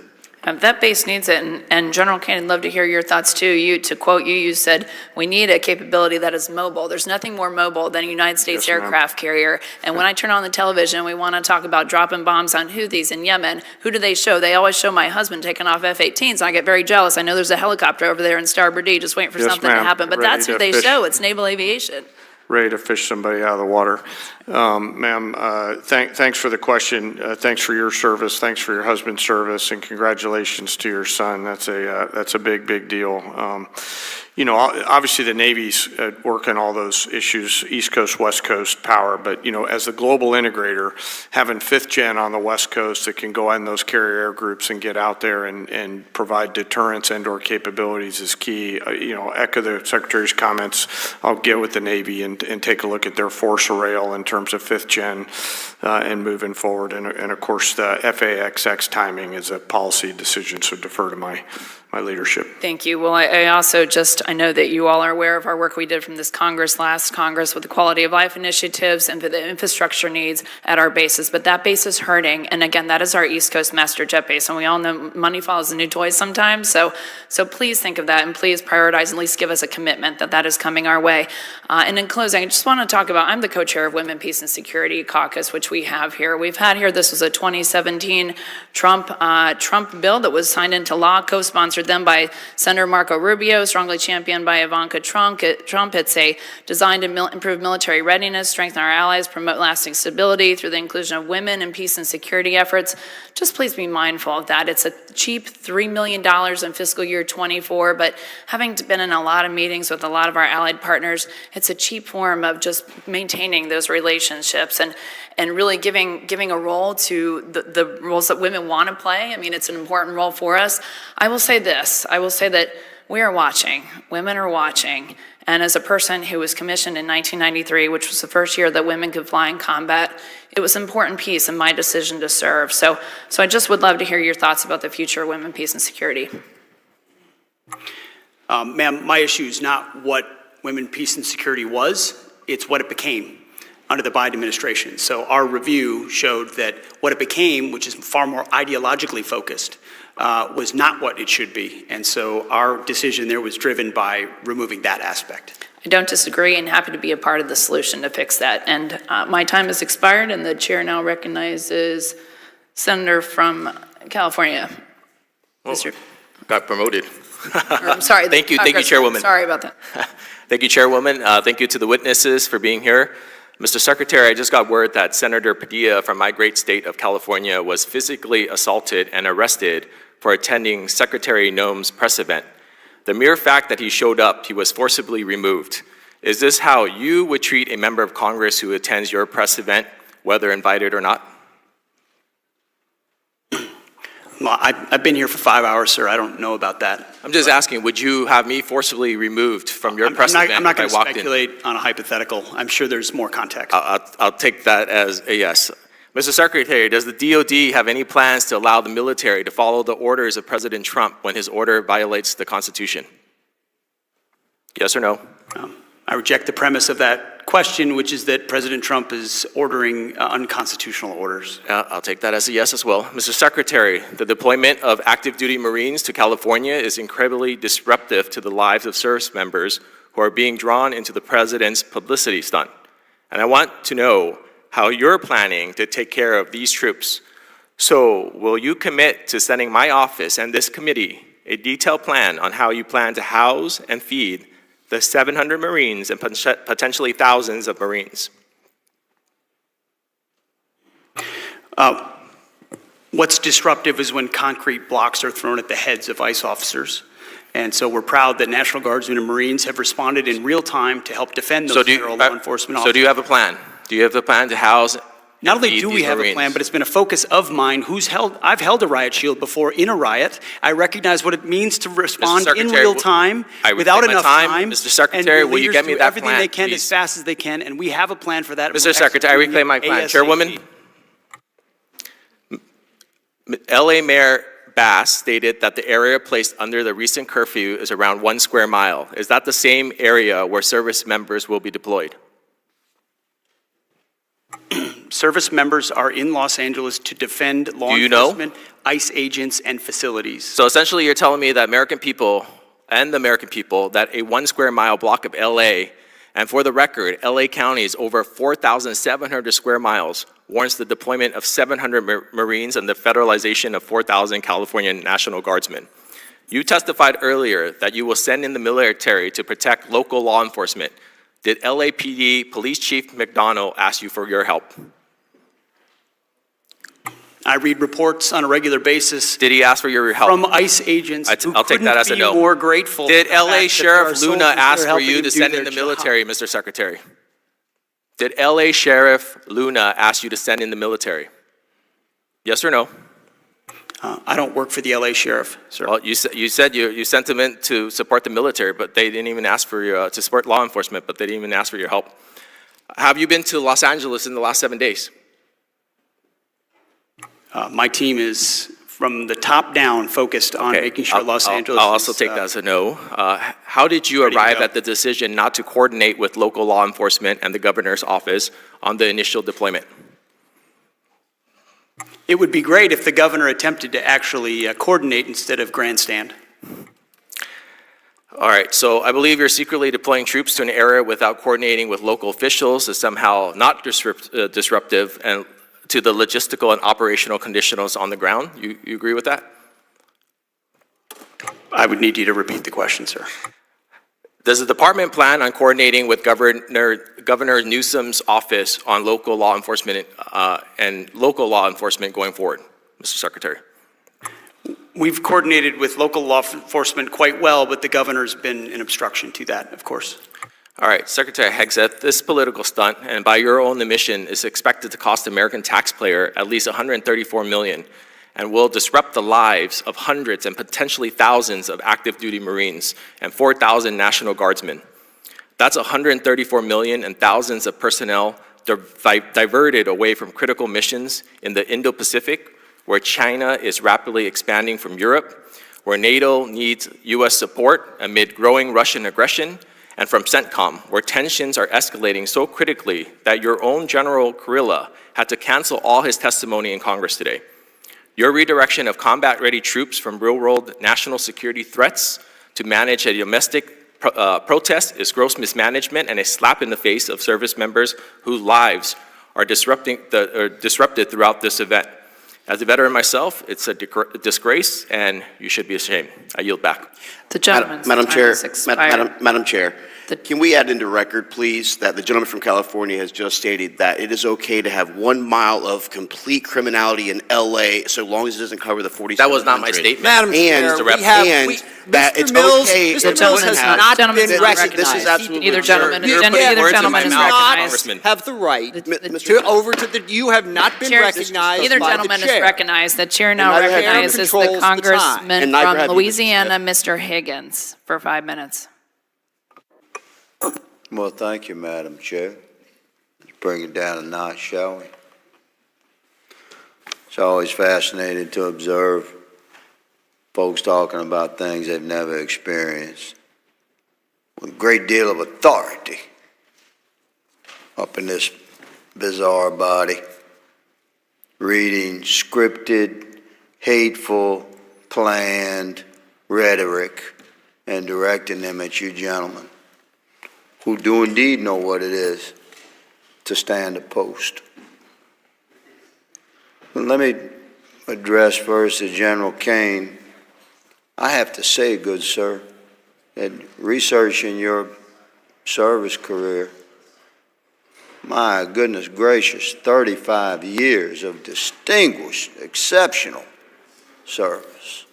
That base needs it, and General Kane, I'd love to hear your thoughts too. To quote you, you said, we need a capability that is mobile. There's nothing more mobile than a United States Yes, ma'am. aircraft carrier. And when I turn on the television, we want to talk about dropping bombs on Houthis in Yemen. Who do they show? They always show my husband taking off F-18s, and I get very jealous. I know there's a helicopter over there in Starboard D just waiting for Yes, something to ma'am. happen, but Ready that's who to they fish. show. It's naval aviation. Ready to fish somebody out of the water. Ma'am, thanks for the question. Thanks for your service. Thanks for your husband's service, and congratulations to your son. That's a big deal. You know, obviously the Navy's working all those issues, East Coast, West Coast power, but, you know, as the global integrator, having 5th gen on the West Coast that can go in those carrier air groups and get out there and provide deterrence and/or capabilities is key. You know, echo the Secretary's comments. I'll get with the Navy and take a look at their force array in terms of 5th gen and moving forward. And of course, the FAXX timing is a policy decision, so defer to my leadership. Thank you. Well, I also I know that you all are aware of our work we did from this Congress, last Congress, with the quality of life initiatives and for the infrastructure needs at our bases. But that base is hurting. And again, that is our East Coast master jet base. And we all know money follows the new toys sometimes. So please think of that and please prioritize, at least give us a commitment that that is coming our way. And in closing, I just want to talk about, I'm the co-chair of Women, Peace, and Security Caucus, which we have here. We've had here, this was a 2017 Trump bill that was signed into law, co-sponsored them by Senator Marco Rubio, strongly championed by Ivanka Trump. It's designed to improve military readiness, strengthen our allies, promote lasting stability through the inclusion of women in peace and security efforts. Just please be mindful of that. It's a cheap $3 million in fiscal year 24, but having been in a lot of meetings with a lot of our allied partners, it's a cheap form of just maintaining those relationships and really giving a role to the roles that women want to play. I mean, it's an important role for us. I will say this, I will say that we are watching, women are watching, and as a person who was commissioned in 1993, which was the first year that women could fly in combat, it was an important piece in my decision to serve. So I just would love to hear your thoughts about the future of women, peace, and security. Ma'am, my issue is not what women, peace, and security was, it's what it became under the Biden administration. So our review showed that what it became, which is far more ideologically focused, was not what it should be. And so our decision there was driven by removing that aspect. I don't disagree and happy to be a part of the solution to fix that. And my time has expired and the chair now recognizes Senator from California. Mr. Got promoted. I'm sorry. Thank you, Chairwoman. Sorry about that. Thank you, Chairwoman. Thank you to the witnesses for being here. Mr. Secretary, I just got word that Senator Padilla from my great state of California was physically assaulted and arrested for attending Secretary Noem's press event. The mere fact that he showed up, he was forcibly removed. Is this how you would treat a member of Congress who attends your press event, whether invited or not? Well, I've been here for 5 hours, sir. I don't know about that. I'm just asking, would you have me forcibly removed from your press event I'm not going if I to walked in? speculate on a hypothetical. I'm sure there's more context. I'll take that as a yes. Mr. Secretary, does the DOD have any plans to allow the military to follow the orders of President Trump when his order violates the Constitution? Yes or no? I reject the premise of that question, which is that President Trump is ordering unconstitutional orders. I'll take that as a yes as well. Mr. Secretary, the deployment of active duty Marines to California is incredibly disruptive to the lives of service members who are being drawn into the President's publicity stunt. And I want to know how you're planning to take care of these troops. So will you commit to sending my office and this committee a detailed plan on how you plan to house and feed the 700 Marines and potentially thousands of Marines? What's disruptive is when concrete blocks are thrown at the heads of ICE officers. And so we're proud that National Guardsmen and Marines have responded in real time to help defend those federal law enforcement officers. So do you have a plan? Do you have a plan to house Not only do we have a plan, but it's been a focus of mine. I've held a riot shield before in a riot. I recognize what it means to respond in real time without enough time. Mr. Secretary, will you get me that plan, everything they can as fast as they can, and we have a plan for that. Mr. Secretary, I reclaim my plan. Chairwoman, LA Mayor Bass stated that the area placed under the recent curfew is around 1 square mile. Is that the same area where service members will be deployed? Service members are in Los Angeles to defend law enforcement. Do you know? ICE agents and facilities. So essentially, you're telling me that American people and the American people that a 1 square mile block of LA, and for the record, LA County is over 4,700 square miles, warrants the deployment of 700 Marines and the federalization of 4,000 California National Guardsmen. You testified earlier that you will send in the military to protect local law enforcement. Did LAPD Police Chief McDonnell ask you for your help? I read reports on a regular basis. Did he ask for your help? From ICE agents who I'll take that as a couldn't no. be more grateful. Did for the LA fact that Sheriff there are Luna soldiers ask there for you helping to do send their in the job? military, Mr. Secretary? Did LA Sheriff Luna ask you to send in the military? Yes or no? I don't work for the LA Sheriff, sir. Well, you said you sent them in to support the military, but they didn't even ask for your, to support law enforcement, but they didn't even ask for your help. Have you been to Los Angeles in the last 7 days? My team is, from the top down, focused on making sure Los Angeles I'll also is, take that as a no. How did you arrive at the decision not to coordinate with local law enforcement and the governor's office on the initial deployment? It would be great if the governor attempted to actually coordinate instead of grandstand. All right, so I believe you're secretly deploying troops to an area without coordinating with local officials is somehow not disruptive and to the logistical and operational conditions on the ground. You agree with that? I would need you to repeat the question, sir. Does the department plan on coordinating with Governor Newsom's office on local law enforcement going forward, Mr. Secretary? We've coordinated with local law enforcement quite well, but the governor's been an obstruction to that, of course. All right, Secretary Hegseth, this political stunt, and by your own admission, is expected to cost the American taxpayer at least $134 million and will disrupt the lives of hundreds and potentially thousands of active duty Marines and 4,000 National Guardsmen. That's $134 million and thousands of personnel diverted away from critical missions in the Indo-Pacific, where China is rapidly expanding from Europe, where NATO needs US support amid growing Russian aggression, and from CENTCOM, where tensions are escalating so critically that your own General Kurilla had to cancel all his testimony in Congress today. Your redirection of combat-ready troops from real-world national security threats to manage a domestic protest is gross mismanagement and a slap in the face of service members whose lives are disrupted throughout this event. As a veteran myself, it's a disgrace, and you should be ashamed. I yield back. The gentleman's Madam time Chair, has expired. Madam Chair, can we add into record, please, that the gentleman from California has just stated that it is okay to have 1 mile of complete criminality in LA so long as it doesn't cover the 4700. That was not my statement. Madam Chair, that it's okay. Mr. Mills has not been recognized. This is absolutely Either gentleman, absurd. either gentleman is recognized. Have the right to over to the, you have not been recognized Either by gentleman the is chair. recognized. The chair now And neither chair recognizes controls the the congressman And neither have from you, Louisiana, Mr. Higgins, for 5 minutes. Well, thank you, Madam Chair. Let's bring it down a notch, shall we? It's always fascinating to observe folks talking about things they've never experienced with a great deal of authority up in this bizarre body, reading scripted, hateful, planned rhetoric and directing them at you gentlemen, who do indeed know what it is to stand a post. But let me address first to General Kane. I have to say, good sir, that researching your service career, my goodness gracious, 35 years of distinguished, exceptional service.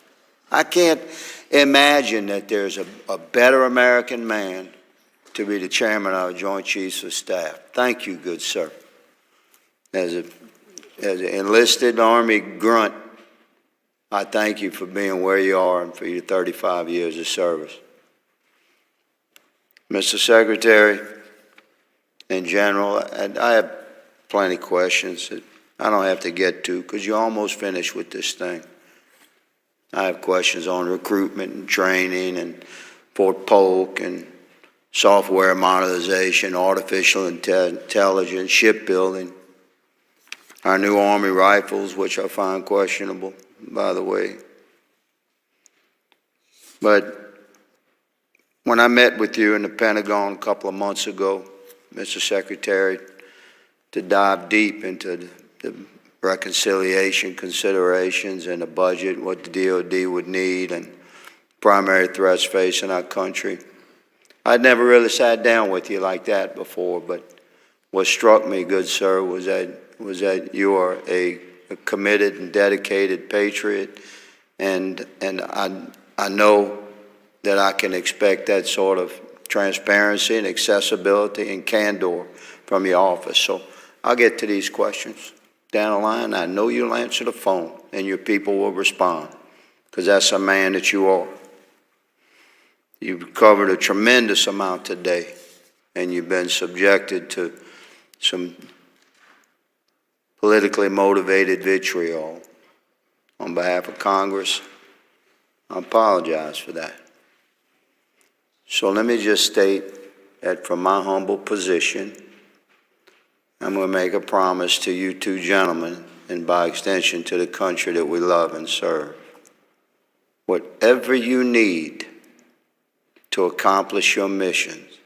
I can't imagine that there's a better American man to be the chairman of our Joint Chiefs of Staff. Thank you, good sir. As an enlisted Army grunt, I thank you for being where you are and for your 35 years of service. Mr. Secretary and General, I have plenty of questions that I don't have to get to because you're almost finished with this thing. I have questions on recruitment and training and Fort Polk and software modernization, artificial intelligence, shipbuilding, our new Army rifles, which I find questionable, by the way. But when I met with you in the Pentagon a couple of months ago, Mr. Secretary, to dive deep into the reconciliation considerations and the budget, what the DOD would need, and primary threats facing our country, I'd never really sat down with you like that before, but what struck me, good sir, was that you are a committed and dedicated patriot, and I know that I can expect that sort of transparency and accessibility and candor from your office. So I'll get to these questions down the line. I know you'll answer the phone and your people will respond, because that's a man that you are. You've covered a tremendous amount today, and you've been subjected to some politically motivated vitriol. On behalf of Congress, I apologize for that. So let me just state that from my humble position, I'm going to make a promise to you two gentlemen, and by extension to the country that we love and serve. Whatever you need to accomplish your missions,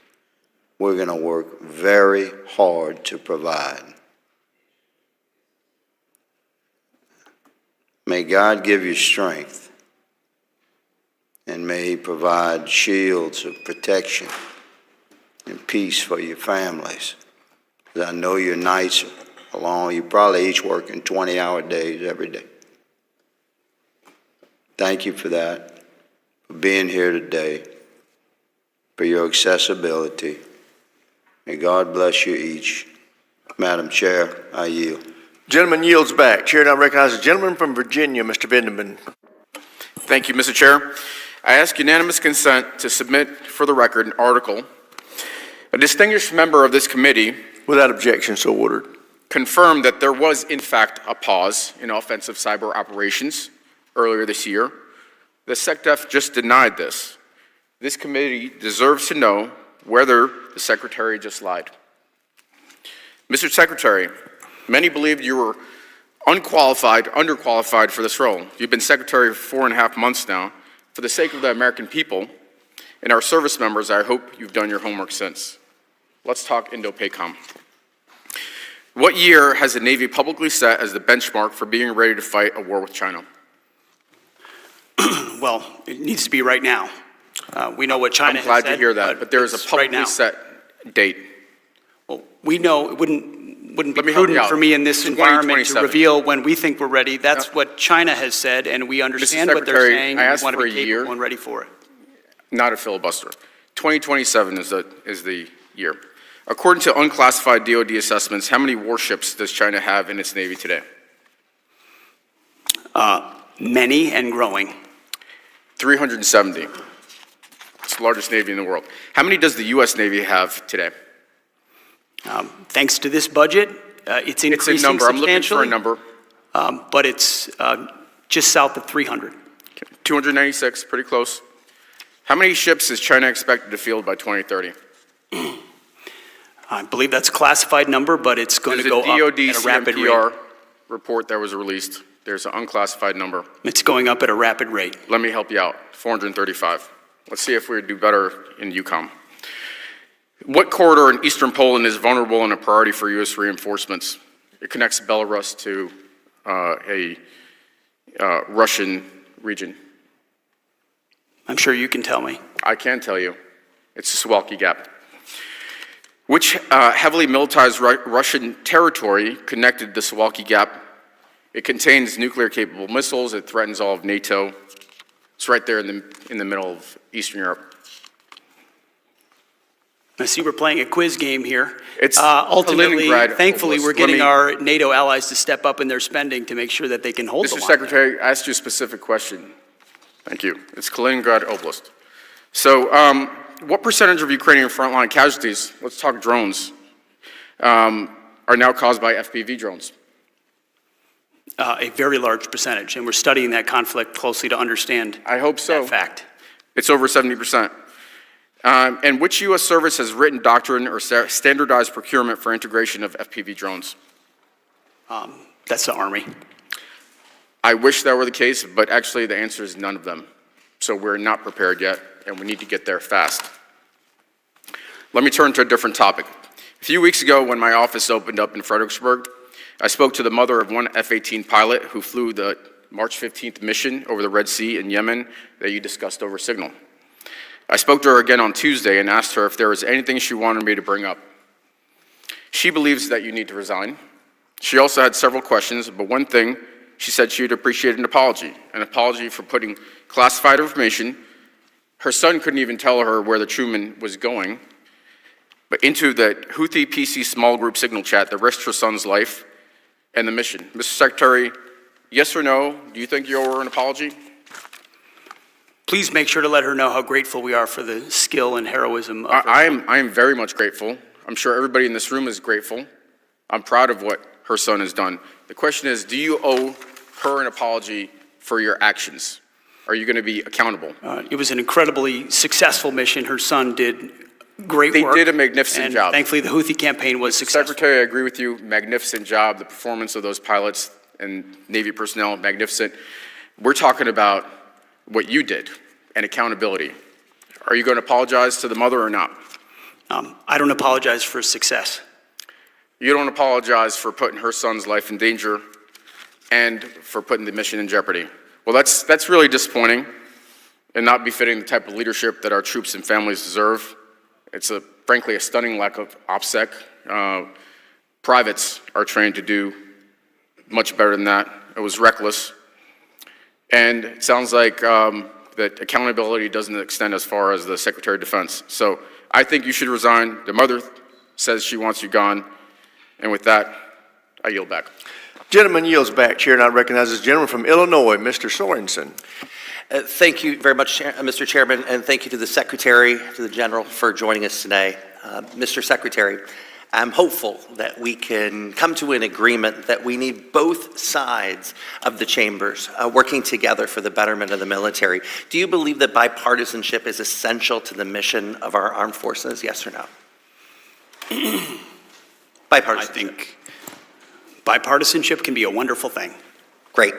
we're going to work very hard to provide. May God give you strength, and may He provide shields of protection and peace for your families. I know your nights are long. You probably each working 20-hour days every day. Thank you for that, for being here today, for your accessibility. May God bless you each. Madam Chair, I yield. Gentleman yields back. Chair now recognizes the gentleman from Virginia, Mr. Vindeman. Thank you, Mr. Chair. I ask unanimous consent to submit for the record an article. A distinguished member of this committee, without objection, so ordered, confirmed that there was, in fact, a pause in offensive cyber operations earlier this year. The SecDef just denied this. This committee deserves to know whether the Secretary just lied. Mr. Secretary, many believed you were underqualified for this role. You've been Secretary for 4.5 months now. For the sake of the American people and our service members, I hope you've done your homework since. Let's talk Indo-PACOM. What year has the Navy publicly set as the benchmark for being ready to fight a war with China? Well, it needs to be right now. We know what China has said. I'm glad to hear that, but there is a publicly set date. Well, we know it wouldn't be prudent for me in this environment to reveal when we think we're ready. That's what China has said, and we understand what they're saying, and we want to be capable and ready for it. Not a filibuster. 2027 is the year. According to unclassified DoD assessments, how many warships does China have in its Navy today? Many and growing. 370. It's the largest Navy in the world. How many does the U.S. Navy have today? Thanks to this budget, it's increasing it's a number. I'm looking for a number. But it's just south of 300. Okay. 296, pretty close. How many ships is China expected to field by 2030? I believe that's a classified number, but it's going to go up at a rapid rate. CMPR report that was released. There's an unclassified number. It's going up at a rapid rate. Let me help you out. 435. Let's see if we do better in EUCOM. What corridor in eastern Poland is vulnerable and a priority for U.S. reinforcements? It connects Belarus to a Russian region. I'm sure you can tell me. I can tell you. It's the Suwalki Gap. Which heavily militarized Russian territory connected the Suwalki Gap? It contains nuclear-capable missiles. It threatens all of NATO. It's right there in the middle of Eastern Europe. I see we're playing a quiz game here. It's ultimately, Kaliningrad thankfully, Oblast. we're getting our NATO allies to step up in their spending to make sure that they can hold the line. Mr. Secretary, I asked you a specific question. Thank you. It's Kaliningrad Oblast. So what percentage of Ukrainian frontline casualties, let's talk drones, are now caused by FPV drones? A very large percentage, and we're studying that conflict closely to understand I hope so. that fact. It's over 70%. And which U.S. service has written doctrine or standardized procurement for integration of FPV drones? That's the Army. I wish that were the case, but actually the answer is none of them. So we're not prepared yet, and we need to get there fast. Let me turn to a different topic. A few weeks ago, when my office opened up in Fredericksburg, I spoke to the mother of one F-18 pilot who flew the March 15th mission over the Red Sea in Yemen that you discussed over Signal. I spoke to her again on Tuesday and asked her if there was anything she wanted me to bring up. She believes that you need to resign. She also had several questions, but one thing, she said she would appreciate an apology for putting classified information. Her son couldn't even tell her where the Truman was going, but into the Houthi PC small group Signal chat that risked her son's life and the mission. Mr. Secretary, yes or no, do you think you owe her an apology? Please make sure to let her know how grateful we are for the skill and heroism of her. I am very much grateful. I'm sure everybody in this room is grateful. I'm proud of what her son has done. The question is, do you owe her an apology for your actions? Are you going to be accountable? It was an incredibly successful mission. Her son did great work. They did a magnificent job. Thankfully, the Houthi campaign was successful. Secretary, I agree with you. Magnificent job. The performance of those pilots and Navy personnel, magnificent. We're talking about what you did and accountability. Are you going to apologize to the mother or not? I don't apologize for success. You don't apologize for putting her son's life in danger and for putting the mission in jeopardy. Well, that's really disappointing and not befitting the type of leadership that our troops and families deserve. It's frankly a stunning lack of OPSEC. Privates are trained to do much better than that. It was reckless. And it sounds like that accountability doesn't extend as far as the Secretary of Defense. So I think you should resign. The mother says she wants you gone. And with that, I yield back. Gentleman yields back. Chair now recognizes the gentleman from Illinois, Mr. Sorensen. Thank you very much, Mr. Chairman, and thank you to the Secretary, to the General for joining us today. Mr. Secretary, I'm hopeful that we can come to an agreement that we need both sides of the chambers working together for the betterment of the military. Do you believe that bipartisanship is essential to the mission of our armed forces, yes or no? I think bipartisanship can be a wonderful thing. Great.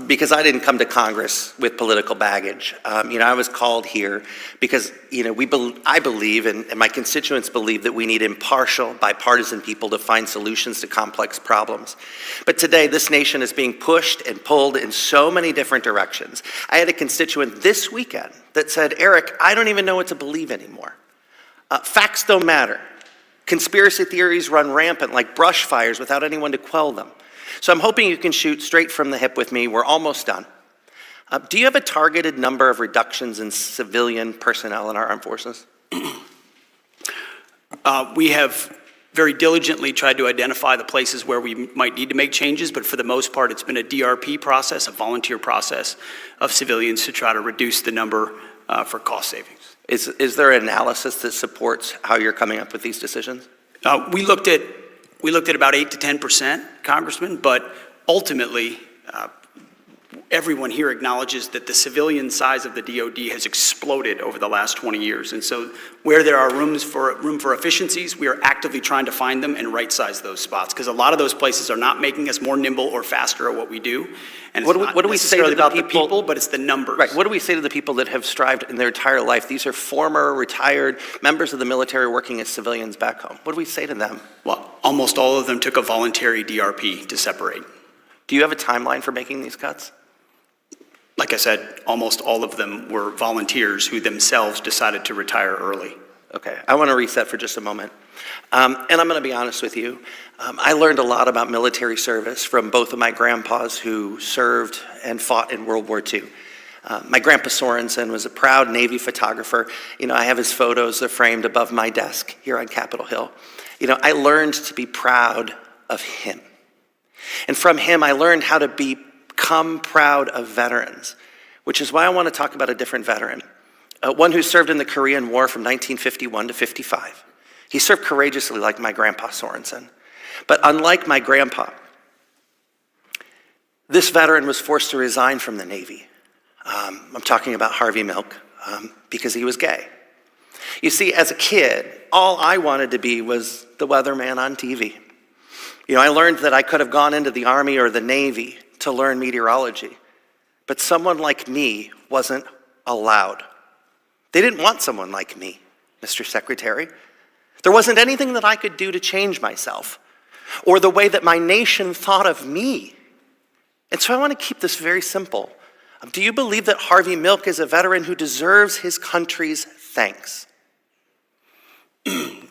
Because I didn't come to Congress with political baggage. I was called here because, I believe, and my constituents believe, that we need impartial, bipartisan people to find solutions to complex problems. But today, this nation is being pushed and pulled in so many different directions. I had a constituent this weekend that said, Eric, I don't even know what to believe anymore. Facts don't matter. Conspiracy theories run rampant like brush fires without anyone to quell them. So I'm hoping you can shoot straight from the hip with me. We're almost done. Do you have a targeted number of reductions in civilian personnel in our armed forces? We have very diligently tried to identify the places where we might need to make changes, but for the most part, it's been a DRP process, a volunteer process of civilians to try to reduce the number for cost savings. Is there an analysis that supports how you're coming up with these decisions? We looked at about 8 to 10%, Congressman, but ultimately, everyone here acknowledges that the civilian size of the DoD has exploded over the last 20 years. And so where there are room for efficiencies, we are actively trying to find them and right-size those spots, because a lot of those places are not making us more nimble or faster at what we do. And what it's do we say to the about people, the people, but it's the numbers. Right. What do we say to the people that have strived in their entire life? These are former, retired members of the military working as civilians back home. What do we say to them? Well, almost all of them took a voluntary DRP to separate. Do you have a timeline for making these cuts? Like I said, almost all of them were volunteers who themselves decided to retire early. Okay, I want to reset for just a moment. And I'm going to be honest with you. I learned a lot about military service from both of my grandpas who served and fought in World War II. My grandpa Sorensen was a proud Navy photographer. I have his photos. They're framed above my desk here on Capitol Hill. I learned to be proud of him. And from him, I learned how to become proud of veterans, which is why I want to talk about a different veteran, one who served in the Korean War from 1951 to 55. He served courageously like my grandpa Sorensen. But unlike my grandpa, this veteran was forced to resign from the Navy. I'm talking about Harvey Milk, because he was gay. You see, as a kid, all I wanted to be was the weatherman on TV. I learned that I could have gone into the Army or the Navy to learn meteorology, but someone like me wasn't allowed. They didn't want someone like me, Mr. Secretary. There wasn't anything that I could do to change myself or the way that my nation thought of me. And so I want to keep this very simple. Do you believe that Harvey Milk is a veteran who deserves his country's thanks?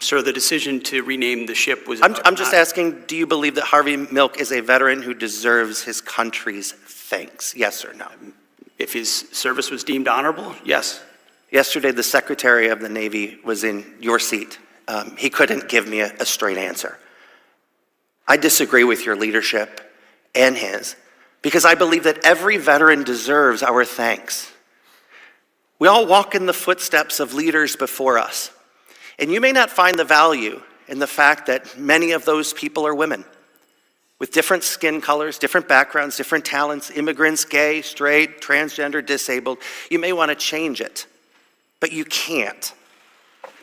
Sir, the decision to rename the ship was... I'm just asking, do you believe that Harvey Milk is a veteran who deserves his country's thanks? Yes or no? If his service was deemed honorable, yes. Yesterday, the Secretary of the Navy was in your seat. He couldn't give me a straight answer. I disagree with your leadership and his, because I believe that every veteran deserves our thanks. We all walk in the footsteps of leaders before us, and you may not find the value in the fact that many of those people are women with different skin colors, different backgrounds, different talents, immigrants, gay, straight, transgender, disabled. You may want to change it, but you can't.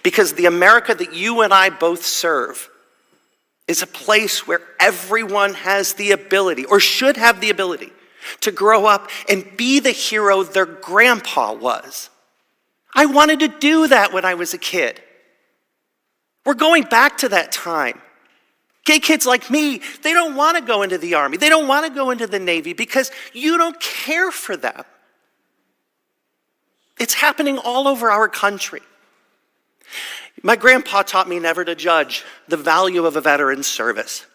Because the America that you and I both serve is a place where everyone has the ability, or should have the ability, to grow up and be the hero their grandpa was. I wanted to do that when I was a kid. We're going back to that time. Gay kids like me, they don't want to go into the Army. They don't want to go into the Navy because you don't care for them. It's happening all over our country. My grandpa taught me never to judge the value of a veteran's service.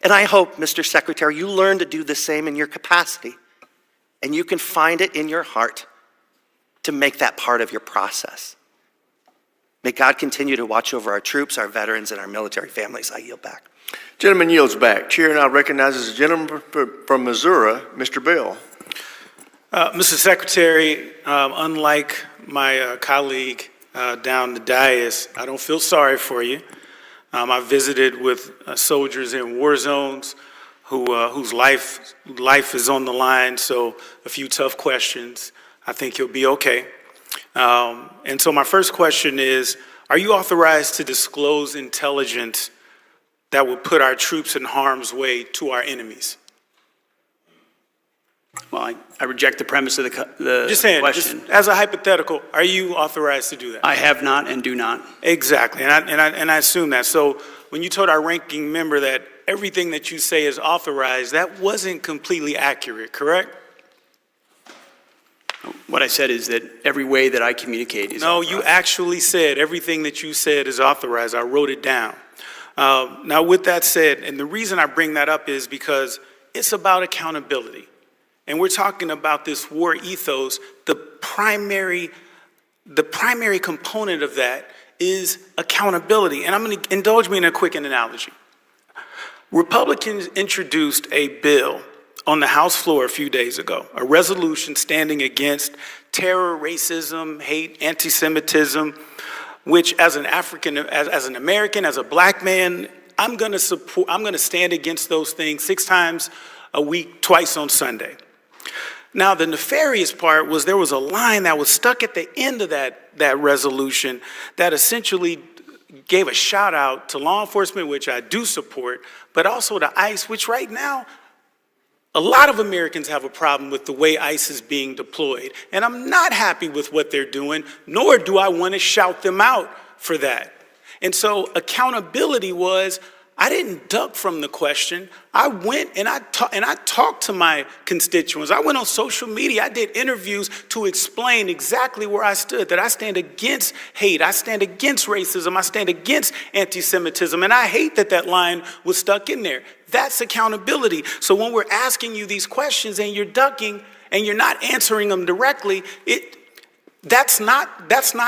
And I hope, Mr. Secretary, you learn to do the same in your capacity. And you can find it in your heart to make that part of your process. May God continue to watch over our troops, our veterans, and our military families. I yield back. Gentleman yields back. Chair now recognizes the gentleman from Missouri, Mr. Bell. Mr. Secretary, unlike my colleague down the dais, I don't feel sorry for you. I visited with soldiers in war zones whose life is on the line, so a few tough questions. I think you'll be okay. And so my first question is, are you authorized to disclose intelligence that would put our troops in harm's way to our enemies? Well, I reject the premise of the just saying, question. Just as a hypothetical, are you authorized to do that? I have not and do not. Exactly, and I assume that. So when you told our ranking member that everything that you say is authorized, that wasn't completely accurate, correct? What I said is that every way that I communicate is authorized. You actually said everything that you said is authorized. I wrote it down. Now, with that said, and the reason I bring that up is because it's about accountability. And we're talking about this war ethos. The primary component of that is accountability. And I'm going to indulge me in a quick analogy. Republicans introduced a bill on the House floor a few days ago, a resolution standing against terror, racism, hate, anti-Semitism, which as an American, as a black man, I'm going to stand against those things 6 times a week, twice on Sunday. Now, the nefarious part was there was a line that was stuck at the end of that resolution that essentially gave a shout out to law enforcement, which I do support, but also to ICE, which right now, a lot of Americans have a problem with the way ICE is being deployed. And I'm not happy with what they're doing, nor do I want to shout them out for that. And so accountability was, I didn't duck from the question. I went and I talked to my constituents. I went on social media. I did interviews to explain exactly where I stood, that I stand against hate. I stand against racism. I stand against anti-Semitism. And I hate that line was stuck in there. That's accountability. So when we're asking you these questions and you're ducking and you're not answering them directly, that's not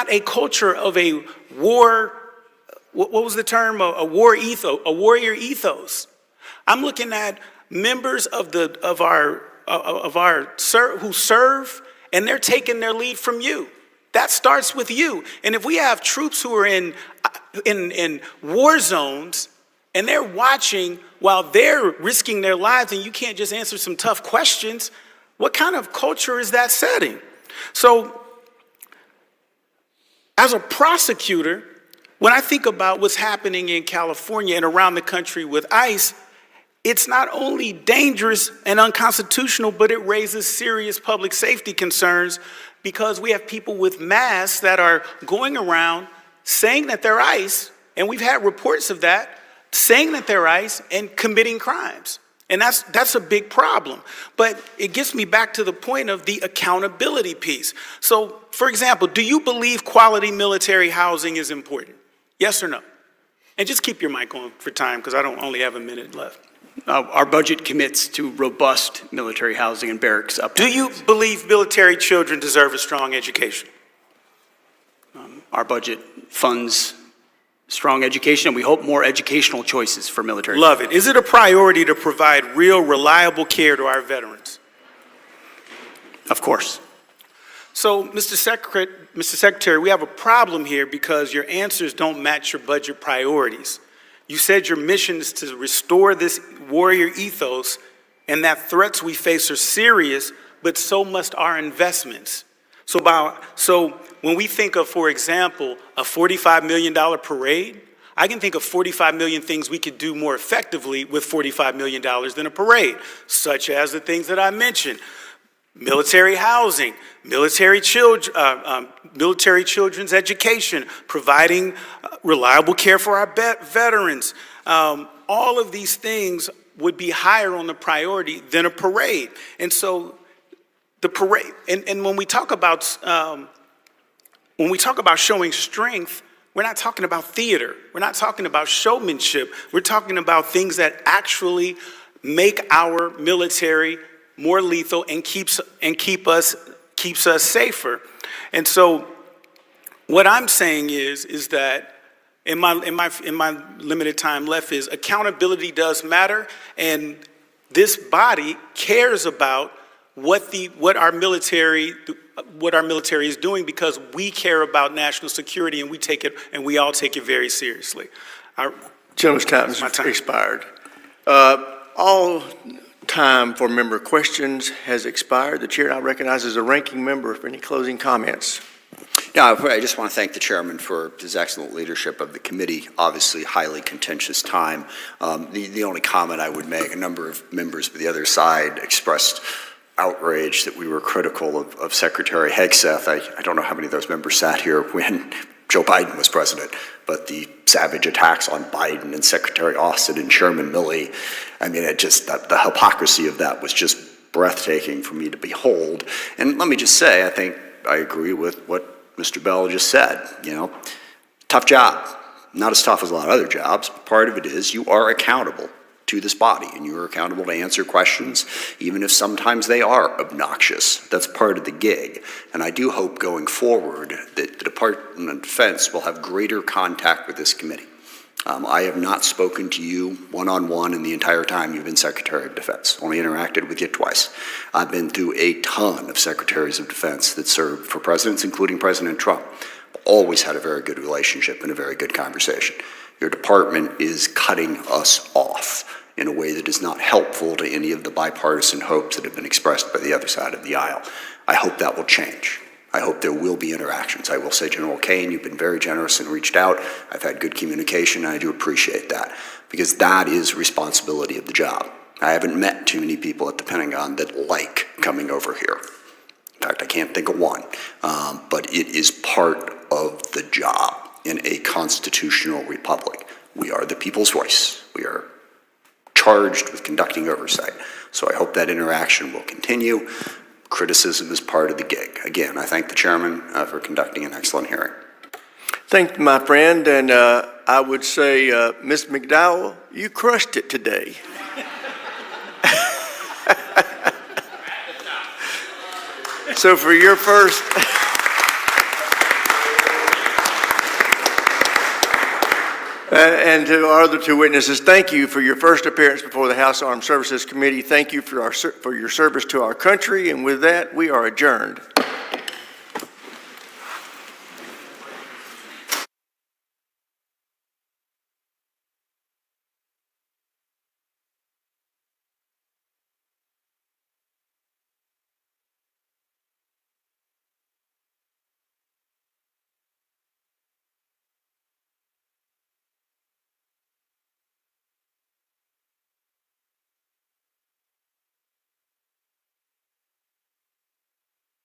a culture of a war. What was the term? A war ethos, a warrior ethos. I'm looking at members who serve, and they're taking their lead from you. That starts with you. And if we have troops who are in war zones and they're watching while they're risking their lives, and you can't just answer some tough questions, what kind of culture is that setting? So, as a prosecutor, when I think about what's happening in California and around the country with ICE, it's not only dangerous and unconstitutional, but it raises serious public safety concerns because we have people with masks that are going around saying that they're ICE, and we've had reports of that, saying that they're ICE and committing crimes. And that's a big problem. But it gets me back to the point of the accountability piece. So, for example, do you believe quality military housing is important? Yes or no? And just keep your mic on for time, because I don't only have a minute left. Our budget commits to robust military housing and barracks up. Do you believe military children deserve a strong education? Our budget funds strong education, and we hope more educational choices for military. Love it. Is it a priority to provide real, reliable care to our veterans? Of course. So, Mr. Secretary, we have a problem here because your answers don't match your budget priorities. You said your mission is to restore this warrior ethos and that threats we face are serious, but so must our investments. So when we think of, for example, a $45 million parade, I can think of 45 million things we could do more effectively with $45 million than a parade, such as the things that I mentioned. Military housing, military children's education, providing reliable care for our veterans. All of these things would be higher on the priority than a parade. And so the parade, and when we talk about showing strength, we're not talking about theater. We're not talking about showmanship. We're talking about things that actually make our military more lethal and keeps us safer. And so what I'm saying is that in my limited time left is accountability does matter, and this body cares about what our military is doing because we care about national security, and we all take it very seriously. Gentleman's time has expired. All time for member questions has expired. The chair now recognizes the ranking member for any closing comments. Yeah, I just want to thank the chairman for his excellent leadership of the committee. Obviously, highly contentious time. The only comment I would make, a number of members of the other side expressed outrage that we were critical of Secretary Hegseth. I don't know how many of those members sat here when Joe Biden was president, but the savage attacks on Biden and Secretary Austin and Chairman Milley, I mean, the hypocrisy of that was just breathtaking for me to behold. And let me just say, I think I agree with what Mr. Bell just said. You know, tough job. Not as tough as a lot of other jobs, but part of it is you are accountable to this body, and you are accountable to answer questions, even if sometimes they are obnoxious. That's part of the gig. And I do hope going forward that the Department of Defense will have greater contact with this committee. I have not spoken to you one-on-one in the entire time you've been Secretary of Defense, only interacted with you twice. I've been through a ton of Secretaries of Defense that served for presidents, including President Trump. Always had a very good relationship and a very good conversation. Your department is cutting us off in a way that is not helpful to any of the bipartisan hopes that have been expressed by the other side of the aisle. I hope that will change. I hope there will be interactions. I will say, General Kane, you've been very generous and reached out. I've had good communication, and I do appreciate that, because that is responsibility of the job. I haven't met too many people at the Pentagon that like coming over here. In fact, I can't think of one, but it is part of the job in a constitutional republic. We are the people's voice. We are charged with conducting oversight. So I hope that interaction will continue. Criticism is part of the gig. Again, I thank the chairman for conducting an excellent hearing. Thank you, my friend, and I would say, Ms. McDowell, you crushed it today. So for your first... And to our other two witnesses, thank you for your first appearance before the House Armed Services Committee. Thank you for your service to our country. And with that, we are adjourned.